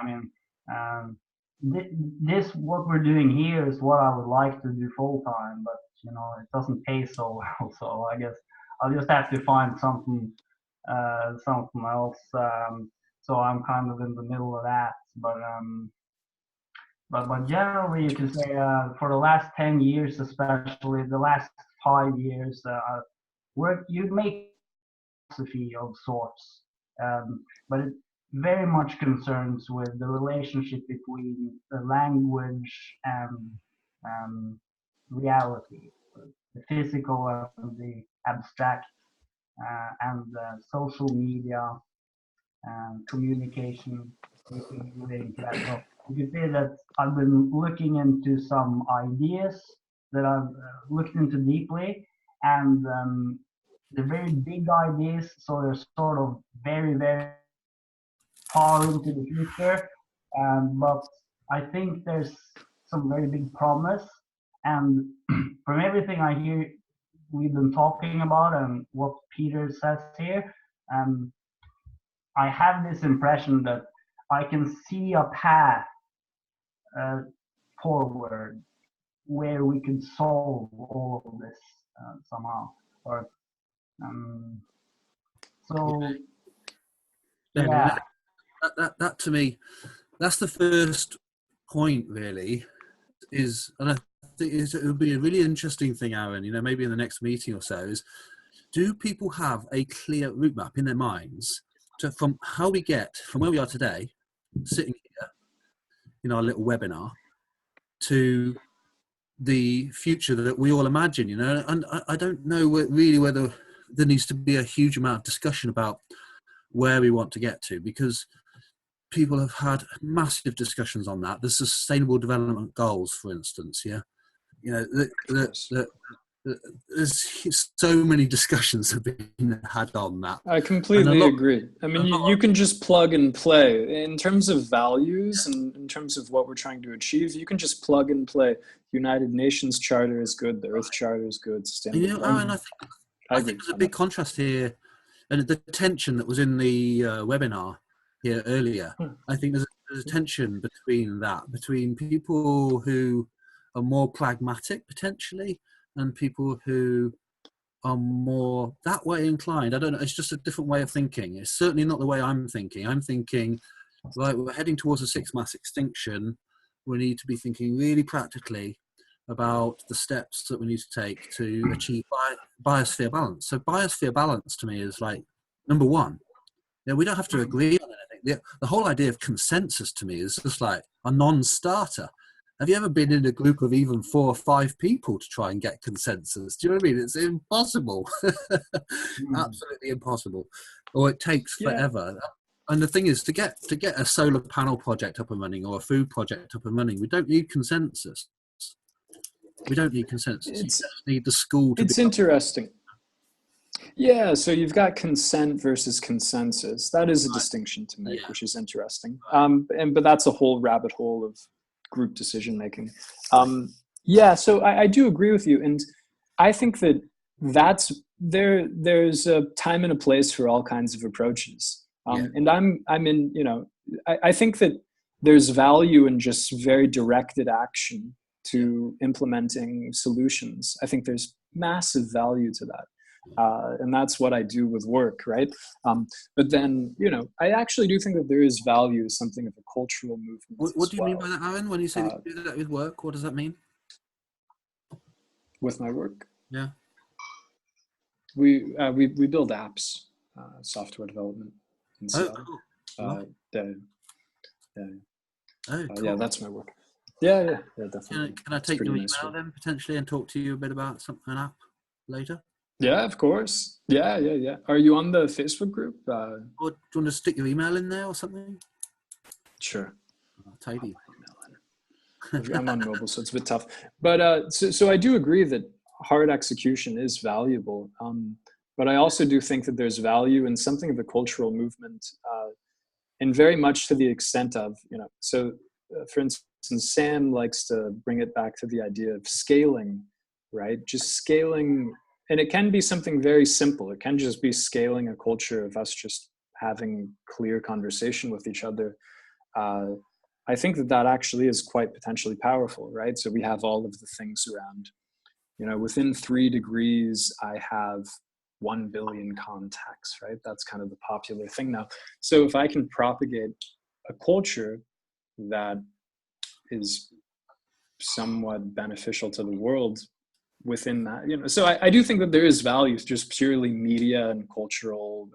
um, this, what we're doing here is what I would like to do full time, but it doesn't pay so well. So I guess I'll just have to find something else. So I'm kind of in the middle of that. But generally, you could say for the last 10 years, especially the last 5 years, you make philosophy of sorts, but it very much concerns with the relationship between the language and reality, the physical and the abstract, and social media and communication. Relating to that. So you can say that I've been looking into some ideas that I've looked into deeply, and they're very big ideas, so they're sort of very, very far into the future. But I think there's some very big promise, and from everything I hear we've been talking about and what Peter says here, I have this impression that I can see a path forward where we could solve all of this somehow. Or so yeah. That to me, that's the first point really. And I think it would be a really interesting thing, Aaron. Maybe in the next meeting or so, is do people have a clear route map in their minds from how we get from where we are today, sitting here in our little webinar, to the future that we all imagine, and I don't know really whether there needs to be a huge amount of discussion about where we want to get to, because people have had massive discussions on that. The Sustainable Development Goals, for instance, there's so many discussions have been had on that. I completely agree. I mean, you can just plug and play. In terms of values and in terms of what we're trying to achieve, you can just plug and play. United Nations Charter is good. The Earth Charter is good. Sustainable Aaron, I think there's a big contrast here. And the tension that was in the webinar here earlier, I think there's a tension between people who are more pragmatic potentially and people who are more that way inclined. I don't know. It's just a different way of thinking. It's certainly not the way I'm thinking. I'm thinking, right, we're heading towards a sixth mass extinction. We need to be thinking really practically about the steps that we need to take to achieve biosphere balance. So biosphere balance to me is like number one. We don't have to agree on anything. The whole idea of consensus to me is just like a non-starter. Have you ever been in a group of even 4 or 5 people to try and get consensus? Do you know what I mean? It's impossible. Absolutely impossible. Or it takes forever. And the thing is, to get a solar panel project up and running or a food project up and running, we don't need consensus. We don't need consensus. You just need the school to It's interesting. Yeah, so you've got consent versus consensus. That is a distinction to make, which is interesting. But that's a whole rabbit hole of group decision making. So I do agree with you, and I think that there's a time and a place for all kinds of approaches. And I'm in, I think that there's value in just very directed action to implementing solutions. I think there's massive value to that. And that's what I do with work, right? But then, I actually do think that there is value, something of a cultural movement. What do you mean by that, Aaron? When you say you do that with work, what does that mean? With my work? Yeah. We build apps, software development in Seattle. Cool. Cool. Yeah, that's my work. Yeah, definitely. Can I take your email then potentially and talk to you a bit about an app later? Yeah, of course. Yeah. Are you on the Facebook group? Or do you want to stick your email in there or something? Sure. I'll type you. I'm on mobile, so it's a bit tough. But so I do agree that hard execution is valuable. But I also do think that there's value in something of a cultural movement, and very much to the extent of, so for instance, Sam likes to bring it back to the idea of scaling, right? Just scaling and it can be something very simple. It can just be scaling a culture of us just having clear conversation with each other. I think that actually is quite potentially powerful, right? So we have all of the things around, within 3 degrees, I have 1 billion contacts, right? That's kind of the popular thing now. So if I can propagate a culture that is somewhat beneficial to the world within that, so I do think that there is value just purely media and cultural,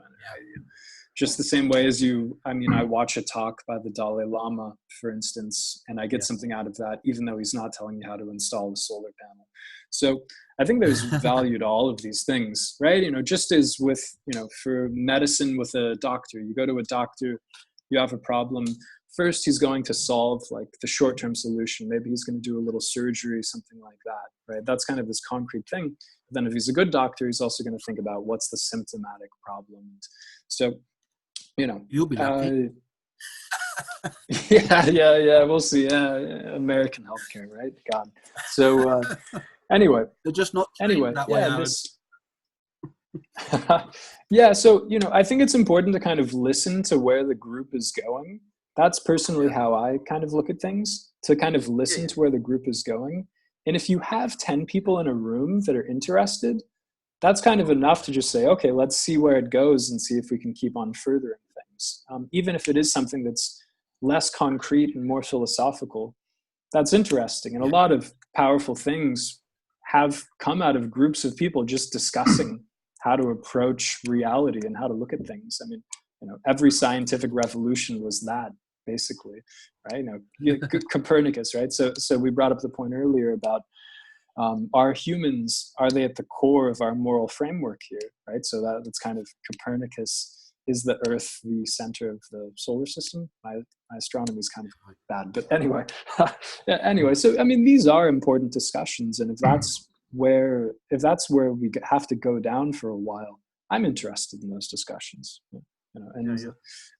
just the same way as I watch a talk by the Dalai Lama, for instance, and I get something out of that, even though he's not telling me how to install a solar panel. So I think there's value to all of these things, right? Just as with, for medicine with a doctor, you go to a doctor, you have a problem. First, he's going to solve like the short-term solution. Maybe he's going to do a little surgery, something like that, right? That's kind of this concrete thing. But then if he's a good doctor, he's also going to think about what's the symptomatic problem. So, you'll be lucky. Yeah, we'll see. American healthcare, right? God. So anyway, they're just not that way. Yeah, so I think it's important to kind of listen to where the group is going. That's personally how I kind of look at things, to kind of listen to where the group is going. And if you have 10 people in a room that are interested, that's kind of enough to just say, okay, let's see where it goes and see if we can keep on furthering things. Even if it is something that's less concrete and more philosophical, that's interesting. And a lot of powerful things have come out of groups of people just discussing how to approach reality and how to look at things. I mean, every scientific revolution was that, basically, right? Copernicus, right? So we brought up the point earlier about are humans, are they at the core of our moral framework here, right? So that's kind of Copernicus. Is the Earth the center of the solar system? My astronomy is kind of bad, but anyway. So I mean, these are important discussions, and if that's where we have to go down for a while, I'm interested in those discussions.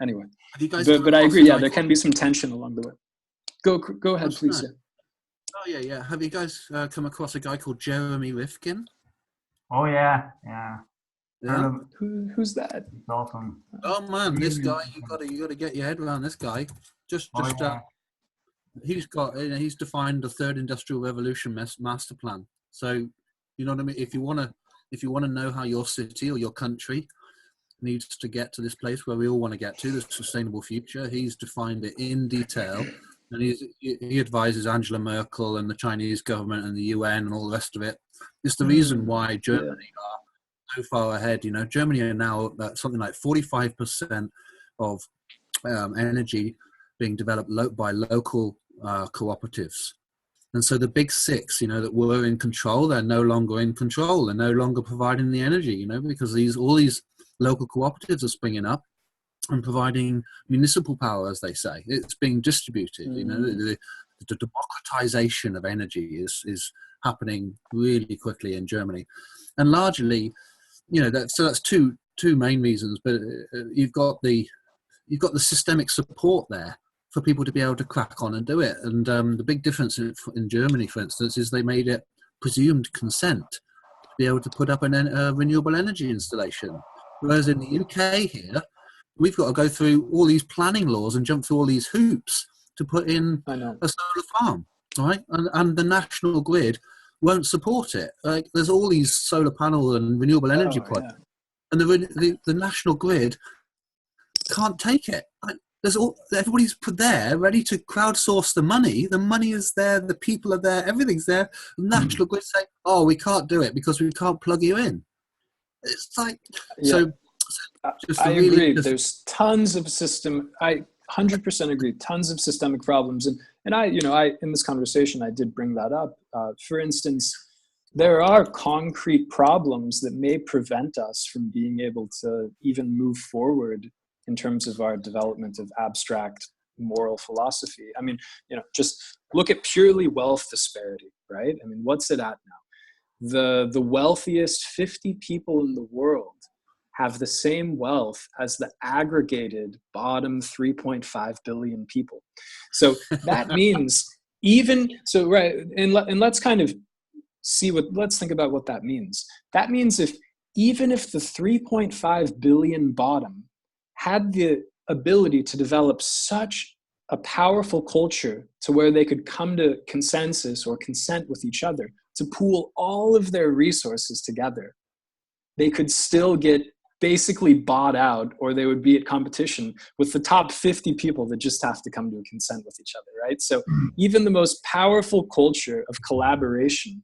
Anyway, but I agree. Yeah, there can be some tension along the way. Go ahead, please. Oh yeah. Have you guys come across a guy called Jeremy Rifkin? Oh yeah. Yeah. Who's that? It's awesome. Oh man, this guy, you gotta get your head around this guy. He's defined the third industrial revolution master plan. So, you know what I mean? If you wanna know how your city or your country needs to get to this place where we all want to get to, the sustainable future, he's defined it in detail, and he advises Angela Merkel and the Chinese government and the UN and all the rest of it. It's the reason why Germany are so far ahead. Germany are now something like 45% of energy being developed by local cooperatives. And so the big six, that were in control, they're no longer in control. They're no longer providing the energy, because all these local cooperatives are springing up and providing municipal power, as they say. It's being distributed. The democratization of energy is happening really quickly in Germany, and largely, so that's two main reasons. But you've got the systemic support there for people to be able to crack on and do it. And the big difference in Germany, for instance, is they made it presumed consent to be able to put up a renewable energy installation. Whereas in the UK here, we've got to go through all these planning laws and jump through all these hoops to put in a solar farm, right? And the national grid won't support it. There's all these solar panel and renewable energy projects, and the national grid can't take it. Everybody's put there ready to crowdsource the money. The money is there, the people are there, everything's there. The national grid say, "Oh, we can't do it because we can't plug you in." It's like I agree. There's tons of I 100% agree. Tons of systemic problems, and I in this conversation I did bring that up. For instance, there are concrete problems that may prevent us from being able to even move forward in terms of our development of abstract moral philosophy. I mean, just look at purely wealth disparity, right? I mean, what's it at now? The wealthiest 50 people in the world have the same wealth as the aggregated bottom 3.5 billion people. So that means right, and let's kind of let's think about what that means. That means even if the 3.5 billion bottom had the ability to develop such a powerful culture to where they could come to consensus or consent with each other to pool all of their resources together, they could still get basically bought out, or they would be at competition with the top 50 people that just have to come to a consent with each other, right? So even the most powerful culture of collaboration,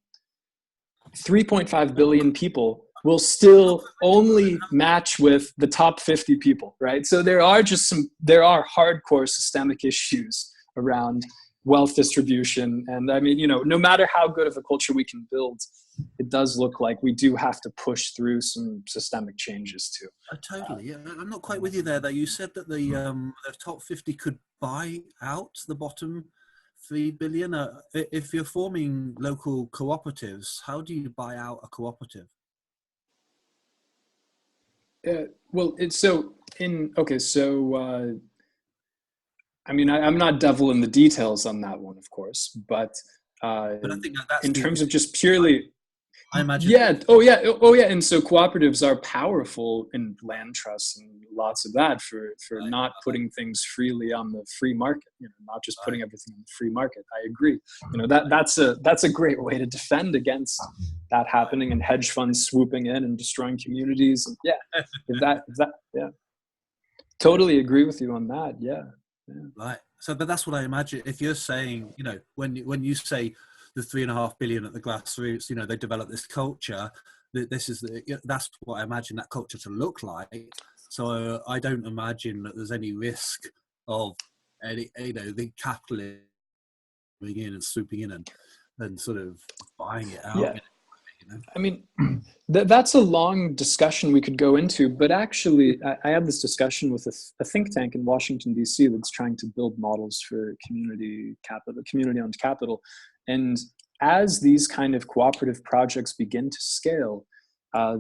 3.5 billion people will still only match with the top 50 people, right? So there are hardcore systemic issues around wealth distribution. And I mean, no matter how good of a culture we can build, it does look like we do have to push through some systemic changes too. Totally. Yeah, I'm not quite with you there, though. You said that the top 50 could buy out the bottom 3 billion. If you're forming local cooperatives, how do you buy out a cooperative? I mean, I'm not devil in the details on that one, of course, but I think that's in terms of just purely, I imagine. Yeah. Oh, yeah. And so cooperatives are powerful in land trusts and lots of that for not putting things freely on the free market. Not just putting everything on the free market. I agree. That's a great way to defend against that happening and hedge funds swooping in and destroying communities. And yeah, totally agree with you on that. Yeah. Right. So, but that's what I imagine. If you're saying, when you say the 3.5 billion at the grassroots, they develop this culture. That's what I imagine that culture to look like. So I don't imagine that there's any risk of the capitalists coming in and swooping in and sort of buying it out. Yeah. I mean, that's a long discussion we could go into, but actually I had this discussion with a think tank in Washington, D.C. that's trying to build models for community-owned capital. And as these kind of cooperative projects begin to scale,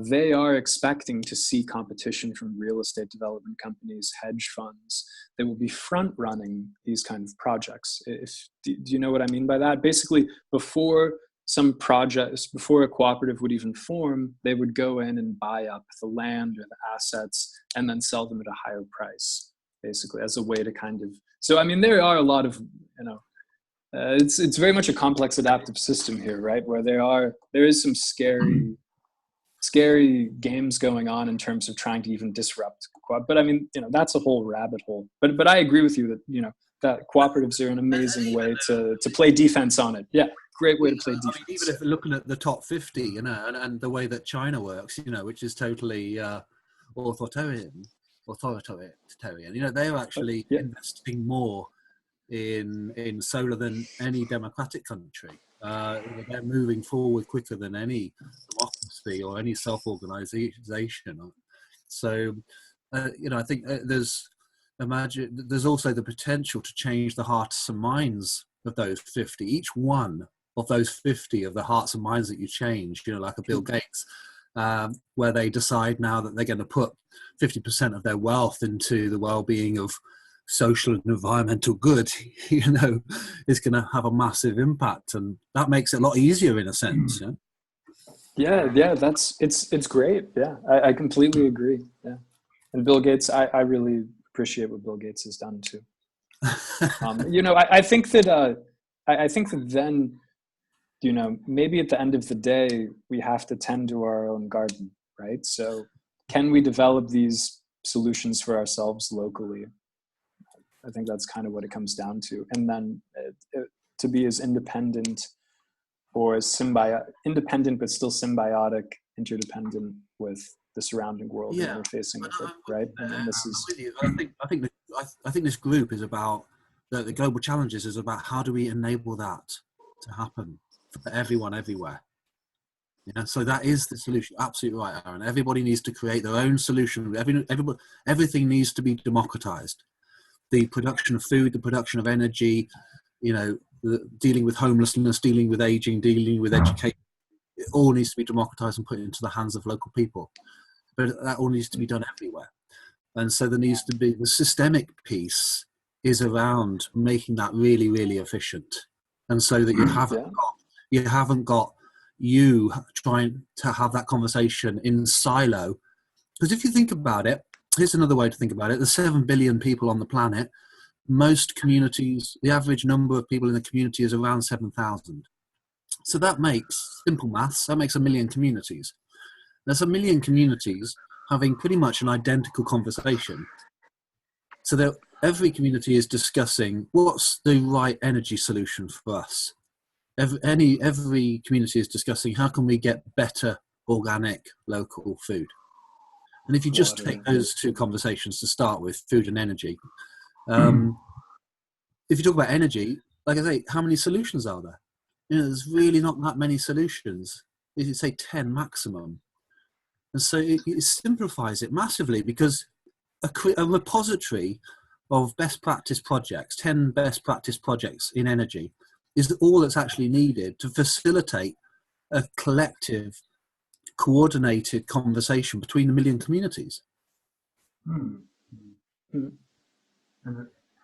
they are expecting to see competition from real estate development companies, hedge funds. They will be front-running these kind of projects. Do you know what I mean by that? Basically, before a cooperative would even form, they would go in and buy up the land or the assets and then sell them at a higher price, basically, as a way to kind of. So, I mean, there are a lot of, it's very much a complex adaptive system here, right? Where there is some scary games going on in terms of trying to even disrupt. But I mean, that's a whole rabbit hole. But I agree with you that, that cooperatives are an amazing way to play defense on it. Yeah. Great way to play defense. I mean, even if we're looking at the top 50, and the way that China works, which is totally authoritarian. They're actually investing more in solar than any democratic country. They're moving forward quicker than any democracy or any self-organization. So, I think there's also the potential to change the hearts and minds of those 50. Each one of those 50 of the hearts and minds that you change, like a Bill Gates, where they decide now that they're going to put 50% of their wealth into the well-being of social and environmental good, is going to have a massive impact, and that makes it a lot easier in a sense. Yeah, it's great. Yeah, I completely agree. Yeah, and Bill Gates, I really appreciate what Bill Gates has done too. I think that then, maybe at the end of the day, we have to tend to our own garden, right? So can we develop these solutions for ourselves locally? I think that's kind of what it comes down to. And then to be as independent or as independent, but still symbiotic, interdependent with the surrounding world and interfacing with it, right? And this is. I think this group is about the global challenges. Is about how do we enable that to happen for everyone everywhere. So that is the solution. Absolutely right, Aaron. Everybody needs to create their own solution. Everything needs to be democratized. The production of food, the production of energy, dealing with homelessness, dealing with aging, dealing with education, it all needs to be democratized and put into the hands of local people. But that all needs to be done everywhere. And so there needs to be the systemic piece is around making that really, really efficient. And so that you haven't got you trying to have that conversation in silo. Because if you think about it, here's another way to think about it. There's 7 billion people on the planet. Most communities, the average number of people in the community is around 7,000. So that makes, simple maths, that makes 1 million communities. There's 1 million communities having pretty much an identical conversation. So that every community is discussing what's the right energy solution for us. Every community is discussing how can we get better organic local food. And if you just take those two conversations to start with, food and energy, if you talk about energy, like I say, how many solutions are there? There's really not that many solutions. You say 10 maximum. And so it simplifies it massively, because a repository of best practice projects, 10 best practice projects in energy, is all that's actually needed to facilitate a collective, coordinated conversation between 1 million communities.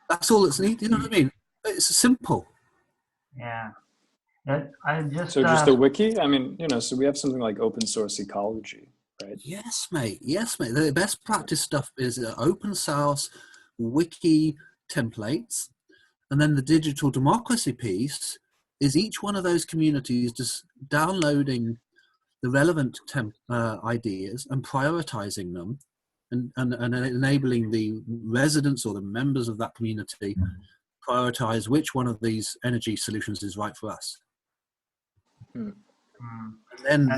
That's all that's needed. You know what I mean? It's simple. Yeah. I just just a wiki. I mean, so we have something like open source ecology, right? Yes, mate. Yes, mate. The best practice stuff is open source wiki templates, and then the digital democracy piece is each one of those communities just downloading the relevant ideas and prioritizing them, and enabling the residents or the members of that community prioritize which one of these energy solutions is right for us. And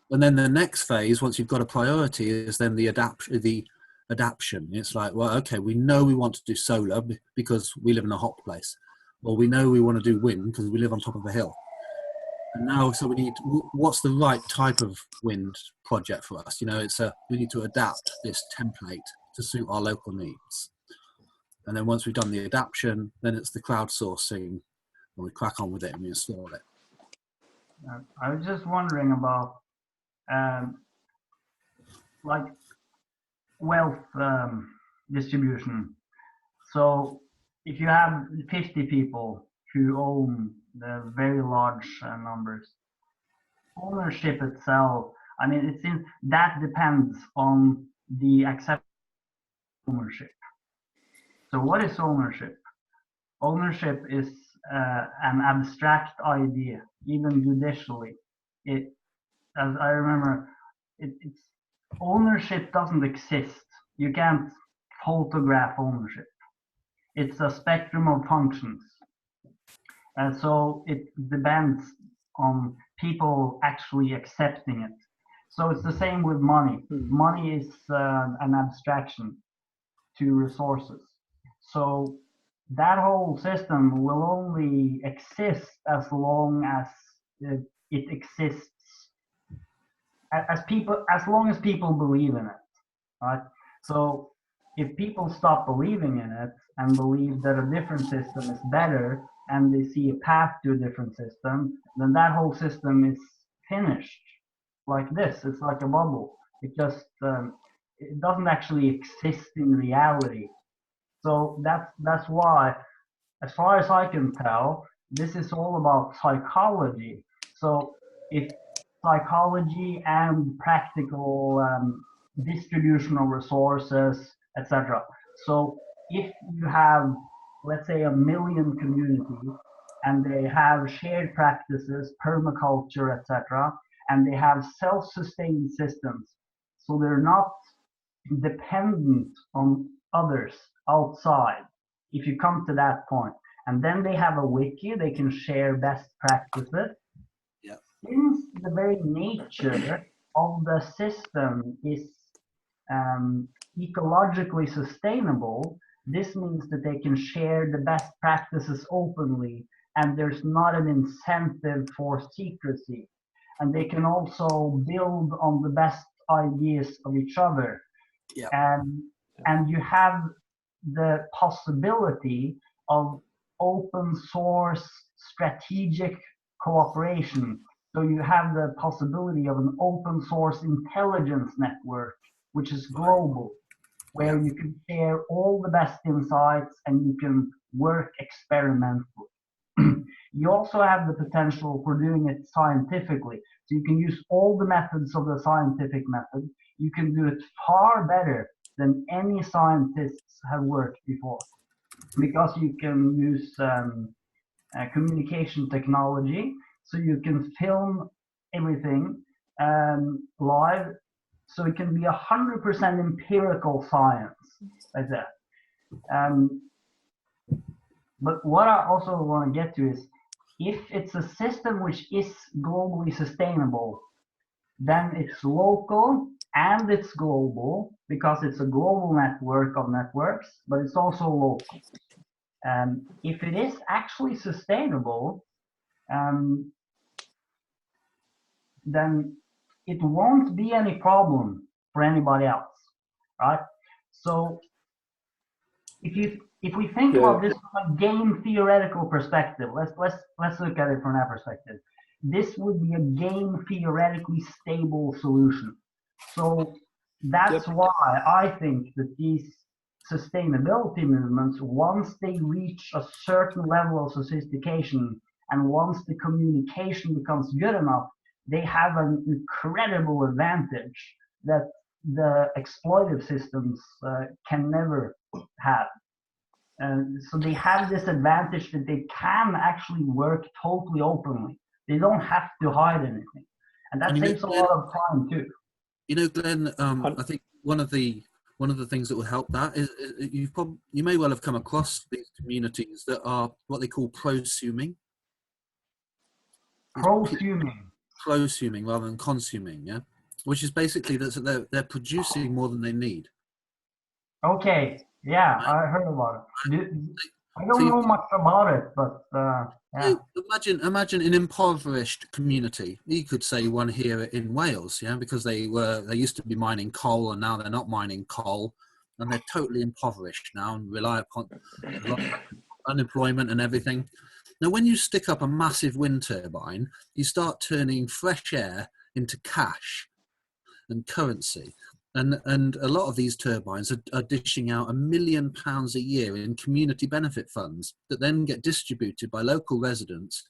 then the next phase, once you've got a priority, is then the adaption. It's like, well, okay, we know we want to do solar because we live in a hot place, or we know we want to do wind because we live on top of a hill. And now, so we need, what's the right type of wind project for us? We need to adapt this template to suit our local needs. And then once we've done the adaption, then it's the crowdsourcing, and we crack on with it and we install it. I was just wondering about like wealth distribution. So if you have 50 people who own the very large numbers, ownership itself, I mean, it seems that depends on the acceptance of ownership. So what is ownership? Ownership is an abstract idea, even judicially. As I remember, it's ownership doesn't exist. You can't photograph ownership. It's a spectrum of functions. And so it depends on people actually accepting it. So it's the same with money. Money is an abstraction to resources. So that whole system will only exist as long as it exists. As long as people believe in it, right? So if people stop believing in it and believe that a different system is better, and they see a path to a different system, then that whole system is finished. Like this, it's like a bubble. It just it doesn't actually exist in reality. So that's why, as far as I can tell, this is all about psychology. So if psychology and practical distribution of resources, etc. So if you have, let's say, 1 million communities, and they have shared practices, permaculture, etc., and they have self-sustained systems, so they're not dependent on others outside, if you come to that point, and then they have a wiki, they can share best practices. Yeah. Since the very nature of the system is ecologically sustainable, this means that they can share the best practices openly, and there's not an incentive for secrecy. And they can also build on the best ideas of each other. Yeah. And you have the possibility of open source strategic cooperation. So you have the possibility of an open source intelligence network, which is global, where you can share all the best insights and you can work experimentally. you also have the potential for doing it scientifically. So you can use all the methods of the scientific method. You can do it far better than any scientists have worked before, because you can use communication technology, so you can film everything live, so it can be 100% empirical science like that. But what I also want to get to is, if it's a system which is globally sustainable, then it's local and it's global, because it's a global network of networks, but it's also local. If it is actually sustainable, then it won't be any problem for anybody else, right? So if we think about this from a game theoretical perspective, let's look at it from that perspective. This would be a game theoretically stable solution. So that's why I think that these sustainability movements, once they reach a certain level of sophistication and once the communication becomes good enough, they have an incredible advantage that the exploitive systems can never have. And so they have this advantage that they can actually work totally openly. They don't have to hide anything. And that saves a lot of time too. You know, Glenn, I think one of the things that will help that is you may well have come across these communities that are what they call prosuming. Prosuming rather than consuming, yeah? Which is basically that they're producing more than they need. Okay, yeah, I heard about it. I don't know much about it, but yeah. Imagine an impoverished community. You could say one here in Wales, yeah, because they used to be mining coal and now they're not mining coal, and they're totally impoverished now and rely upon a lot of unemployment and everything. Now, when you stick up a massive wind turbine, you start turning fresh air into cash and currency. And a lot of these turbines are dishing out £1 million a year in community benefit funds that then get distributed by local residents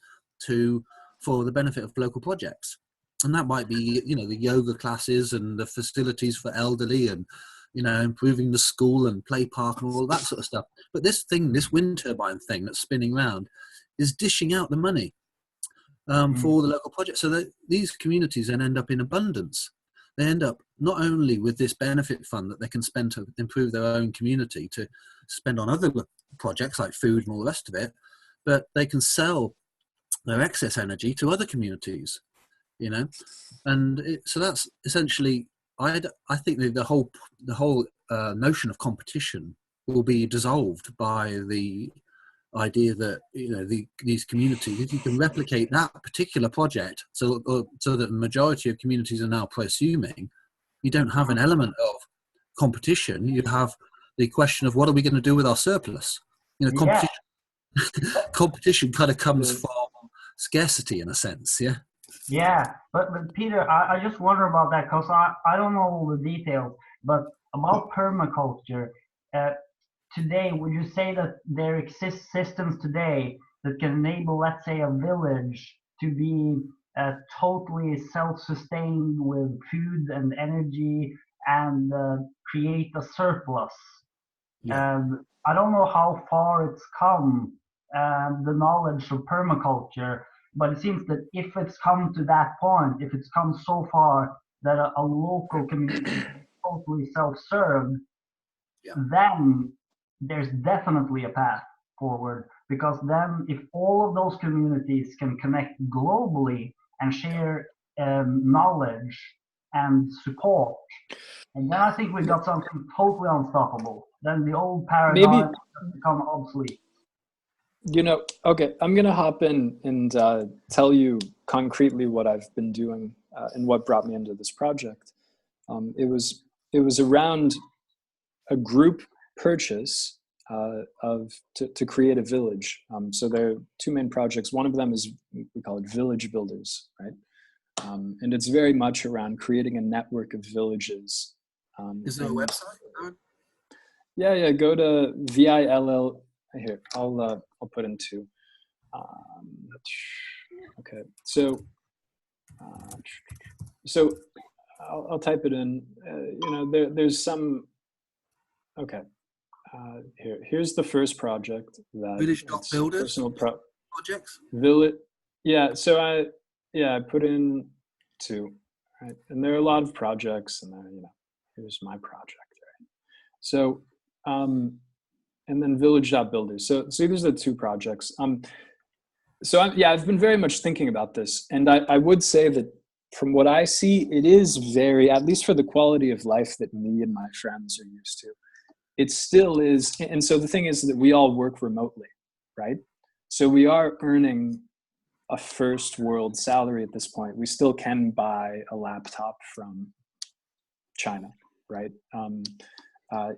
for the benefit of local projects. And that might be, you know, the yoga classes and the facilities for elderly and, you know, improving the school and play park and all that sort of stuff. But this wind turbine thing that's spinning around is dishing out the money for all the local projects. So that these communities then end up in abundance. They end up not only with this benefit fund that they can spend to improve their own community, to spend on other projects like food and all the rest of it, but they can sell their excess energy to other communities, you know. And so that's essentially, I think the whole notion of competition will be dissolved by the idea that, you know, these communities, if you can replicate that particular project so that the majority of communities are now prosuming, you don't have an element of competition. You have the question of what are we going to do with our surplus? You know, competition kind of comes from scarcity in a sense, yeah? Yeah, but Peter, I just wonder about that, because I don't know all the details, but about permaculture, today, would you say that there exist systems today that can enable, let's say, a village to be totally self-sustained with food and energy and create a surplus? Yeah. I don't know how far it's come, the knowledge of permaculture, but it seems that if it's come to that point, if it's come so far that a local community is totally self-served, then there's definitely a path forward, because then if all of those communities can connect globally and share knowledge and support, and then I think we got something totally unstoppable. Then the old paradigm has become obsolete. You know, okay, I'm going to hop in and tell you concretely what I've been doing and what brought me into this project. It was around a group purchase to create a village. So there are two main projects. One of them is, we call it Village Builders, right? And it's very much around creating a network of villages. Is there a website? Yeah, go to VILL. Here, I'll put into. Okay, so I'll type it in. There's some. Okay, here's the first project that Village.builders personal projects. Village. Yeah, so I put in 2, right, and there are a lot of projects, and there, here's my project, right? So, and then village.builders. So these are the 2 projects. I've been very much thinking about this, and I would say that from what I see, it is very, at least for the quality of life that me and my friends are used to, it still is. And so the thing is that we all work remotely, right? So we are earning a first world salary at this point. We still can buy a laptop from China, right?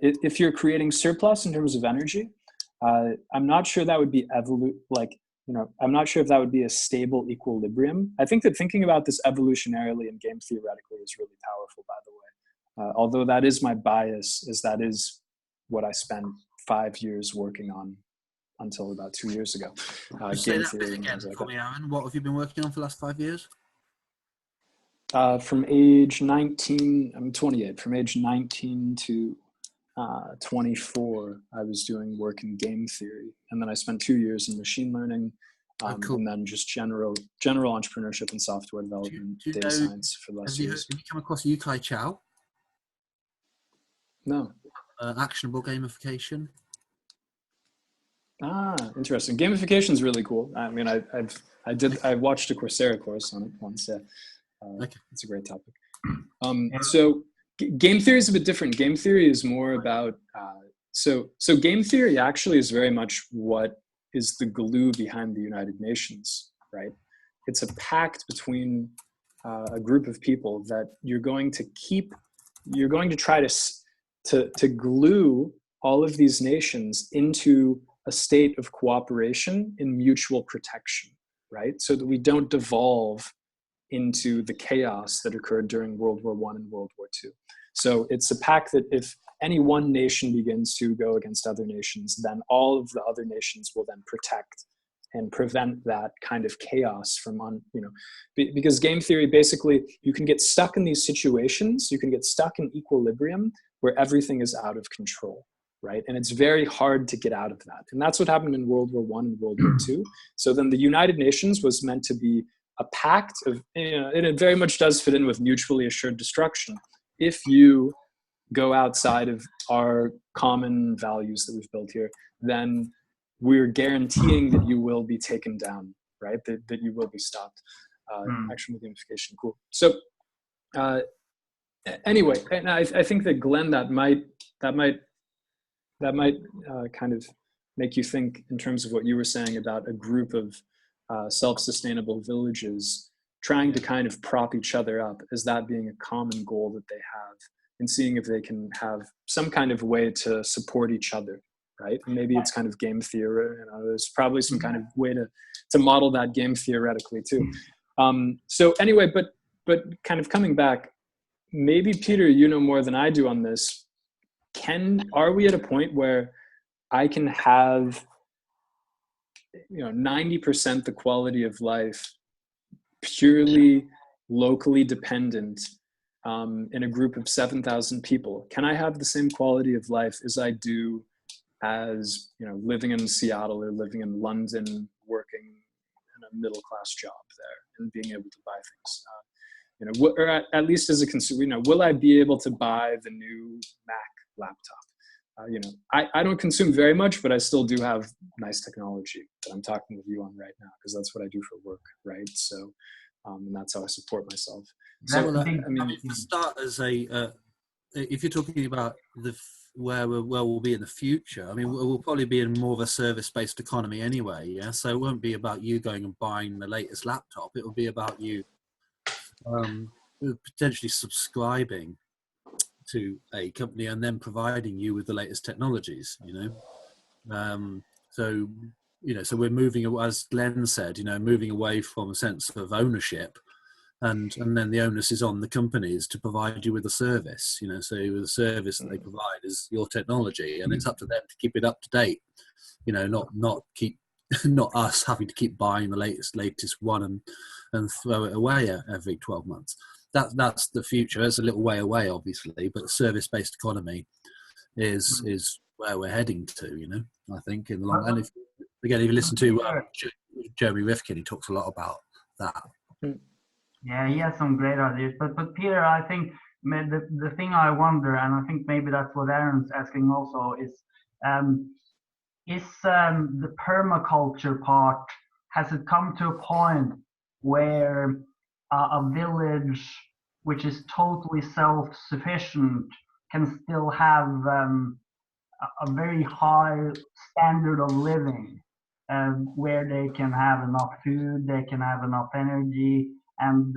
If you're creating surplus in terms of energy, I'm not sure that would be I'm not sure if that would be a stable equilibrium. I think that thinking about this evolutionarily and game theoretically is really powerful, by the way. Although that is my bias, that is what I spent 5 years working on until about 2 years ago. Say that bit again for me, Aaron. What have you been working on for the last 5 years? From age 19, I'm 28. From age 19 to 24, I was doing work in game theory, and then I spent 2 years in machine learning, Cool. and then just general entrepreneurship and software development, do you data know, science for the last years. Have you come across Yukai Chow? No. Actionable gamification. Interesting. Gamification is really cool. I mean, I watched a Coursera course on it once. Okay. It's a great topic. So game theory is a bit different. Game theory is more about, so game theory actually is very much what is the glue behind the United Nations, right? It's a pact between a group of people that you're going to try to glue all of these nations into a state of cooperation and mutual protection, right? So that we don't devolve into the chaos that occurred during World War I and World War II. So it's a pact that if any one nation begins to go against other nations, then all of the other nations will then protect and prevent that kind of chaos from, because game theory, basically, you can get stuck in these situations, you can get stuck in equilibrium where everything is out of control, right? And it's very hard to get out of that. And that's what happened in World War I and World War II. So then the United Nations was meant to be a pact of, and it very much does fit in with mutually assured destruction. If you go outside of our common values that we've built here, then we're guaranteeing that you will be taken down, right? That you will be stopped. Actionable gamification, cool. So anyway, and I think that Glenn, that might kind of make you think in terms of what you were saying about a group of self-sustainable villages trying to kind of prop each other up as that being a common goal that they have, and seeing if they can have some kind of way to support each other, right? And maybe it's kind of game theory. There's probably some kind of way to model that game theoretically too. So anyway, but kind of coming back, maybe Peter, you know more than I do on this. Are we at a point where I can have 90% the quality of life purely locally dependent in a group of 7,000 people? Can I have the same quality of life as I do as living in Seattle or living in London, working in a middle-class job there and being able to buy things? Or at least as a consumer, will I be able to buy the new Mac laptop? I don't consume very much, but I still do have nice technology that I'm talking with you on right now, because that's what I do for work, right? So, and that's how I support myself. So, to start as if you're talking about where we'll be in the future, we'll probably be in more of a service-based economy anyway. Yeah, so it won't be about you going and buying the latest laptop. It will be about you potentially subscribing to a company and then providing you with the latest technologies. So we're moving, as Glenn said, moving away from a sense of ownership, and then the onus is on the companies to provide you with a service. So the service that they provide is your technology, and it's up to them to keep it up to date. Not keep not us having to keep buying the latest one and throw it away every 12 months. That's the future. It's a little way away, obviously, but service-based economy is where we're heading to. You know, I think in the long. And if you listen to Jeremy Rifkin, he talks a lot about that. Yeah, he has some great ideas. But Peter, I think the thing I wonder, and I think maybe that's what Aaron's asking also, is the permaculture part, has it come to a point where a village which is totally self-sufficient can still have a very high standard of living, where they can have enough food, they can have enough energy, and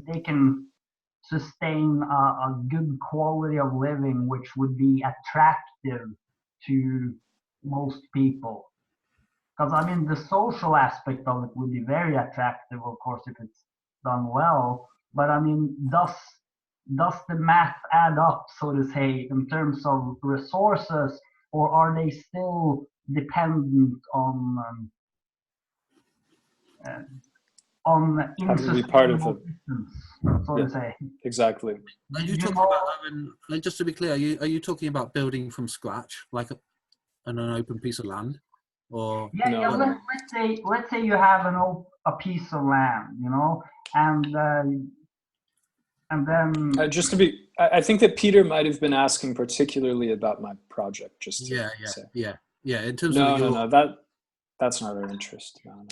they can sustain a good quality of living which would be attractive to most people? Because I mean, the social aspect of it would be very attractive, of course, if it's done well. But I mean, does the math add up, so to say, in terms of resources, or are they still dependent on Having to be part of it, systems, so to say? Exactly. Are you talking about, just to be clear, are you talking about building from scratch, like on an open piece of land, or let's say you have a piece of land, you know, and then just to be, I think that Peter might have been asking particularly about my project. Just to say. Yeah. In terms no, of no, that's not our interest. No.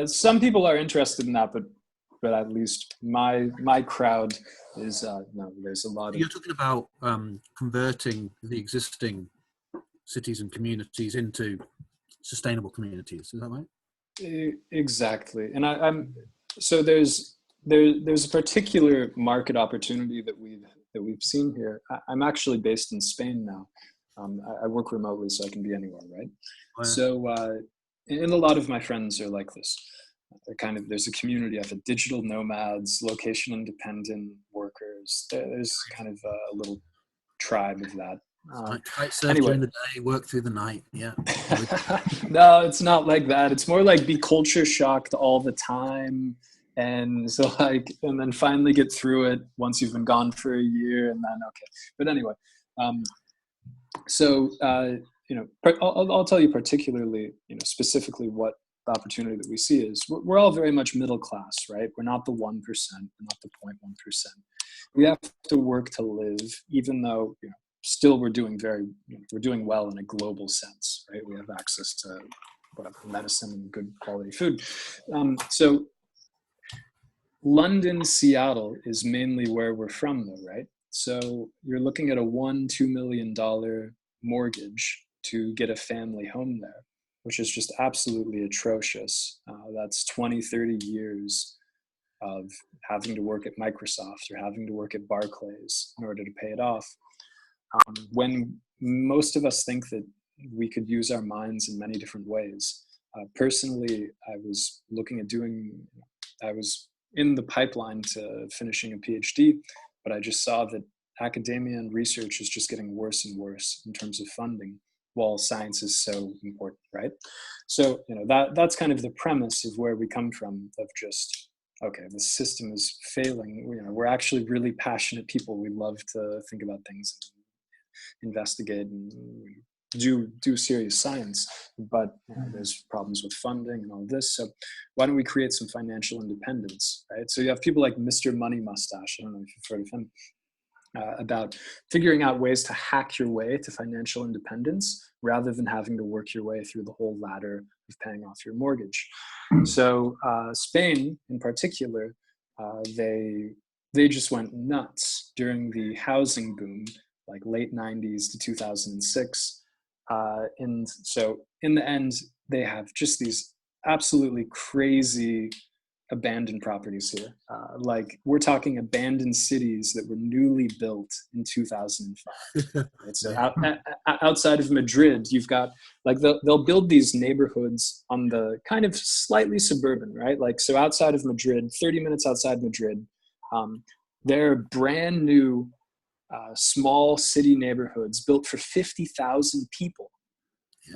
Some people are interested in that, but at least my crowd is no. There's a lot. You're talking about converting the existing cities and communities into sustainable communities. Is that right? Exactly, and I'm so there's a particular market opportunity that we've seen here. I'm actually based in Spain now. I work remotely, so I can be anywhere, right? Oh, yeah. So, and a lot of my friends are like this. There's a community of digital nomads, location independent workers. There's kind of a little tribe of that. Kite surf during the day, work through the night. Yeah. No, it's not like that. It's more like be culture shocked all the time. And so and then finally get through it once you've been gone for a year, and then okay. But anyway, I'll tell you particularly, specifically what the opportunity that we see is. We're all very much middle class, right? We're not the 1%, we're not the 0.1%. We have to work to live, even though still we're doing well in a global sense, right? We have access to medicine and good quality food. So London, Seattle is mainly where we're from though, right? So you're looking at a $1-2 million mortgage to get a family home there, which is just absolutely atrocious. That's 20-30 years of having to work at Microsoft or having to work at Barclays in order to pay it off. When most of us think that we could use our minds in many different ways. Personally, I was in the pipeline to finishing a PhD, but I just saw that academia and research is just getting worse and worse in terms of funding, while science is so important, right? So, that's kind of the premise of where we come from, of just, okay, the system is failing. We're actually really passionate people. We love to think about things, and investigate, and do serious science, but there's problems with funding and all this. So why don't we create some financial independence, right? So you have people like Mr. Money Mustache, I don't know if you've heard of him, about figuring out ways to hack your way to financial independence rather than having to work your way through the whole ladder of paying off your mortgage. So Spain in particular, they just went nuts during the housing boom, like late 90s to 2006. And so in the end, they have just these absolutely crazy abandoned properties here. Like we're talking abandoned cities that were newly built in 2005. Right? So outside of Madrid, you've got like they'll build these neighborhoods on the kind of slightly suburban, right? Like so outside of Madrid, 30 minutes outside Madrid, they're brand new small city neighborhoods built for 50,000 people.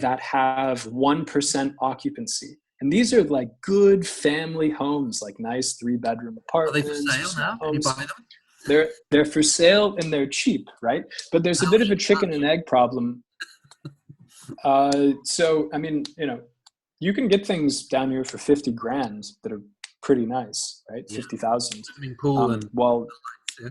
that have 1% occupancy. And these are like good family homes, like nice 3-bedroom Are they for apartments, sale small now? Can you homes. buy them? They're for sale and they're cheap, right? But there's a bit of a chicken and egg problem. So, I mean, you know, you can get things down here for 50 grand that are pretty nice, right? Yeah. 50,000. Swimming pool and Well, yeah.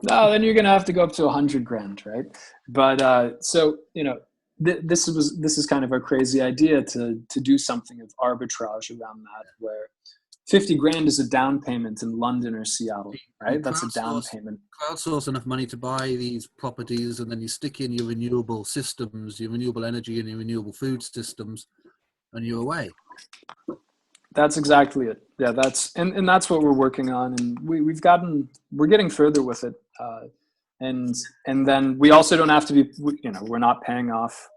no, then you're going to have to go up to 100 grand, right? But so, you know, this is kind of a crazy idea to do something of arbitrage around that, where 50 grand is a down payment in London or Seattle, right? That's a down payment. Crowdsource enough money to buy these properties, and then you stick in your renewable systems, your renewable energy and your renewable food systems, and you're away. That's exactly it. Yeah, and that's what we're working on, and we're getting further with it, and then we also don't have to be, you know, we're not paying off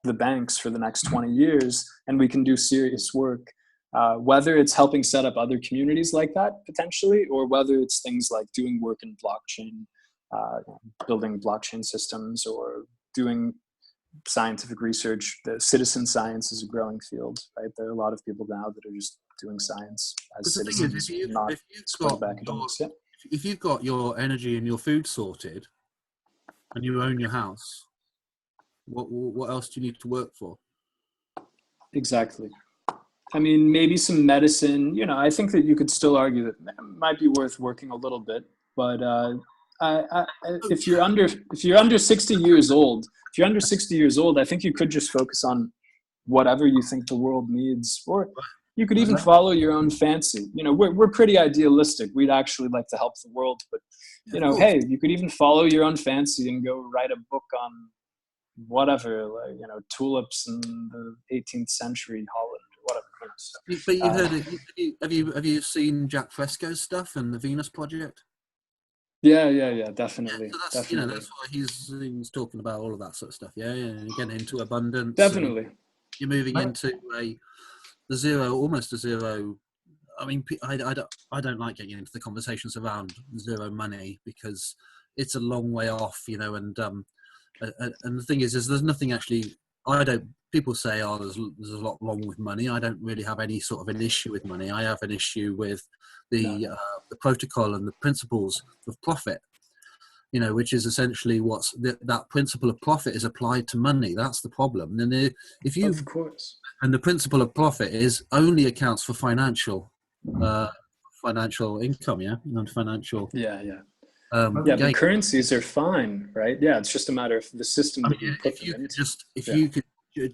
the banks for the next 20 years, and we can do serious work, whether it's helping set up other communities like that potentially, or whether it's things like doing work in blockchain, building blockchain systems, or doing scientific research. The citizen science is a growing field, right? There are a lot of people now that are just doing science as citizens, not skilled academics. Yeah. If you've got your energy and your food sorted, and you own your house, what else do you need to work for? Exactly. I mean, maybe some medicine. You know, I think that you could still argue that it might be worth working a little bit, but if you're under 60 years old, I think you could just focus on whatever you think the world needs, or you could even follow your own fancy. You know, we're pretty idealistic. We'd actually like to help the world, but you know, hey, you could even follow your own fancy and go write a book on whatever, like, you know, tulips in the 18th century Holland or whatever. So, but you heard it. Have you seen Jack Fresco's stuff and the Venus Project? Yeah, definitely. Yeah, so that's, definitely. You know, that's why he's talking about all of that sort of stuff. Yeah, you're getting into abundance. Definitely. You're moving into almost a zero. I mean, I don't like getting into the conversations around zero money, because it's a long way off, you know. And the thing is there's nothing actually. People say, oh, there's a lot wrong with money. I don't really have any sort of an issue with money. I have an issue with the protocol and the principles of profit, you know, which is essentially that principle of profit is applied to money. That's the problem. And if you, of course, and the principle of profit is only accounts for financial income, and financial. The currencies are fine, right? Yeah, it's just a matter of the system that you put them into. If you could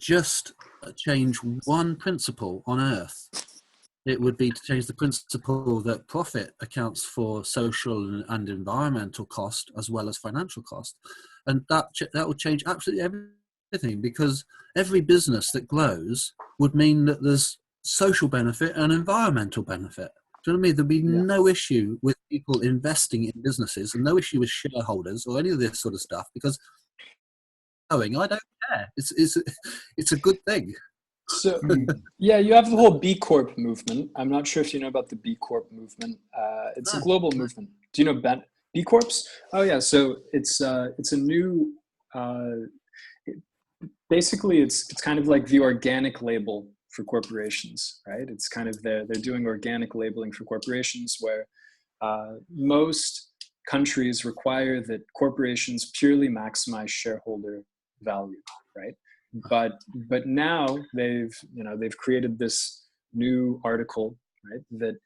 just change one principle on Earth, it would be to change the principle that profit accounts for social and environmental cost as well as financial cost, and that would change absolutely everything, because every business that grows would mean that there's social benefit and environmental benefit. Do you know what I mean? There'd be no issue with people investing in businesses, and no issue with shareholders or any of this sort of stuff, because I don't care. It's a good thing. So yeah, you have the whole B Corp movement. I'm not sure if you know about the B Corp movement. It's a global movement. Do you know B Corps? Oh yeah, so it's a new. Basically, it's kind of like the organic label for corporations, right? It's kind of they're doing organic labeling for corporations, where most countries require that corporations purely maximize shareholder value, right? But now they've created this new article, right, that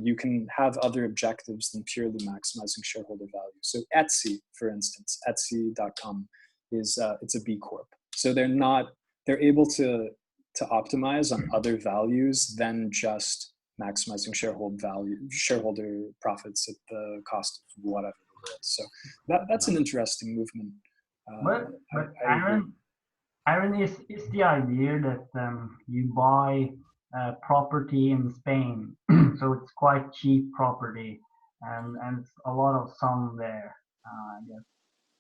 you can have other objectives than purely maximizing shareholder value. So Etsy, for instance, Etsy.com is it's a B Corp. So they're able to optimize on other values than just maximizing shareholder profits at the cost of whatever. So that's an interesting movement. But Aaron, is the idea that you buy property in Spain, so it's quite cheap property, and it's a lot of sun there, I guess.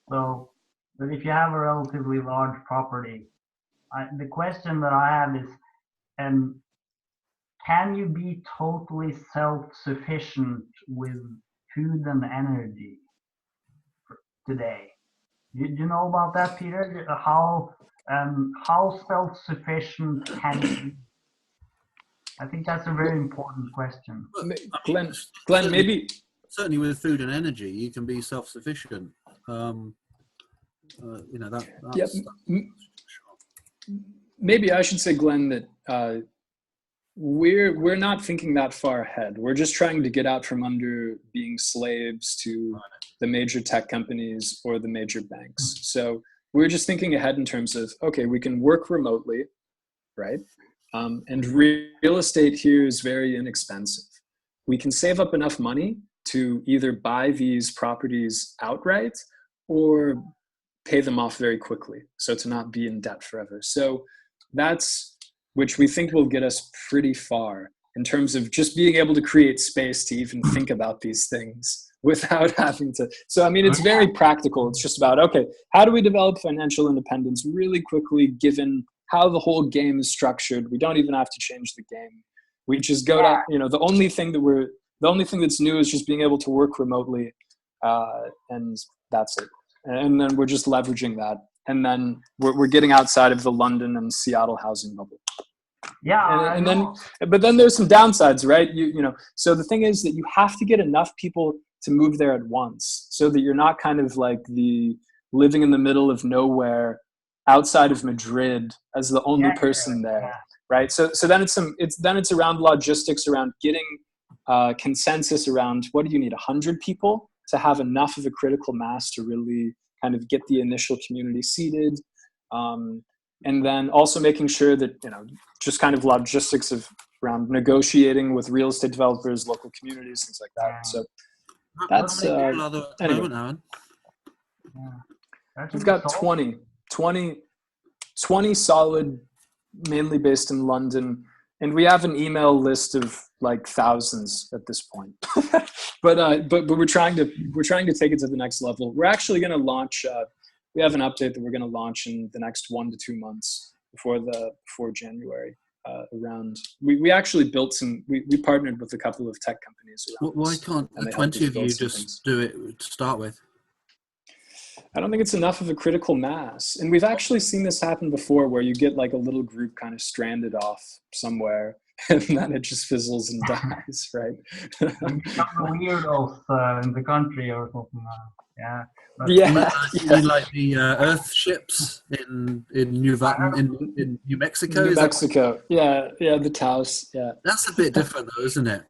So, but if you have a relatively large property, the question that I have is, can you be totally self-sufficient with food and energy today? Do you know about that, Peter? How How self-sufficient can you be? I think that's a very important question. Glenn, maybe certainly with food and energy, you can be self-sufficient. That's maybe I should say, Glenn, that we're not thinking that far ahead. We're just trying to get out from under being slaves to the major tech companies or the major banks. So we're just thinking ahead in terms of, okay, we can work remotely, right? And real estate here is very inexpensive. We can save up enough money to either buy these properties outright or pay them off very quickly, so to not be in debt forever. So that's, which we think will get us pretty far in terms of just being able to create space to even think about these things without having to. So, I mean, it's very practical. It's just about, okay, how do we develop financial independence really quickly given how the whole game is structured? We don't even have to change the game. We just go to, the only thing that's new is just being able to work remotely, and that's it. And then we're just leveraging that. And then we're getting outside of the London and Seattle housing bubble. Yeah. But then there's some downsides, right? So the thing is that you have to get enough people to move there at once so that you're not kind of like living in the middle of nowhere outside of Madrid as the only person there, right? So then it's around logistics, around getting consensus around what do you need, 100 people to have enough of a critical mass to really kind of get the initial community seated. And then also making sure that, just kind of logistics around negotiating with real estate developers, local communities, things like that. So that's, anyway. We've got 20 solid, mainly based in London. And we have an email list of like thousands at this point, but we're trying to take it to the next level. We're actually going to launch. We have an update that we're going to launch in the next 1 to 2 months before January. We actually built we partnered with a couple of tech companies. Why can't the 20 of you just do it to start with? I don't think it's enough of a critical mass. And we've actually seen this happen before where you get like a little group kind of stranded off somewhere and then it just fizzles and dies, right? Weirdos in the country or something. Like the Earth ships in New Mexico. New Mexico. Yeah, the Taos. Yeah. That's a bit different though, isn't it?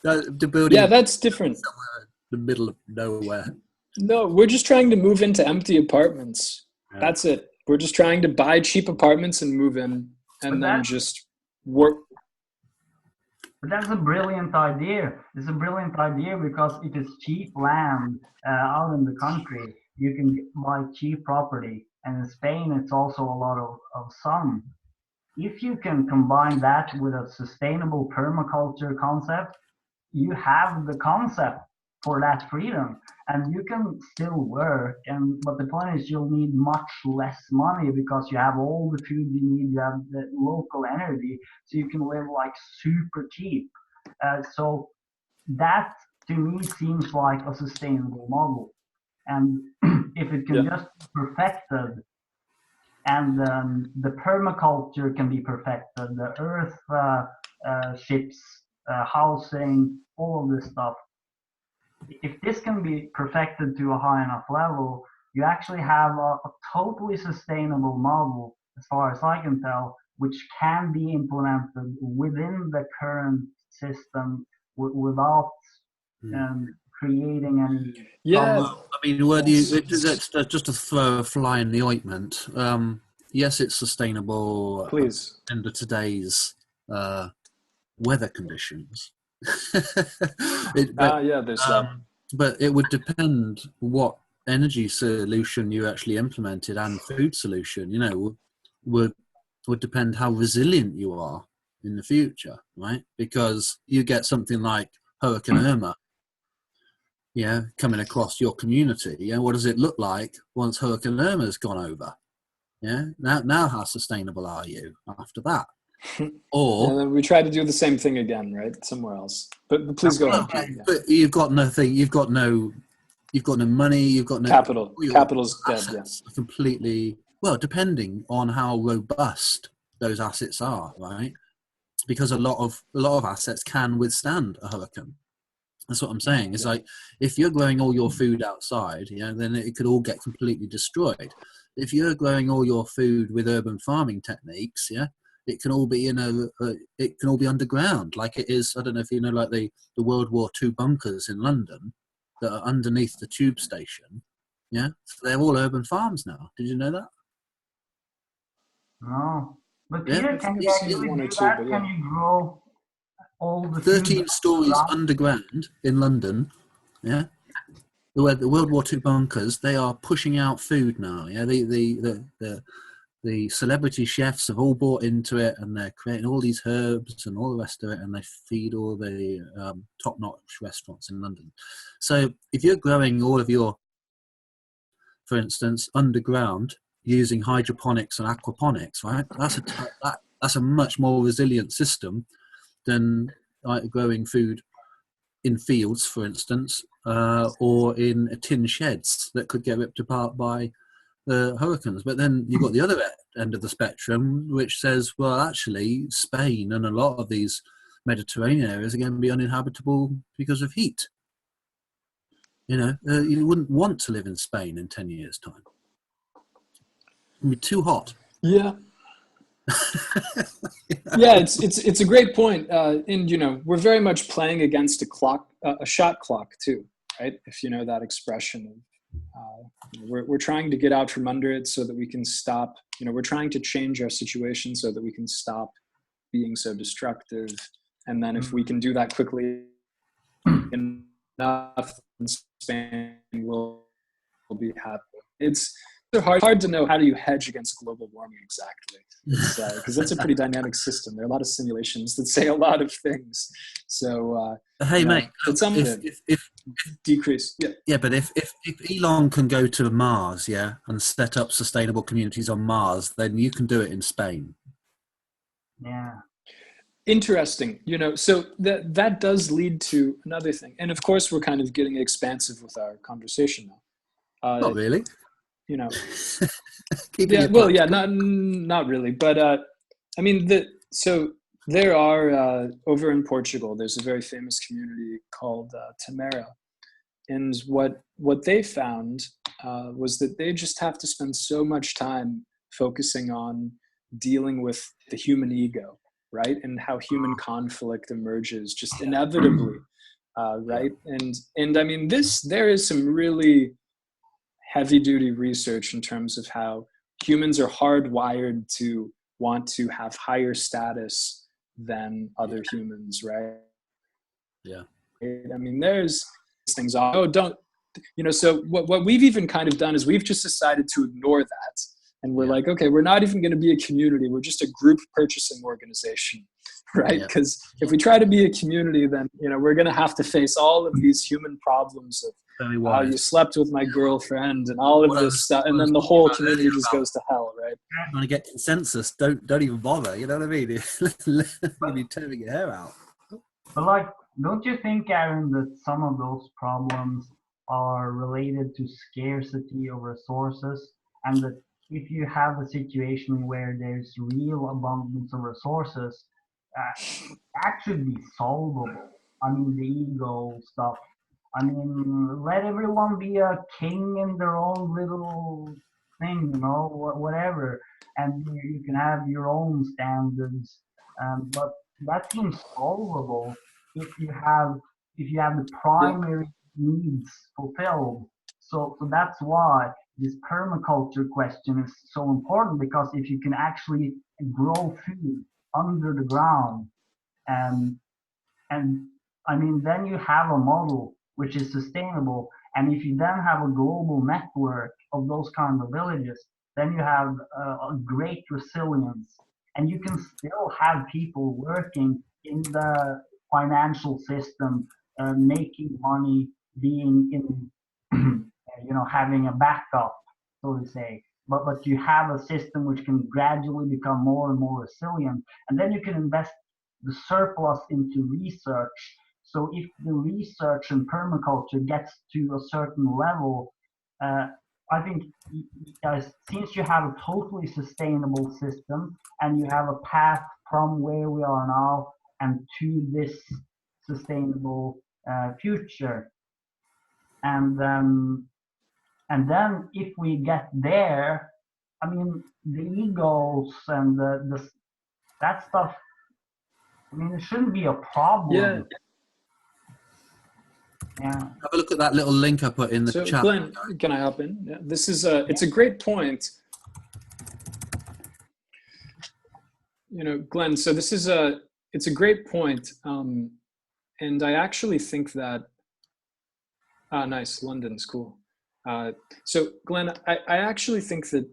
The building. Yeah, that's different. Somewhere in the middle of nowhere. No, we're just trying to move into empty apartments. Yeah. That's it. We're just trying to buy cheap apartments and move in and then just work. But that's a brilliant idea. It's a brilliant idea because it is cheap land out in the country. You can buy cheap property. And in Spain, it's also a lot of sun. If you can combine that with a sustainable permaculture concept, you have the concept for that freedom. And you can still work, but the point is you'll need much less money because you have all the food you need, you have the local energy, so you can live like super cheap. So that to me seems like a sustainable model. And if it can just be perfected, and the permaculture can be perfected, the earth ships, housing, all of this stuff. If this can be perfected to a high enough level, you actually have a totally sustainable model, as far as I can tell, which can be implemented within the current system without creating any. Yeah, I mean, just to throw a fly in the ointment. Yes, it's sustainable. Please. Under today's weather conditions. There's that. But it would depend what energy solution you actually implemented and food solution. Would depend how resilient you are in the future, right? Because you get something like Hurricane Irma, coming across your community. Yeah, what does it look like once Hurricane Irma's gone over? Yeah, now how sustainable are you after that? Or and then we try to do the same thing again, right? Somewhere else. But please go ahead. But you've got nothing. You've got no money. You've got no capital. Capital's dead. Completely Well, depending on how robust those assets are, right? Because a lot of assets can withstand a hurricane. That's what I'm saying. It's like if you're growing all your food outside, then it could all get completely destroyed. If you're growing all your food with urban farming techniques, it can all be it can all be underground, like it is. I don't know if you know, like the World War II bunkers in London that are underneath the tube station. Yeah, so they're all urban farms now. Did you know that? No. But Yeah, Peter, I've can you seen actually one or do two, that? but Can yeah. you grow all the food 13 stories underground in London. Yeah, the World War II bunkers. They are pushing out food now. Yeah, the celebrity chefs have all bought into it, and they're creating all these herbs and all the rest of it, and they feed all the top-notch restaurants in London. So if you're growing all of your, for instance, underground using hydroponics and aquaponics, right? That's a much more resilient system than like growing food in fields, for instance, or in tin sheds that could get ripped apart by the hurricanes. But then you've got the other end of the spectrum, which says, well, actually, Spain and a lot of these Mediterranean areas are going to be uninhabitable because of heat. You wouldn't want to live in Spain in 10 years' time. It'd be too hot. Yeah. Yeah, it's a great point. And we're very much playing against a shot clock too, right? If you know that expression. We're trying to get out from under it so that we can stop. We're trying to change our situation so that we can stop being so destructive. And then if we can do that quickly enough, in Spain will be happy. It's hard to know how do you hedge against global warming exactly, because that's a pretty dynamic system. There are a lot of simulations that say a lot of things. So hey, mate, if decrease, but if Elon can go to Mars, and set up sustainable communities on Mars, then you can do it in Spain. Yeah. Interesting. So that does lead to another thing, and of course we're kind of getting expansive with our conversation now. Not really. Not really, but so there are over in Portugal, there's a very famous community called Tamera, and what they found was that they just have to spend so much time focusing on dealing with the human ego, right, and how human conflict emerges just inevitably, right, and I mean there is some really heavy duty research in terms of how humans are hardwired to want to have higher status than other humans, right? Yeah. I mean, there's things, so what we've even kind of done is we've just decided to ignore that. And we're like, okay, we're not even going to be a community. We're just a group purchasing organization, right? Because if we try to be a community, then, we're going to have to face all of these human problems of how you slept with my girlfriend and all of this stuff. And then the whole community just goes to hell, right? Trying to get consensus. Don't even bother. You know what I mean? You'll be tearing your hair out. But don't you think, Aaron, that some of those problems are related to scarcity of resources, and that if you have a situation where there's real abundance of resources, that should be solvable? I mean, the ego stuff. I mean, let everyone be a king in their own little thing, whatever, and you can have your own standards. But that seems solvable if you have the primary needs fulfilled. So that's why this permaculture question is so important, because if you can actually grow food under the ground, and I mean, then you have a model which is sustainable. And if you then have a global network of those kind of villages, then you have a great resilience. And you can still have people working in the financial system, making money, being in, having a backup, so to say. But you have a system which can gradually become more and more resilient. And then you can invest the surplus into research. So if the research in permaculture gets to a certain level, I think since you have a totally sustainable system and you have a path from where we are now and to this sustainable future, and then if we get there, I mean, the egos and that stuff, I mean, it shouldn't be a problem. Yeah. Have a look at that little link I put in the chat. Glenn, can I hop in? Yeah, this is it's a great point. You know, Glenn, so this is it's a great point. And I actually think that, nice, London's cool. So Glenn, I actually think that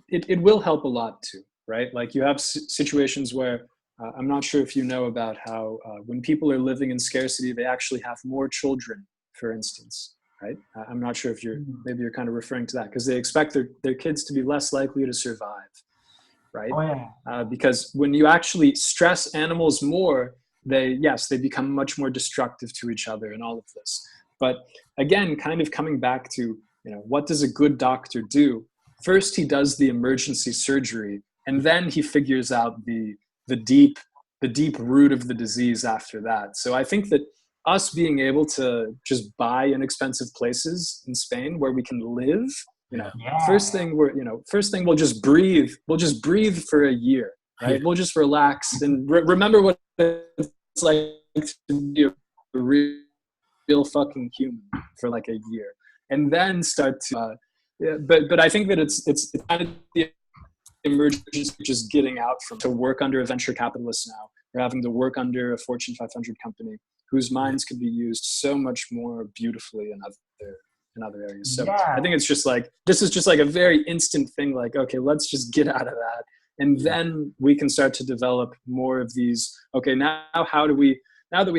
it will help a lot too, right? Like you have situations where, I'm not sure if you know about how when people are living in scarcity, they actually have more children, for instance, right? I'm not sure if maybe you're kind of referring to that because they expect their kids to be less likely to survive, right? Oh, yeah. Because when you actually stress animals more, they become much more destructive to each other and all of this. But again, kind of coming back to, you know, what does a good doctor do? First, he does the emergency surgery, and then he figures out the deep root of the disease after that. So I think that us being able to just buy inexpensive places in Spain where we can live, you know, first thing we'll just breathe. We'll just breathe for a year, right? We'll just relax and remember what it's like to be a real fucking human for like a year, and then start to. But I think that it's kind of the emergence just getting out from to work under a venture capitalist now, or having to work under a Fortune 500 company whose minds could be used so much more beautifully in other areas. So I think it's just like, this is just like a very instant thing. Like, okay, let's just get out of that. And then we can start to develop more of these, okay, now that we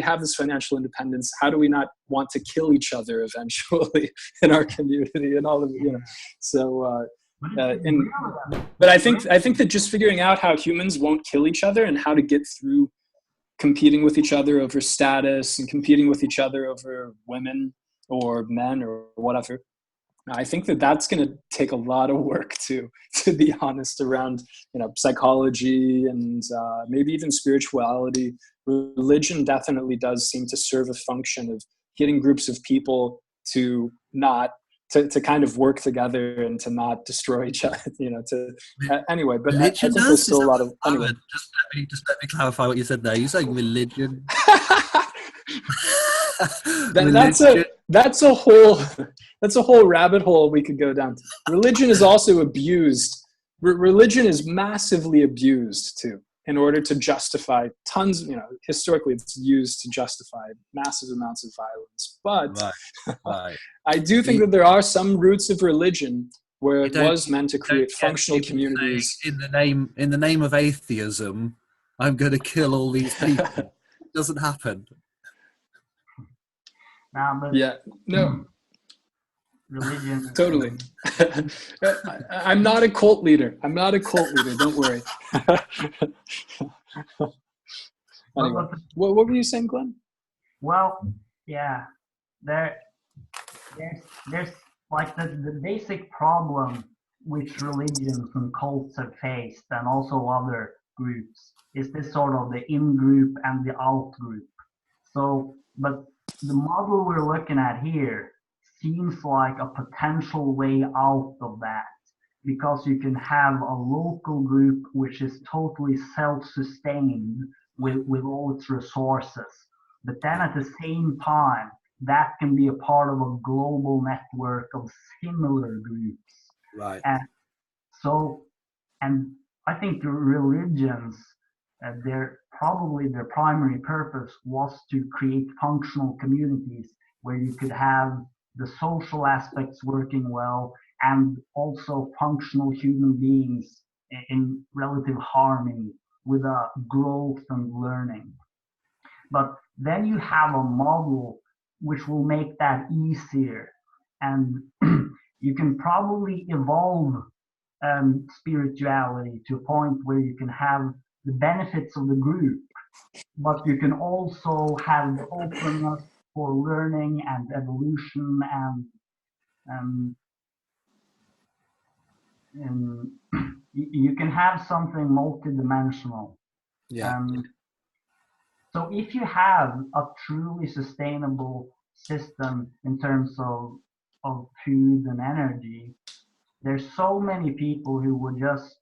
have this financial independence, how do we not want to kill each other eventually in our community and all of it, you know? So, but I think that just figuring out how humans won't kill each other and how to get through competing with each other over status and competing with each other over women or men or whatever, I think that that's going to take a lot of work to be honest, around, you know, psychology and maybe even spirituality. Religion definitely does seem to serve a function of getting groups of people to not to kind of work together and to not destroy each other, you know, anyway, but I think there's still a lot of, anyway. Just let me clarify what you said there. You're saying religion. That's a whole rabbit hole we could go down to. Religion is also abused. Religion is massively abused too, in order to justify tons, you know, historically it's used to justify massive amounts of violence. But right. I do think that there are some roots of religion where it was meant to create functional communities. In the name of atheism, I'm going to kill all these people. It doesn't happen. Religion. Totally. I'm not a cult leader. Don't worry. Anyway, what were you saying, Glenn? Well, yeah, there's like the basic problem which religions and cults have faced, and also other groups, is this sort of the in-group and the out-group. So, but the model we're looking at here seems like a potential way out of that, because you can have a local group which is totally self-sustained with all its resources. But then at the same time, that can be a part of a global network of similar groups. Right. And I think the religions, their primary purpose was to create functional communities where you could have the social aspects working well and also functional human beings in relative harmony with growth and learning. But then you have a model which will make that easier, and you can probably evolve spirituality to a point where you can have the benefits of the group, but you can also have the openness for learning and evolution and you can have something multidimensional. Yeah. So if you have a truly sustainable system in terms of food and energy, there's so many people who would just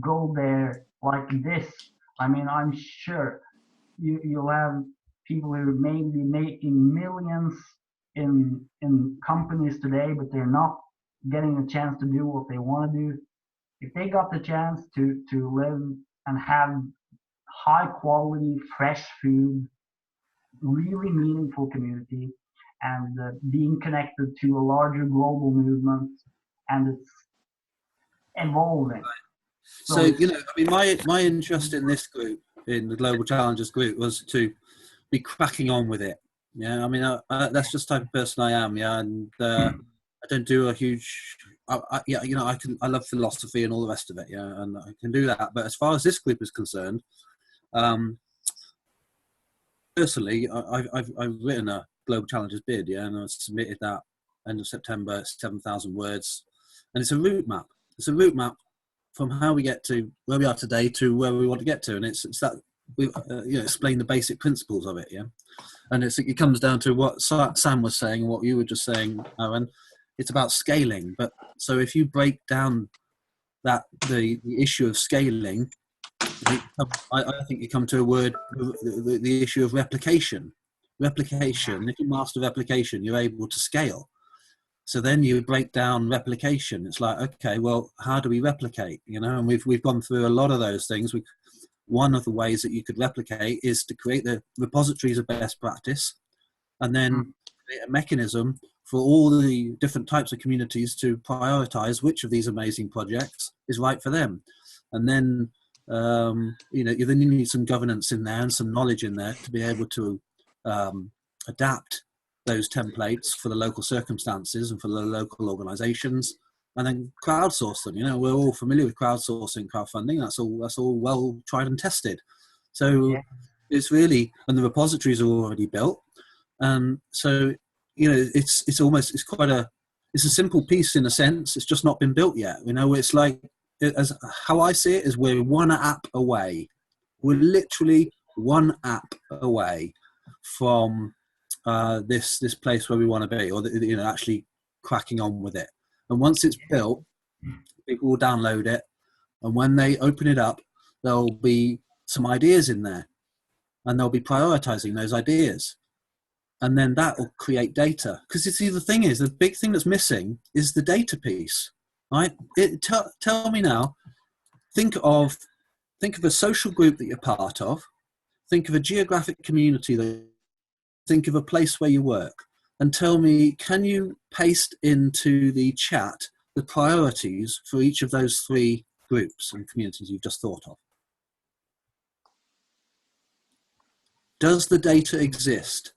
go there like this. I mean, I'm sure you'll have people who may be making millions in companies today, but they're not getting a chance to do what they want to do. If they got the chance to live and have high quality, fresh food, really meaningful community, and being connected to a larger global movement, and it's evolving. So, you know, I mean, my interest in this group, in the Global Challengers group, was to be cracking on with it. Yeah, I mean, that's just the type of person I am. Yeah, and I don't do a huge. Yeah, you know, I love philosophy and all the rest of it. Yeah, and I can do that. But as far as this group is concerned, personally, I've written a Global Challengers bid. Yeah, and I submitted that end of September. It's 7,000 words, and it's a route map. It's a route map from how we get to where we are today to where we want to get to, and it's that we you know, explain the basic principles of it. Yeah, and it comes down to what Sam was saying, what you were just saying, Aaron. It's about scaling. But so if you break down that the issue of scaling, I think you come to a word, the issue of replication. Replication. If you master replication, you're able to scale. So then you break down replication. It's like, okay, well, how do we replicate? You know, and we've gone through a lot of those things. One of the ways that you could replicate is to create the repositories of best practice, and then create a mechanism for all the different types of communities to prioritize which of these amazing projects is right for them. And then, you know, then you need some governance in there and some knowledge in there to be able to adapt those templates for the local circumstances and for the local organizations, and then crowdsource them. You know, we're all familiar with crowdsourcing, crowdfunding. That's all well tried and tested. So it's really, and the repositories are already built. So, you know, it's a simple piece in a sense. It's just not been built yet. You know, it's like, as how I see it is, we're one app away. We're literally one app away from this place where we want to be, or you know, actually cracking on with it. And once it's built, people will download it, and when they open it up, there'll be some ideas in there, and they'll be prioritizing those ideas, and then that will create data. Because the thing is, the big thing that's missing is the data piece, right? Tell me now. Think of a social group that you're part of. Think of a geographic community that. Think of a place where you work, and tell me, can you paste into the chat the priorities for each of those three groups and communities you've just thought of? Does the data exist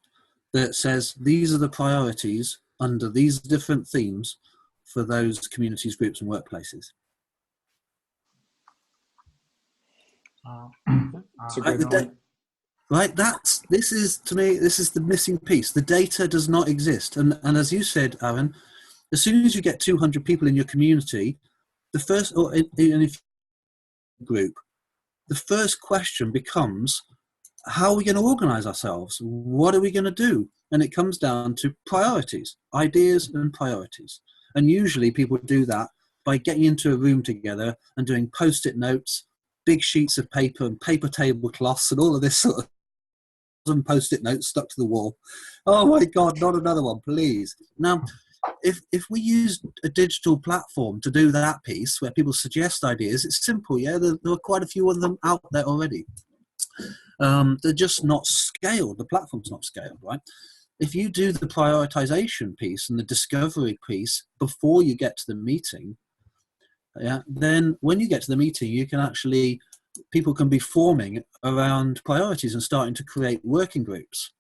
that says these are the priorities under these different themes for those communities, groups, and workplaces? Right, this is the missing piece. The data does not exist, and as you said, Aaron, as soon as you get 200 people in your community, the first group, the first question becomes, how are we going to organize ourselves? What are we going to do? And it comes down to priorities, ideas and priorities. And usually people do that by getting into a room together and doing post-it notes, big sheets of paper and paper tablecloths and all of this sort of post-it notes stuck to the wall. Oh my God, not another one, please. Now, if we use a digital platform to do that piece where people suggest ideas, it's simple, yeah? There are quite a few of them out there already. They're just not scaled. The platform's not scaled, right? If you do the prioritization piece and the discovery piece before you get to the meeting, yeah, then when you get to the meeting, you can actually, people can be forming around priorities and starting to create working groups.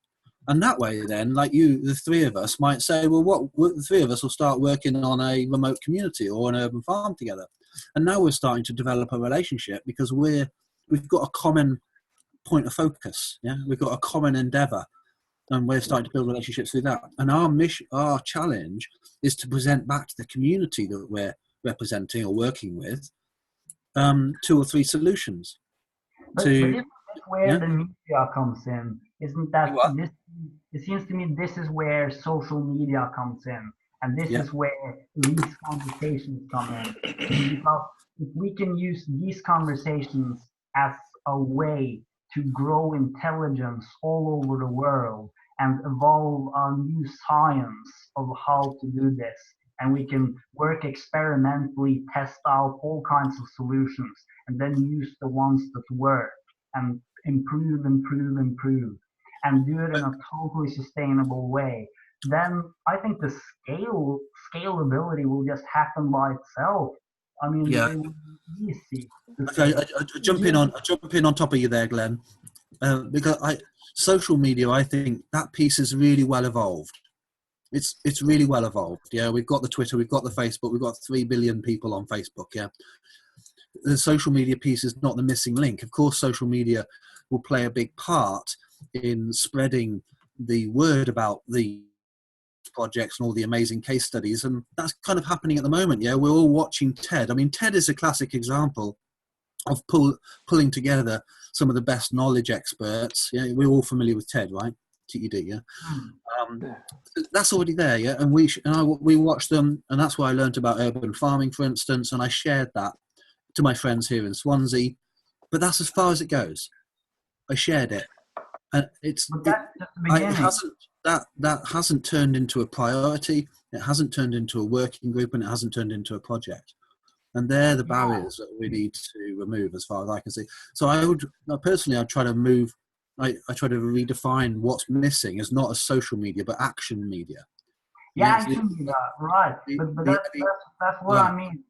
And that way then, like you, the three of us might say, well, the three of us will start working on a remote community or an urban farm together. And now we're starting to develop a relationship because we've got a common point of focus. Yeah, we've got a common endeavor, and we're starting to build relationships through that. And our challenge is to present back to the community that we're representing or working with 2 or 3 solutions. But isn't this where the media comes in? Isn't that this? It seems to me this is where social media comes in, and this is where these conversations come in. Because if we can use these conversations as a way to grow intelligence all over the world and evolve a new science of how to do this, and we can work experimentally, test out all kinds of solutions, and then use the ones that work and improve, and do it in a totally sustainable way, then I think the scalability will just happen by itself. I mean, it will be easy. Okay, I jump in on top of you there, Glenn, because social media, I think that piece is really well evolved. It's really well evolved. Yeah, we've got the Twitter, we've got the Facebook, we've got 3 billion people on Facebook. Yeah, the social media piece is not the missing link. Of course, social media will play a big part in spreading the word about the projects and all the amazing case studies, and that's kind of happening at the moment. Yeah, we're all watching TED. I mean, TED is a classic example of pulling together some of the best knowledge experts. Yeah, we're all familiar with TED, right? TED, yeah. That's already there, yeah. And we watched them, and that's why I learned about urban farming, for instance, and I shared that to my friends here in Swansea. But that's as far as it goes. I shared it, and that hasn't turned into a priority. It hasn't turned into a working group, and it hasn't turned into a project. And they're the barriers that we need to remove, as far as I can see. So I'd try to move. I try to redefine what's missing as not as social media, but action media. Action media, right. But that's what I mean.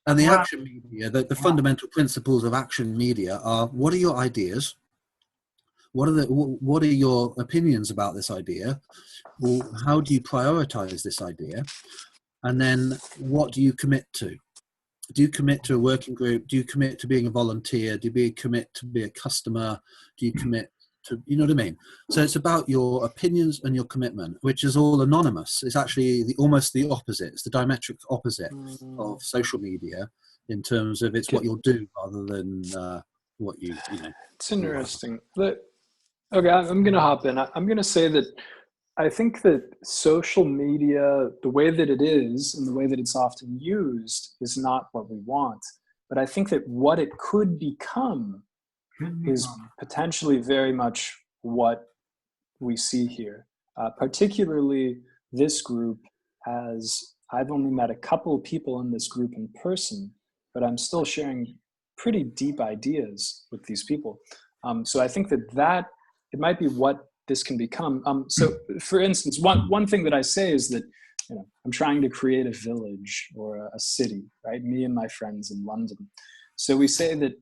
And the action media, the fundamental principles of action media are: what are your ideas? What are your opinions about this idea? Well, how do you prioritize this idea? And then what do you commit to? Do you commit to a working group? Do you commit to being a volunteer? Do you commit to be a customer? Do you commit to, you know what I mean? So it's about your opinions and your commitment, which is all anonymous. It's actually almost the opposite. It's the diametric opposite of social media in terms of it's what you'll do rather than what you know. It's interesting. Okay, I'm going to hop in. I'm going to say that I think that social media, the way that it is and the way that it's often used, is not what we want. But I think that what it could become is potentially very much what we see here. Particularly this group I've only met a couple of people in this group in person, but I'm still sharing pretty deep ideas with these people. So I think that it might be what this can become. So for instance, one thing that I say is that, I'm trying to create a village or a city, right? Me and my friends in London. So we say that,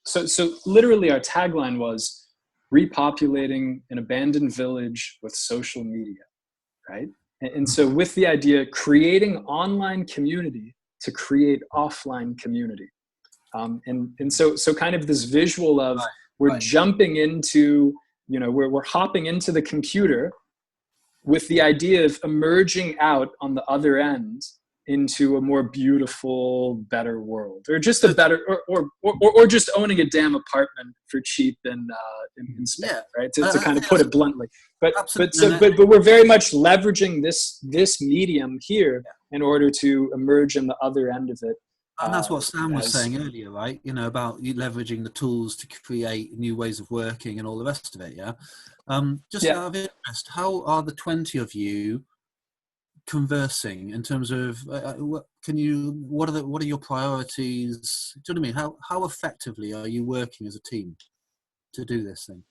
so literally our tagline was repopulating an abandoned village with social media, right? And so with the idea, creating online community to create offline community. And so kind of this visual of we're jumping into, we're hopping into the computer with the idea of emerging out on the other end into a more beautiful, better world, or just a better, or just owning a damn apartment for cheap in Spain, right? To kind of put it bluntly. But we're very much leveraging this medium here in order to emerge on the other end of it. And that's what Sam was saying earlier, right? About you leveraging the tools to create new ways of working and all the rest of it. Yeah. Just out of interest, how are the 20 of you conversing in terms of what are your priorities? Do you know what I mean? How effectively are you working as a team to do this thing?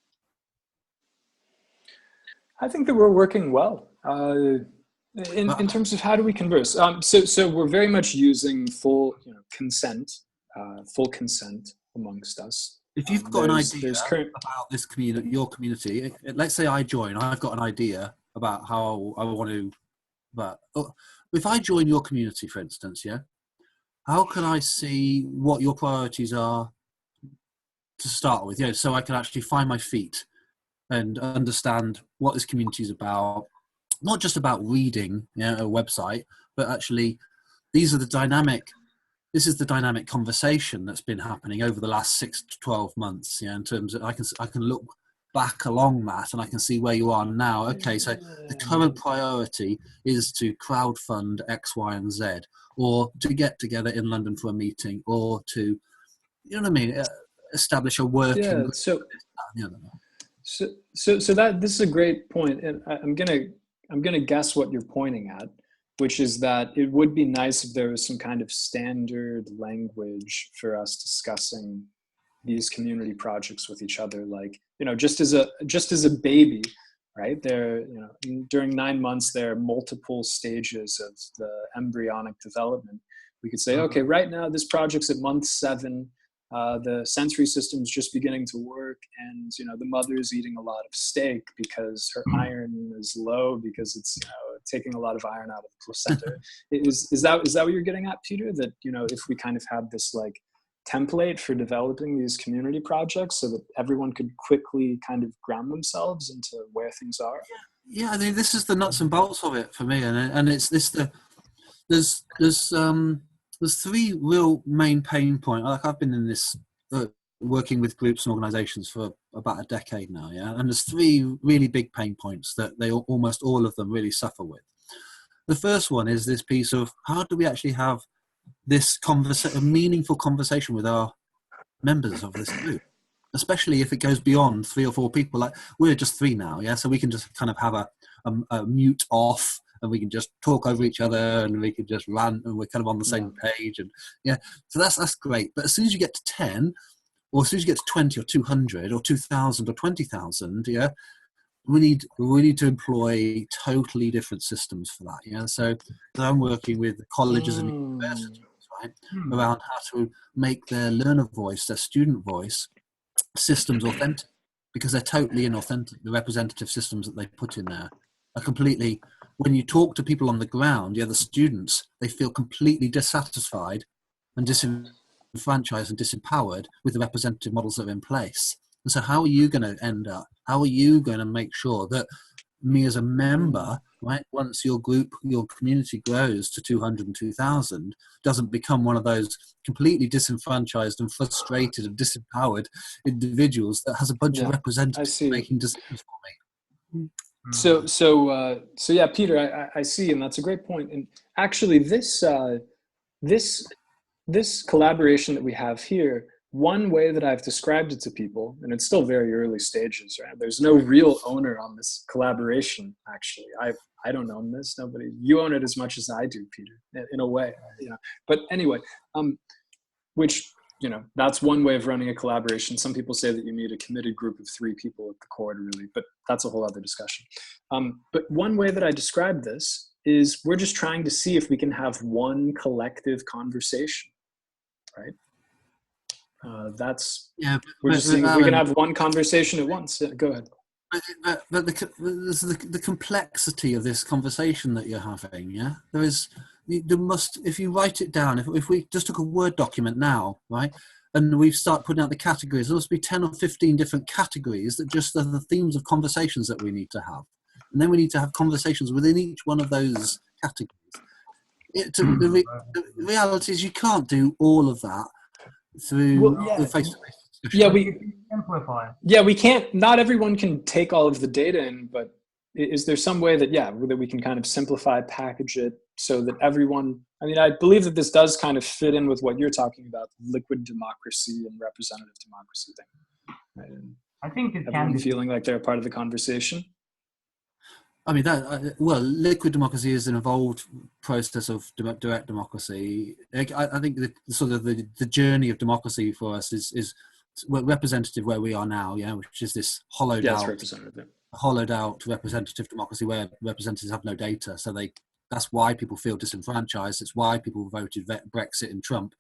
I think that we're working well. In terms of how do we converse? So we're very much using full consent amongst us. If you've got an idea about this community, your community, let's say I join, I've got an idea about how I want to, but if I join your community, for instance, how can I see what your priorities are to start with? So I can actually find my feet and understand what this community is about. Not just about reading a website, but actually this is the dynamic conversation that's been happening over the last 6 to 12 months. Yeah, in terms of I can look back along that and I can see where you are now. Okay, so the current priority is to crowdfund X, Y, and Z, or to get together in London for a meeting, or to, you know what I mean, establish a working. Yeah. So that this is a great point, and I'm gonna guess what you're pointing at, which is that it would be nice if there was some kind of standard language for us discussing these community projects with each other, like, you know, just as a baby, right? There, you know, during 9 months, there are multiple stages of the embryonic development. We could say, okay, right now this project's at month 7. The sensory system's just beginning to work, and, you know, the mother is eating a lot of steak because her iron is low, because it's, you know, taking a lot of iron out of the placenta. Is that what you're getting at, Peter? That, you know, if we kind of have this like template for developing these community projects so that everyone could quickly kind of ground themselves into where things are? Yeah, I mean, this is the nuts and bolts of it for me, and it's this there's 3 real main pain points. Like, I've been in this working with groups and organizations for about a decade now, yeah, and there's 3 really big pain points that they almost all of them really suffer with. The first one is this piece of, how do we actually have this a meaningful conversation with our members of this group, especially if it goes beyond 3 or 4 people. Like, we're just 3 now, yeah, so we can just kind of have a mute off, and we can just talk over each other, and we can just rant, and we're kind of on the same page, and yeah, so that's great. But as soon as you get to 10, or as soon as you get to 20 or 200 or 2,000 or 20,000, yeah, we need to employ totally different systems for that. Yeah, so I'm working with colleges and universities, right, around how to make their learner voice, their student voice, systems authentic, because they're totally inauthentic. The representative systems that they put in there are completely, when you talk to people on the ground, yeah, the students, they feel completely dissatisfied and disenfranchised and disempowered with the representative models that are in place. And so how are you going to make sure that me as a member, right, once your community grows to 200 and 2,000, doesn't become one of those completely disenfranchised and frustrated and disempowered individuals that has a bunch of representatives making decisions for me? So yeah, Peter, I see, and that's a great point. And actually, this collaboration that we have here, one way that I've described it to people, and it's still very early stages, right? There's no real owner on this collaboration, actually. I don't own this. Nobody. You own it as much as I do, Peter, in a way. You know. But anyway, which, you know, that's one way of running a collaboration. Some people say that you need a committed group of 3 people at the core to really, but that's a whole other discussion. But one way that I describe this is, we're just trying to see if we can have one collective conversation, right? We're just seeing if we can have one conversation at once. Yeah, go ahead. But the complexity of this conversation that you're having, yeah, if you write it down, if we just took a Word document now, right, and we start putting out the categories, there must be 10 or 15 different categories that just are the themes of conversations that we need to have. And then we need to have conversations within each one of those categories. The reality is, you can't do all of that through the face-to-face discussion. Yeah, we simplify. Yeah, we can't. Not everyone can take all of the data in, but is there some way that that we can kind of simplify, package it so that everyone? I mean, I believe that this does kind of fit in with what you're talking about, liquid democracy and representative democracy thing. Right? And I think it everyone feeling like they're a part of the conversation. I mean, liquid democracy is an evolved process of direct democracy. I think the journey of democracy for us is representative where we are now, yeah, which is this hollowed out representative democracy where representatives have no data. So that's why people feel disenfranchised. It's why people voted Brexit and Trump,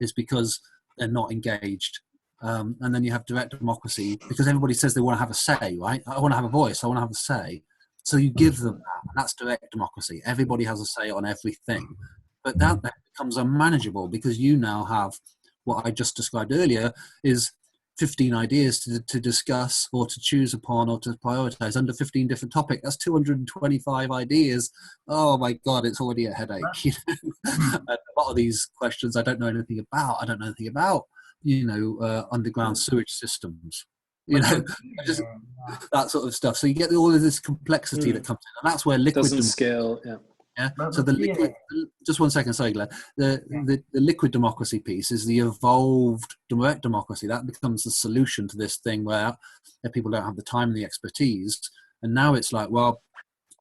is because they're not engaged. And then you have direct democracy because everybody says they want to have a say, right? I want to have a voice. I want to have a say. So you give them that, and that's direct democracy. Everybody has a say on everything. But that becomes unmanageable because you now have what I just described earlier, is 15 ideas to discuss or to choose upon or to prioritize under 15 different topics. That's 225 ideas. Oh my God, it's already a headache. You know? A lot of these questions I don't know anything about. I don't know anything about, underground sewage systems, just that sort of stuff. So you get all of this complexity that comes in, and that's where liquid doesn't scale. Yeah. So the liquid, just one second, sorry, Glenn. The liquid democracy piece is the evolved direct democracy. That becomes the solution to this thing where people don't have the time and the expertise. And now it's like, well,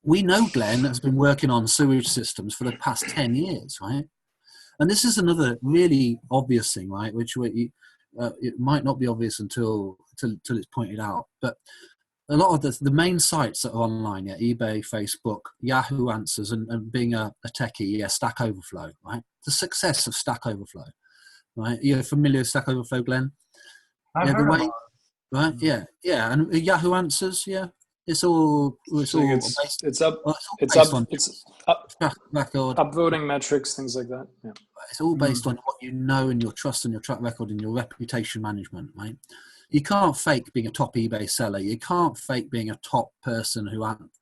we know Glenn has been working on sewage systems for the past 10 years, right? And this is another really obvious thing, right? Which it might not be obvious until it's pointed out, but a lot of the main sites that are online, eBay, Facebook, Yahoo Answers, and being a techie, Stack Overflow, right? The success of Stack Overflow, right? You're familiar with Stack Overflow, Glenn? I've heard about it. Right? Yeah, and Yahoo Answers, it's all it's upvoting metrics, things like that. Yeah, it's all based on what you know and your trust and your track record and your reputation management, right? You can't fake being a top eBay seller. You can't fake being a top person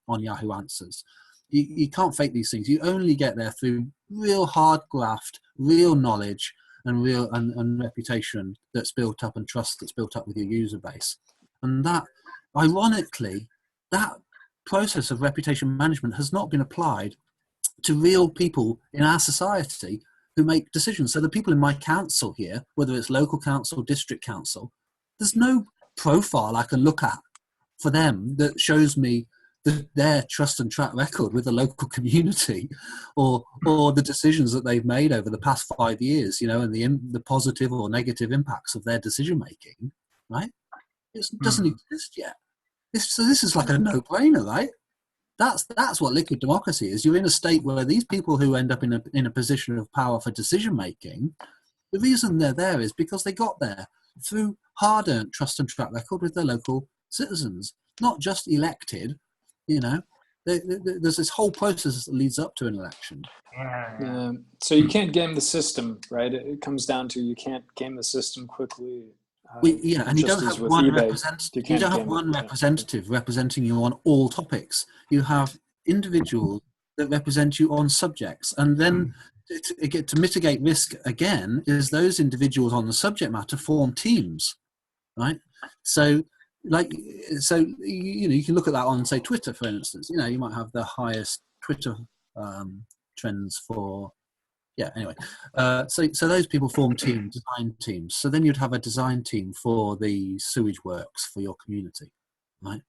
on Yahoo Answers. You can't fake these things. You only get there through real hard graft, real knowledge, and real and reputation that's built up, and trust that's built up with your user base. And that, ironically, that process of reputation management has not been applied to real people in our society who make decisions. So the people in my council here, whether it's local council, district council, there's no profile I can look at for them that shows me their trust and track record with the local community, or the decisions that they've made over the past 5 years, and the positive or negative impacts of their decision making, right? It doesn't exist yet. So this is like a no-brainer, right? That's what liquid democracy is. You're in a state where these people who end up in a position of power for decision making, the reason they're there is because they got there through hard-earned trust and track record with their local citizens, not just elected. There's this whole process that leads up to an election. So you can't game the system, right? It comes down to you can't game the system quickly. And you don't have one representative representing you on all topics. You have individuals that represent you on subjects, and then to mitigate risk again is those individuals on the subject matter form teams, right? So you can look at that on, say, Twitter, for instance. You might have the highest Twitter trends for. So those people form design teams. So then you'd have a design team for the sewage works for your community, right?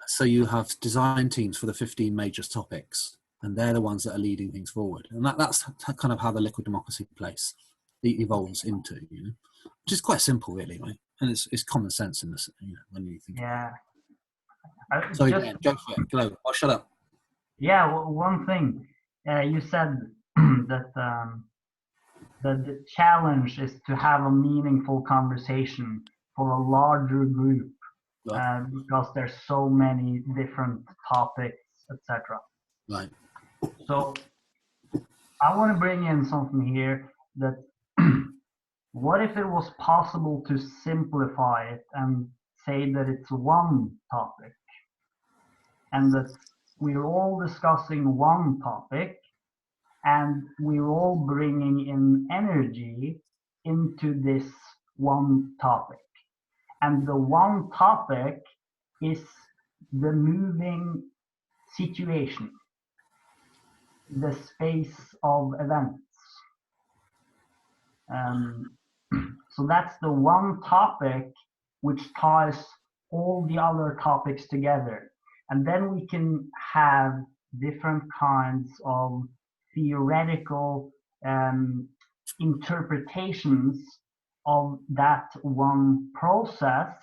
So you have design teams for the 15 major topics, and they're the ones that are leading things forward. And that's kind of how the liquid democracy place evolves into, which is quite simple, really, right? And it's common sense in this, when you think. Yeah. So again, go for it. Go. I'll shut up. Yeah. Well, one thing. You said that the challenge is to have a meaningful conversation for a larger group, because there's so many different topics, etc. Right. So I want to bring in something here that what if it was possible to simplify it and say that it's one topic, and that we're all discussing one topic, and we're all bringing in energy into this one topic. And the one topic is the moving situation, the space of events. So that's the one topic which ties all the other topics together. And then we can have different kinds of theoretical interpretations of that one process.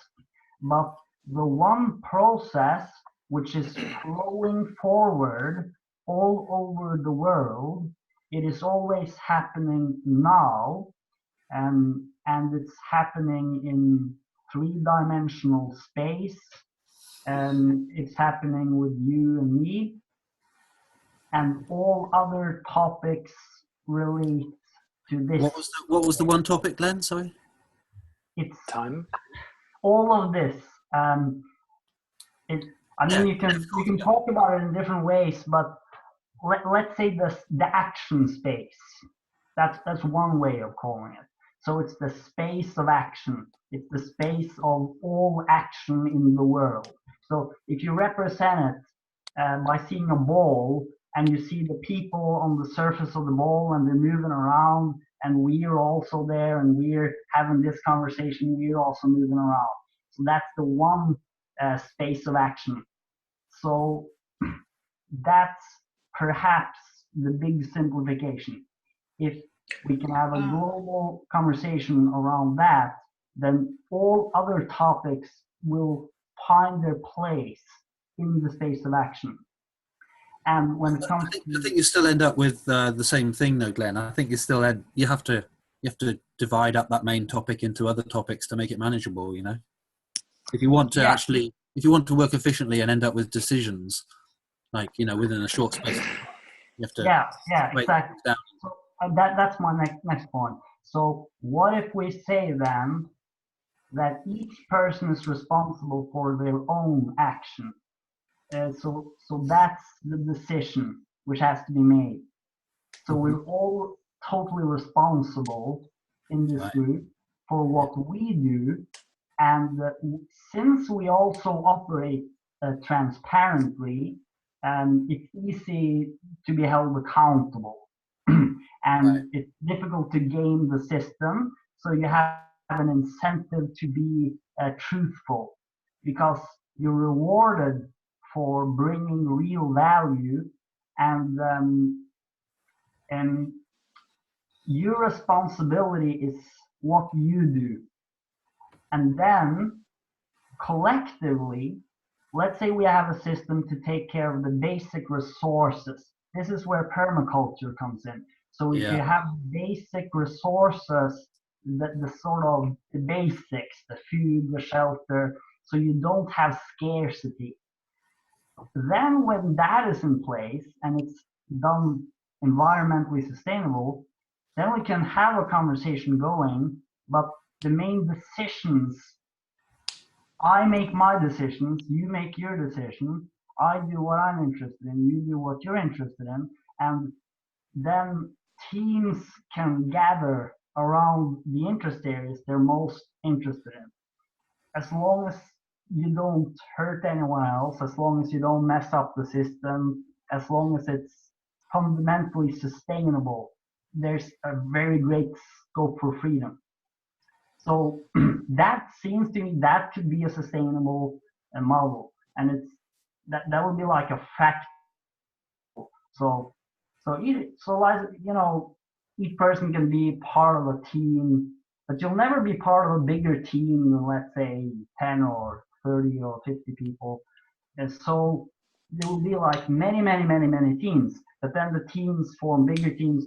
But the one process which is flowing forward all over the world, it is always happening now, and it's happening in three-dimensional space. And it's happening with you and me, and all other topics relate to this. What was the one topic, Glenn? Sorry. it's Time? all of this. I mean, you can talk about it in different ways, but let's say the action space. That's one way of calling it. So it's the space of action. It's the space of all action in the world. So if you represent it by seeing a ball, and you see the people on the surface of the ball, and they're moving around, and we're also there, and we're having this conversation, we're also moving around. So that's the one space of action. So that's perhaps the big simplification. If we can have a global conversation around that, then all other topics will find their place in the space of action. And when it comes I think you still end up with the same thing, though, Glenn. I think you have to divide up that main topic into other topics to make it manageable. You know, if you want to if you want to work efficiently and end up with decisions, like, you know, within a short space, you have to exactly. Down. So that's my next point. So what if we say then that each person is responsible for their own action? So that's the decision which has to be made. So we're all totally responsible in this group for what we do, and since we also operate transparently, it's easy to be held accountable, and it's difficult to game the system. So you have an incentive to be truthful, because you're rewarded for bringing real value, and your responsibility is what you do. And then collectively, let's say we have a system to take care of the basic resources. This is where permaculture comes in. So if you have basic resources, the sort of the basics, the food, the shelter, so you don't have scarcity. Then when that is in place and it's done environmentally sustainable, then we can have a conversation going, but the main decisions, I make my decisions, you make your decision, I do what I'm interested in, you do what you're interested in, and then teams can gather around the interest areas they're most interested in. As long as you don't hurt anyone else, as long as you don't mess up the system, as long as it's fundamentally sustainable, there's a very great scope for freedom. So that seems to me that could be a sustainable model, and it's that would be like a fact. So like, you know, each person can be part of a team, but you'll never be part of a bigger team than, let's say, 10 or 30 or 50 people. And so there will be like many teams, but then the teams form bigger teams.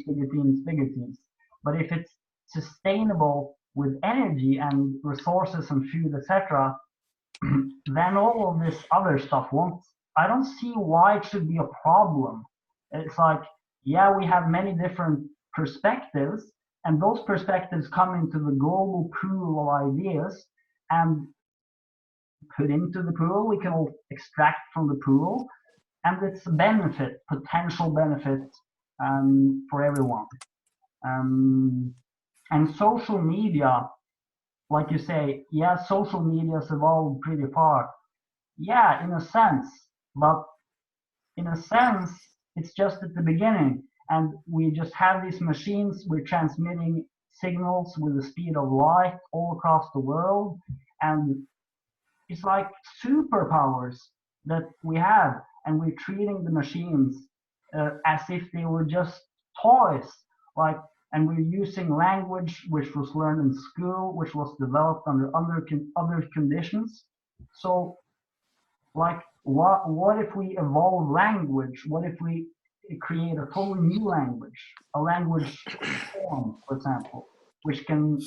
But if it's sustainable with energy and resources and food, etc., then all of this other stuff won't. I don't see why it should be a problem. It's like, yeah, we have many different perspectives, and those perspectives come into the global pool of ideas and put into the pool. We can all extract from the pool, and it's a benefit, potential benefit for everyone. And social media, like you say, yeah, social media has evolved pretty far. Yeah, in a sense, but in a sense, it's just at the beginning. And we just have these machines, we're transmitting signals with the speed of light all across the world. And it's like superpowers that we have, and we're treating the machines as if they were just toys. Like, and we're using language which was learned in school, which was developed under other conditions. So, like, what if we evolve language? What if we create a totally new language, a language form, for example, which can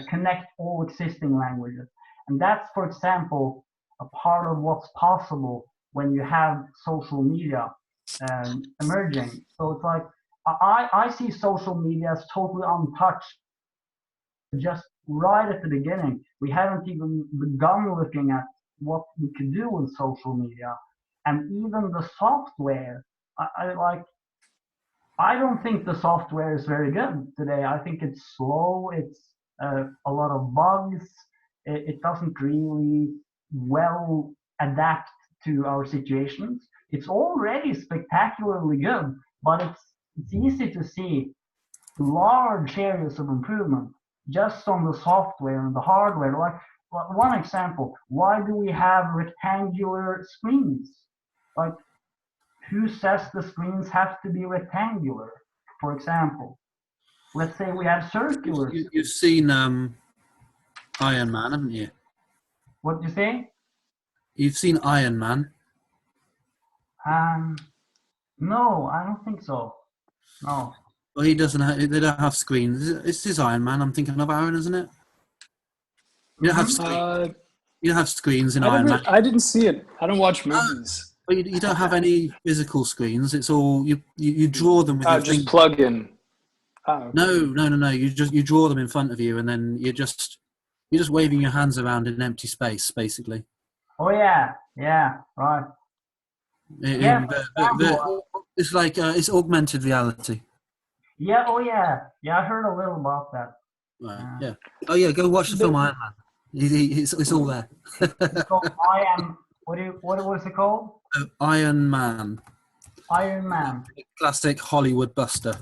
connect all existing languages? And that's, for example, a part of what's possible when you have social media emerging. So it's like, I see social media as totally untouched, just right at the beginning. We haven't even begun looking at what we could do with social media, and even the software. I don't think the software is very good today. I think it's slow. It's a lot of bugs. It doesn't really well adapt to our situations. It's already spectacularly good, but it's easy to see large areas of improvement just on the software and the hardware. Like one example, why do we have rectangular screens? Like, who says the screens have to be rectangular? For example, let's say we have circular. You've seen Iron Man, haven't you? What do you say? You've seen Iron Man. No, I don't think so. No. Well, he doesn't. They don't have screens. It's his Iron Man. I'm thinking of Aaron, isn't it? You don't have screens. You don't have screens in Iron Man. I didn't see it. I don't watch movies. But you don't have any physical screens. It's all you draw them with your just finger. plug in. Okay. No. You draw them in front of you, and then you're just waving your hands around in empty space, basically. Oh yeah, right. It's like it's augmented reality. Yeah. Oh yeah. I heard a little about that. Right. Yeah. Oh yeah. Go watch the film Iron Man. It's all there. It's called What was it called? Iron Man. Iron Man. Classic Hollywood blockbuster.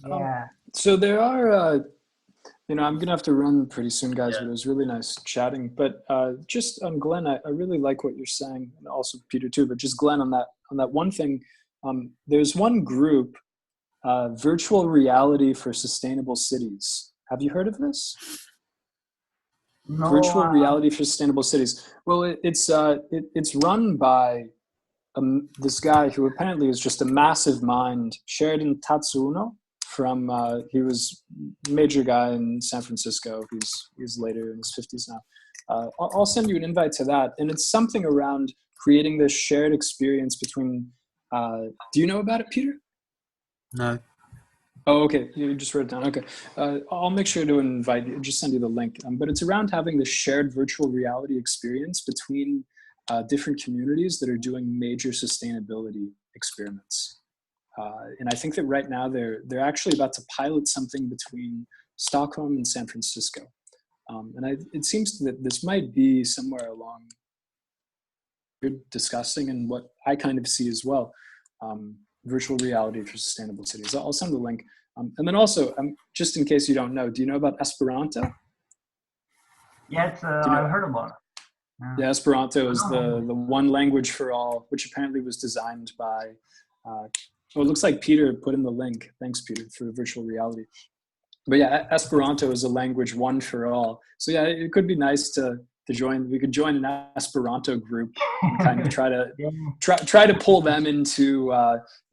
Yeah. So there are, I'm going to have to run pretty soon, guys, but it was really nice chatting. But just on Glenn, I really like what you're saying, and also Peter too, but just Glenn on that one thing. There's one group, Virtual Reality for Sustainable Cities. Have you heard of this? No, Virtual Reality for Sustainable Cities. Well, it's run by this guy who apparently is just a massive mind, Sheridan Tatsuno. He was a major guy in San Francisco. He's later in his 50s now. I'll send you an invite to that, and it's something around creating this shared experience between. Do you know about it, Peter? No. Oh, okay. You just wrote it down. Okay. I'll make sure to invite you, just send you the link. But it's around having this shared virtual reality experience between different communities that are doing major sustainability experiments. And I think that right now they're actually about to pilot something between Stockholm and San Francisco. It seems that this might be somewhere along you're discussing and what I kind of see as well. Virtual reality for sustainable cities. I'll send the link. And then also, just in case you don't know, do you know about Esperanto? Yes, I've heard about it. Yeah, Esperanto is the one language for all, which apparently was designed by, it looks like Peter put in the link. Thanks, Peter, for virtual reality. But yeah, Esperanto is a language one for all. So yeah, it could be nice to join. We could join an Esperanto group and kind of try to pull them into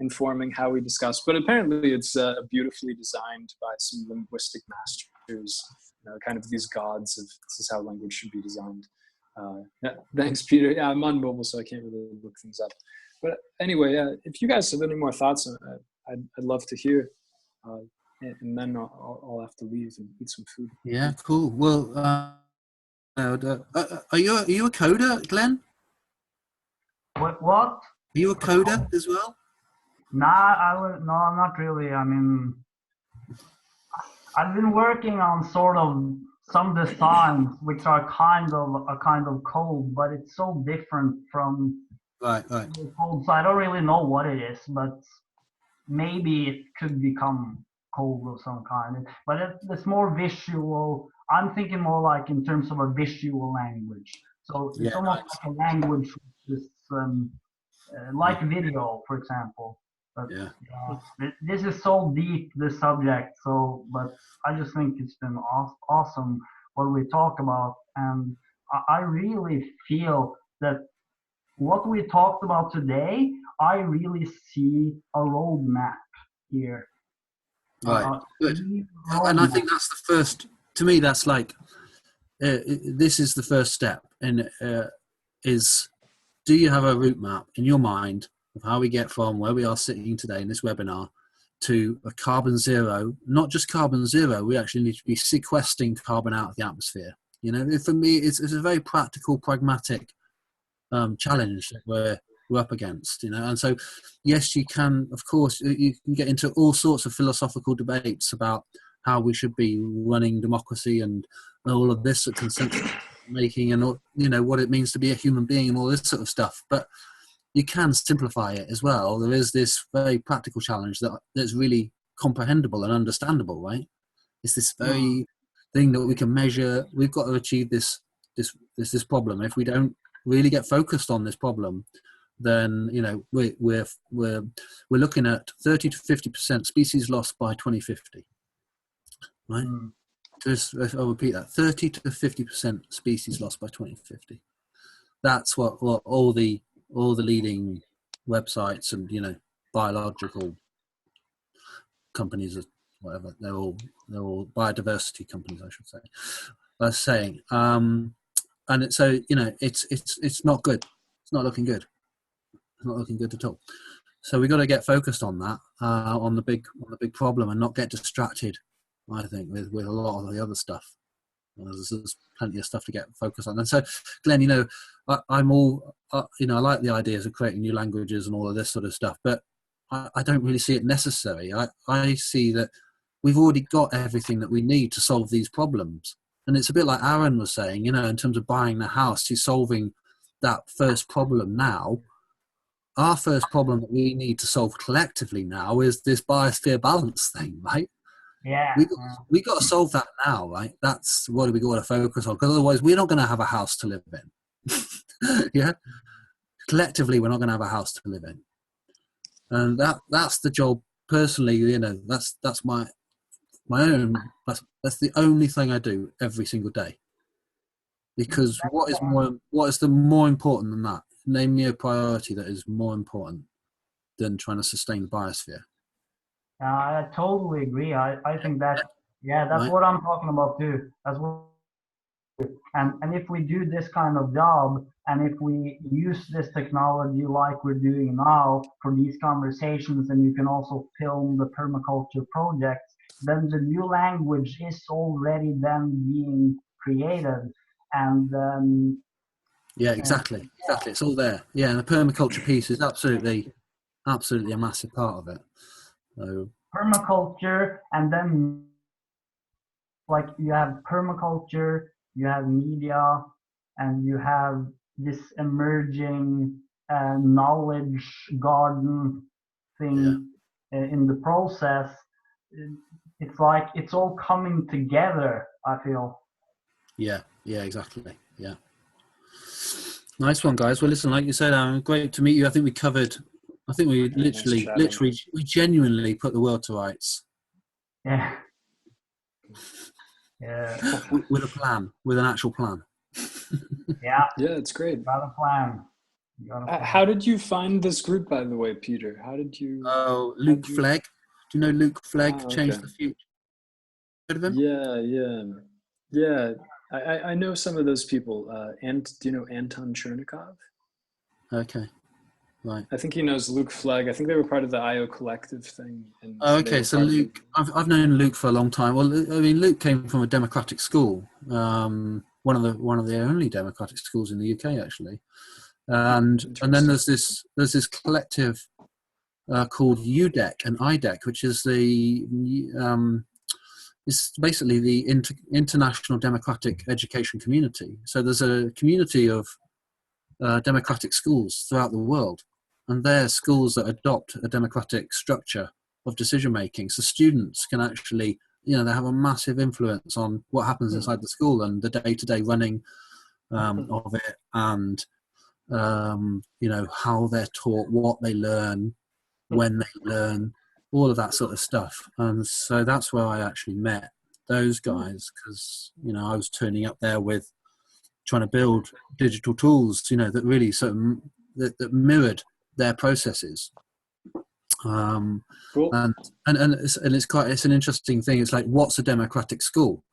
informing how we discuss. But apparently, it's beautifully designed by some linguistic masters. Kind of these gods of this is how language should be designed. Yeah, thanks, Peter. Yeah, I'm on mobile, so I can't really look things up. But anyway, if you guys have any more thoughts, I'd love to hear. And then I'll have to leave and eat some food. Yeah, cool. Well. Are you a coder, Glenn? What? Are you a coder as well? No, I'm not really. I mean, I've been working on sort of some designs which are a kind of code, but it's so different from right. the code, so I don't really know what it is, but maybe it could become code of some kind. But it's more visual. I'm thinking more like in terms of a visual language. So it's almost like a language which is like video, for example. But this is so deep, this subject. But I just think it's been awesome what we talk about, and I really feel that what we talked about today, I really see a roadmap here. Right. Good. And I think that's the first. To me, that's like this is the first step. And is do you have a route map in your mind of how we get from where we are sitting today in this webinar to a carbon zero, not just carbon zero, we actually need to be sequestering carbon out of the atmosphere. You know, for me, it's a very practical, pragmatic challenge that we're up against, you know. And so, yes, you can, of course, you can get into all sorts of philosophical debates about how we should be running democracy and all of this consensus making and, you know, what it means to be a human being and all this sort of stuff. But you can simplify it as well. There is this very practical challenge that's really comprehensible and understandable, right? It's this very thing that we can measure. We've got to achieve this problem. If we don't really get focused on this problem, then, you know, we're looking at 30 to 50% species loss by 2050, right? I'll repeat that: 30 to 50% species loss by 2050. That's what all the leading websites and, you know, biological companies, or whatever, they're all biodiversity companies, I should say, are saying. And so, you know, it's not good. It's not looking good. It's not looking good at all. So we've got to get focused on that, on the big problem, and not get distracted, I think, with a lot of the other stuff. There's plenty of stuff to get focused on. And so, Glenn, you know, I'm all, you know, I like the ideas of creating new languages and all of this sort of stuff, but I don't really see it necessary. I see that we've already got everything that we need to solve these problems. And it's a bit like Aaron was saying, you know, in terms of buying the house, he's solving that first problem now. Our first problem that we need to solve collectively now is this biosphere balance thing, right? Yeah. We got to solve that now, right? That's what we got to focus on, because otherwise we're not going to have a house to live in. Yeah, collectively we're not going to have a house to live in, and that's the job. Personally, you know, that's my own. That's the only thing I do every single day. Because what is the more important than that? Name me a priority that is more important than trying to sustain the biosphere. I totally agree. I think that, yeah, that's Right. what I'm talking about too. That's what, and if we do this kind of job, and if we use this technology like we're doing now for these conversations, and you can also film the permaculture projects, then the new language is already then being created. And Yeah, exactly. It's all there. Yeah, and the permaculture piece is absolutely a massive part of it. So, permaculture, and then like you have permaculture, you have media, and you have this emerging knowledge garden thing in the process. It's like it's all coming together, I feel. yeah, exactly. Yeah. Nice one, guys. Well, listen, like you said, Aaron, great to meet you. I think we literally, we genuinely put the world to rights. Yeah. Yeah. With a plan, with an actual plan. Yeah. Yeah, it's great. Got a plan. How did you find this group, by the way, Peter? How did you? Oh, Luke Flegg. Do you know Luke Flegg? Oh, okay. Change the Future. Heard of him? Yeah. I know some of those people. And do you know Anton Chernikov? Okay, right. I think he knows Luke Flegg. I think they were part of the IO Collective thing. And Oh, okay. So Luke, I've known Luke for a long time. Well, I mean, Luke came from a democratic school, one of the only democratic schools in the UK, actually. And then there's this collective called UDEC and IDEC, which is it's basically the International Democratic Education Community. So there's a community of democratic schools throughout the world, and they're schools that adopt a democratic structure of decision making. So students can actually, you know, they have a massive influence on what happens inside the school and the day-to-day running of it, and you know, how they're taught, what they learn, when they learn, all of that sort of stuff. And so that's where I actually met those guys, because, you know, I was turning up there with trying to build digital tools, you know, that really sort of that mirrored their processes. Cool. And it's an interesting thing. It's like, what's a democratic school?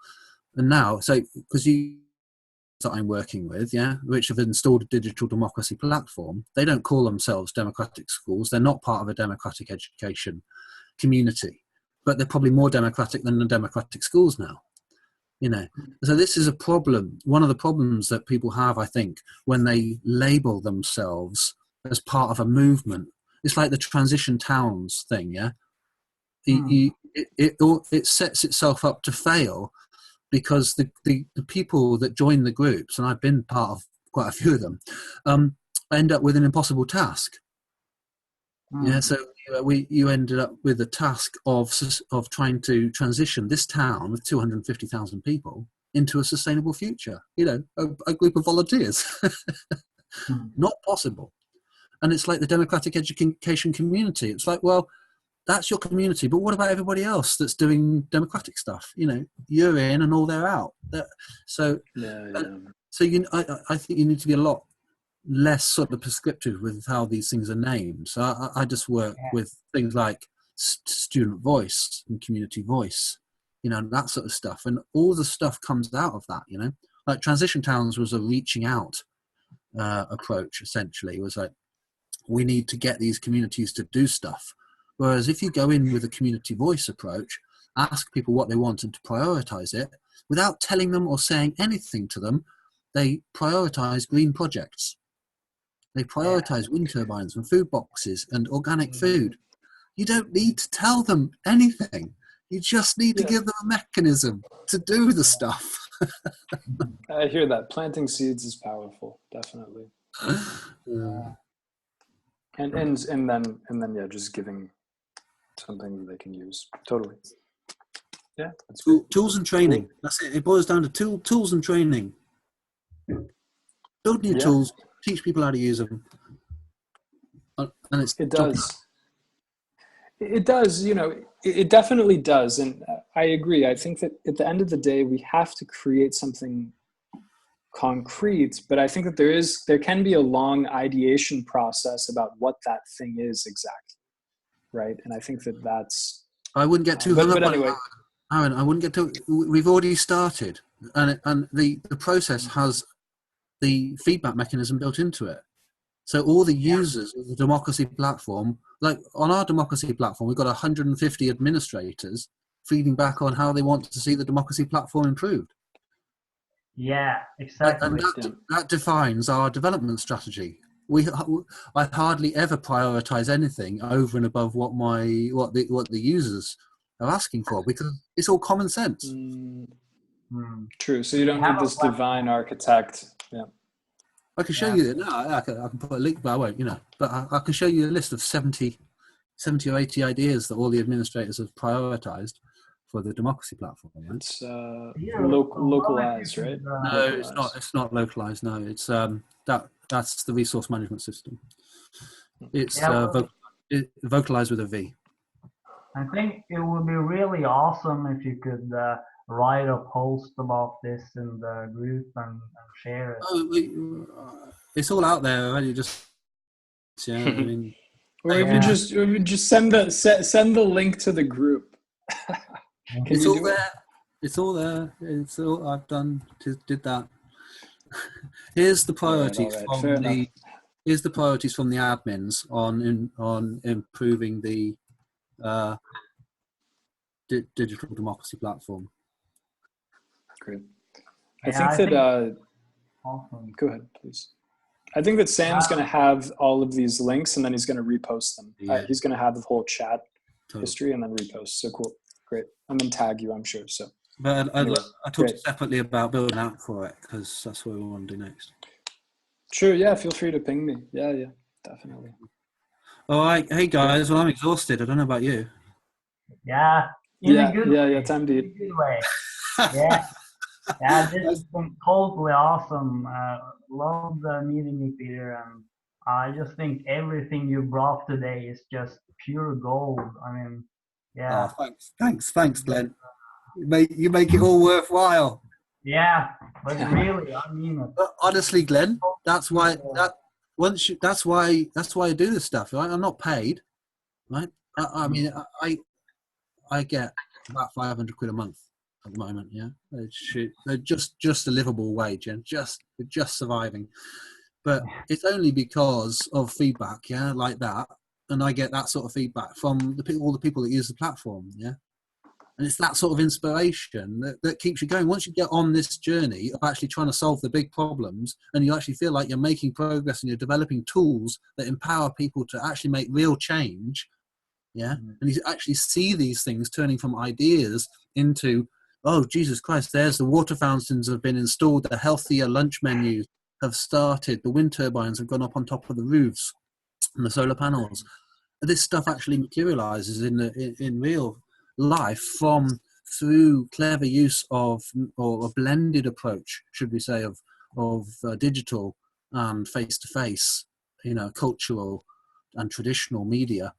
And now, so because that I'm working with, which have installed a digital democracy platform, they don't call themselves democratic schools. They're not part of a democratic education community, but they're probably more democratic than the democratic schools now. You know, so this is a problem. One of the problems that people have, I think, when they label themselves as part of a movement, it's like the transition towns thing. Yeah, it sets itself up to fail because the people that join the groups, and I've been part of quite a few of them, end up with an impossible task. Yeah, so you ended up with the task of trying to transition this town with 250,000 people into a sustainable future. You know, a group of volunteers. Not possible. And it's like the democratic education community. It's like, well, that's your community, but what about everybody else that's doing democratic stuff? You know, you're in and all they're out. So I think you need to be a lot less sort of prescriptive with how these things are named. So I just work with things like student voice and community voice, you know, that sort of stuff. And all the stuff comes out of that, you know. Like Transition Towns was a reaching out approach, essentially. It was like, we need to get these communities to do stuff. Whereas if you go in with a community voice approach, ask people what they want and to prioritize it, without telling them or saying anything to them, they prioritize green projects. They prioritize wind turbines and food boxes and organic food. You don't need to tell them anything. You just need to give them a mechanism to do the stuff. I hear that. Planting seeds is powerful, definitely. And then just giving something that they can use. Totally. Yeah. That's great. Tools and training. That's it. It boils down to tools and training. Build new tools. Teach people how to use them. And it does. It does, you know, it definitely does. And I agree. I think that at the end of the day, we have to create something concrete, but I think that there can be a long ideation process about what that thing is exactly. Right. And I think that's, I wouldn't get too hung up anyway. Aaron, I wouldn't get too, we've already started and the process has the feedback mechanism built into it. So all the users of the democracy platform, like on our democracy platform, we've got 150 administrators feeding back on how they want to see the democracy platform improved. Yeah, exactly. And that defines our development strategy. I hardly ever prioritize anything over and above what the users are asking for, because it's all common sense. True. So you don't need this divine architect. Yeah. I can show you. No, I can put a link, but I won't. You know, but I can show you a list of 70 or 80 ideas that all the administrators have prioritized for the democracy platform. Right? It's localized, right? No, it's not. It's not localized. No, it's that's the resource management system. It's vocalized with a V. I think it would be really awesome if you could write a post about this in the group and share it. It's all out there already. Just I mean, or if you just send the link to the group. It's all there. It's all there. It's all I've done. Did that. Here's the priorities Here's the priorities from the admins on improving the digital democracy platform. Great. I think that. Awesome. Go ahead, please. I think that Sam's going to have all of these links, and then he's going to repost them. He's going to have the whole chat history and then repost. So cool. Great. And then tag you, I'm sure. So. But I talked separately about building out for it, because that's what we want to do next. Sure. Yeah. Feel free to ping me. Yeah. Definitely. All right. Hey guys. Well, I'm exhausted. I don't know about you. Yeah. Time to eat. Yeah, this has been totally awesome. Love the meeting you, Peter, and I just think everything you brought today is just pure gold. I mean, yeah. Oh, thanks, Glenn. You make it all worthwhile. Yeah, but really, I mean it. But honestly, Glenn, that's why that's why I do this stuff. Right? I'm not paid, right? I mean, I get about 500 quid a month at the moment. Yeah, they're just a livable wage, and just surviving. But it's only because of feedback, like that, and I get that sort of feedback from all the people that use the platform. Yeah. And it's that sort of inspiration that keeps you going. Once you get on this journey of actually trying to solve the big problems, and you actually feel like you're making progress and you're developing tools that empower people to actually make real change, yeah, and you actually see these things turning from ideas into, oh, Jesus Christ, there's the water fountains have been installed, the healthier lunch menus have started, the wind turbines have gone up on top of the roofs, and the solar panels. This stuff actually materializes in real life through clever use of, or a blended approach, should we say, of digital and face-to-face, cultural and traditional media.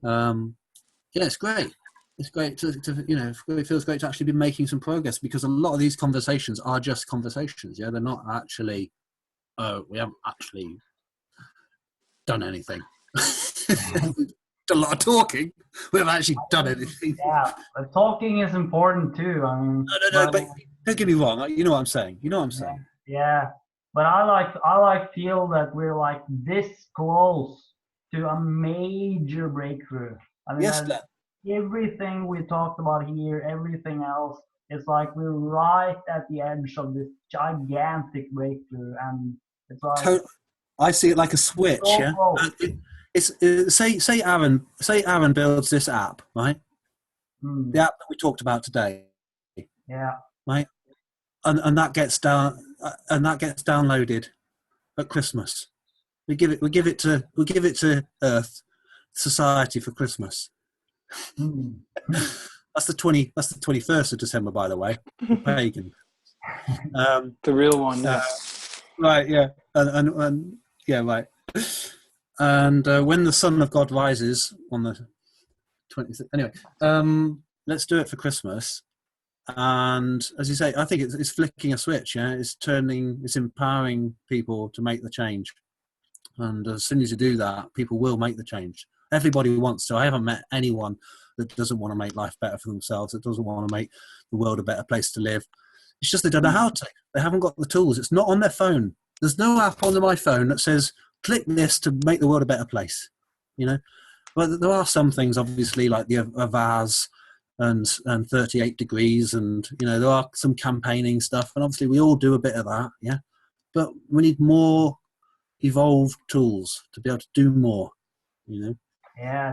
Yeah, it's great. It's great to it feels great to actually be making some progress, because a lot of these conversations are just conversations. Yeah, they're not actually, we haven't actually done anything. A lot of talking. We haven't actually done anything. Yeah, but talking is important too. I mean, No, but don't get me wrong. You know what I'm saying. You know what I'm saying. Yeah, but I feel that we're like this close to a major breakthrough. I mean, Yes, everything we talked about here, everything else, it's like we're right at the edge of this gigantic breakthrough, and it's like I see it like a switch. so Yeah, close. say Aaron builds this app, right? Hmm. The app that we talked about today. Yeah. Right, and that gets downloaded at Christmas. We give it to Earth Society for Christmas. Hmm. That's the 21st of December, by the way. Pagan. The real one, yeah. Right, yeah, and yeah, right. And when the Son of God rises on the 20th, anyway, let's do it for Christmas. And as you say, I think it's flicking a switch. Yeah, it's empowering people to make the change. And as soon as you do that, people will make the change. Everybody wants to. I haven't met anyone that doesn't want to make life better for themselves, that doesn't want to make the world a better place to live. It's just they don't know how to. They haven't got the tools. It's not on their phone. There's no app on my phone that says, click this to make the world a better place. But there are some things, obviously, like the Avaz and 38 degrees, and there are some campaigning stuff, and obviously we all do a bit of that, yeah. But we need more evolved tools to be able to do more, Yeah,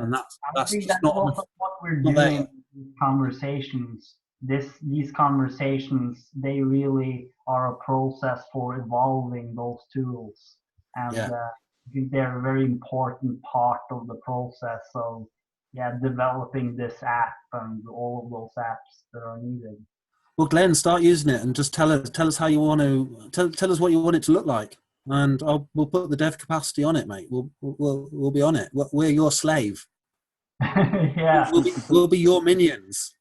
and I that's think just that's not also what we're not there doing yet. in these conversations. These conversations, they really are a process for evolving those tools, and Yeah. I think they're a very important part of the process of developing this app and all of those apps that are needed. Well, Glenn, start using it and just tell us how you want to tell us what you want it to look like, and we'll put the dev capacity on it, mate. We'll be on it. We're your slave. Yeah, We'll be your minions.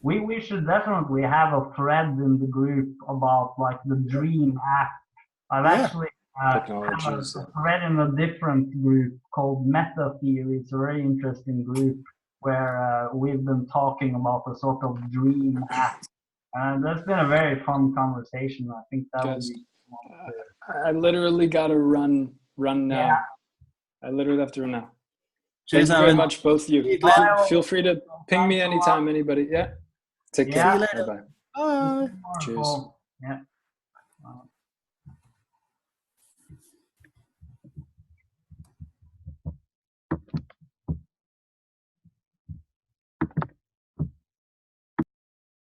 we should definitely have a thread in the group about like the dream app. I've actually have a thread in a different group called Meta Theory. It's a very interesting group where we've been talking about a sort of dream app. And that's been a very fun conversation. I think that would be I literally got to run now. Yeah. I literally have to run now. Cheers, Thank you very much, both of you. Feel free to ping me anytime, anybody. Yeah. Take care. See you later. Bye-bye. Bye. Cheers. Yeah.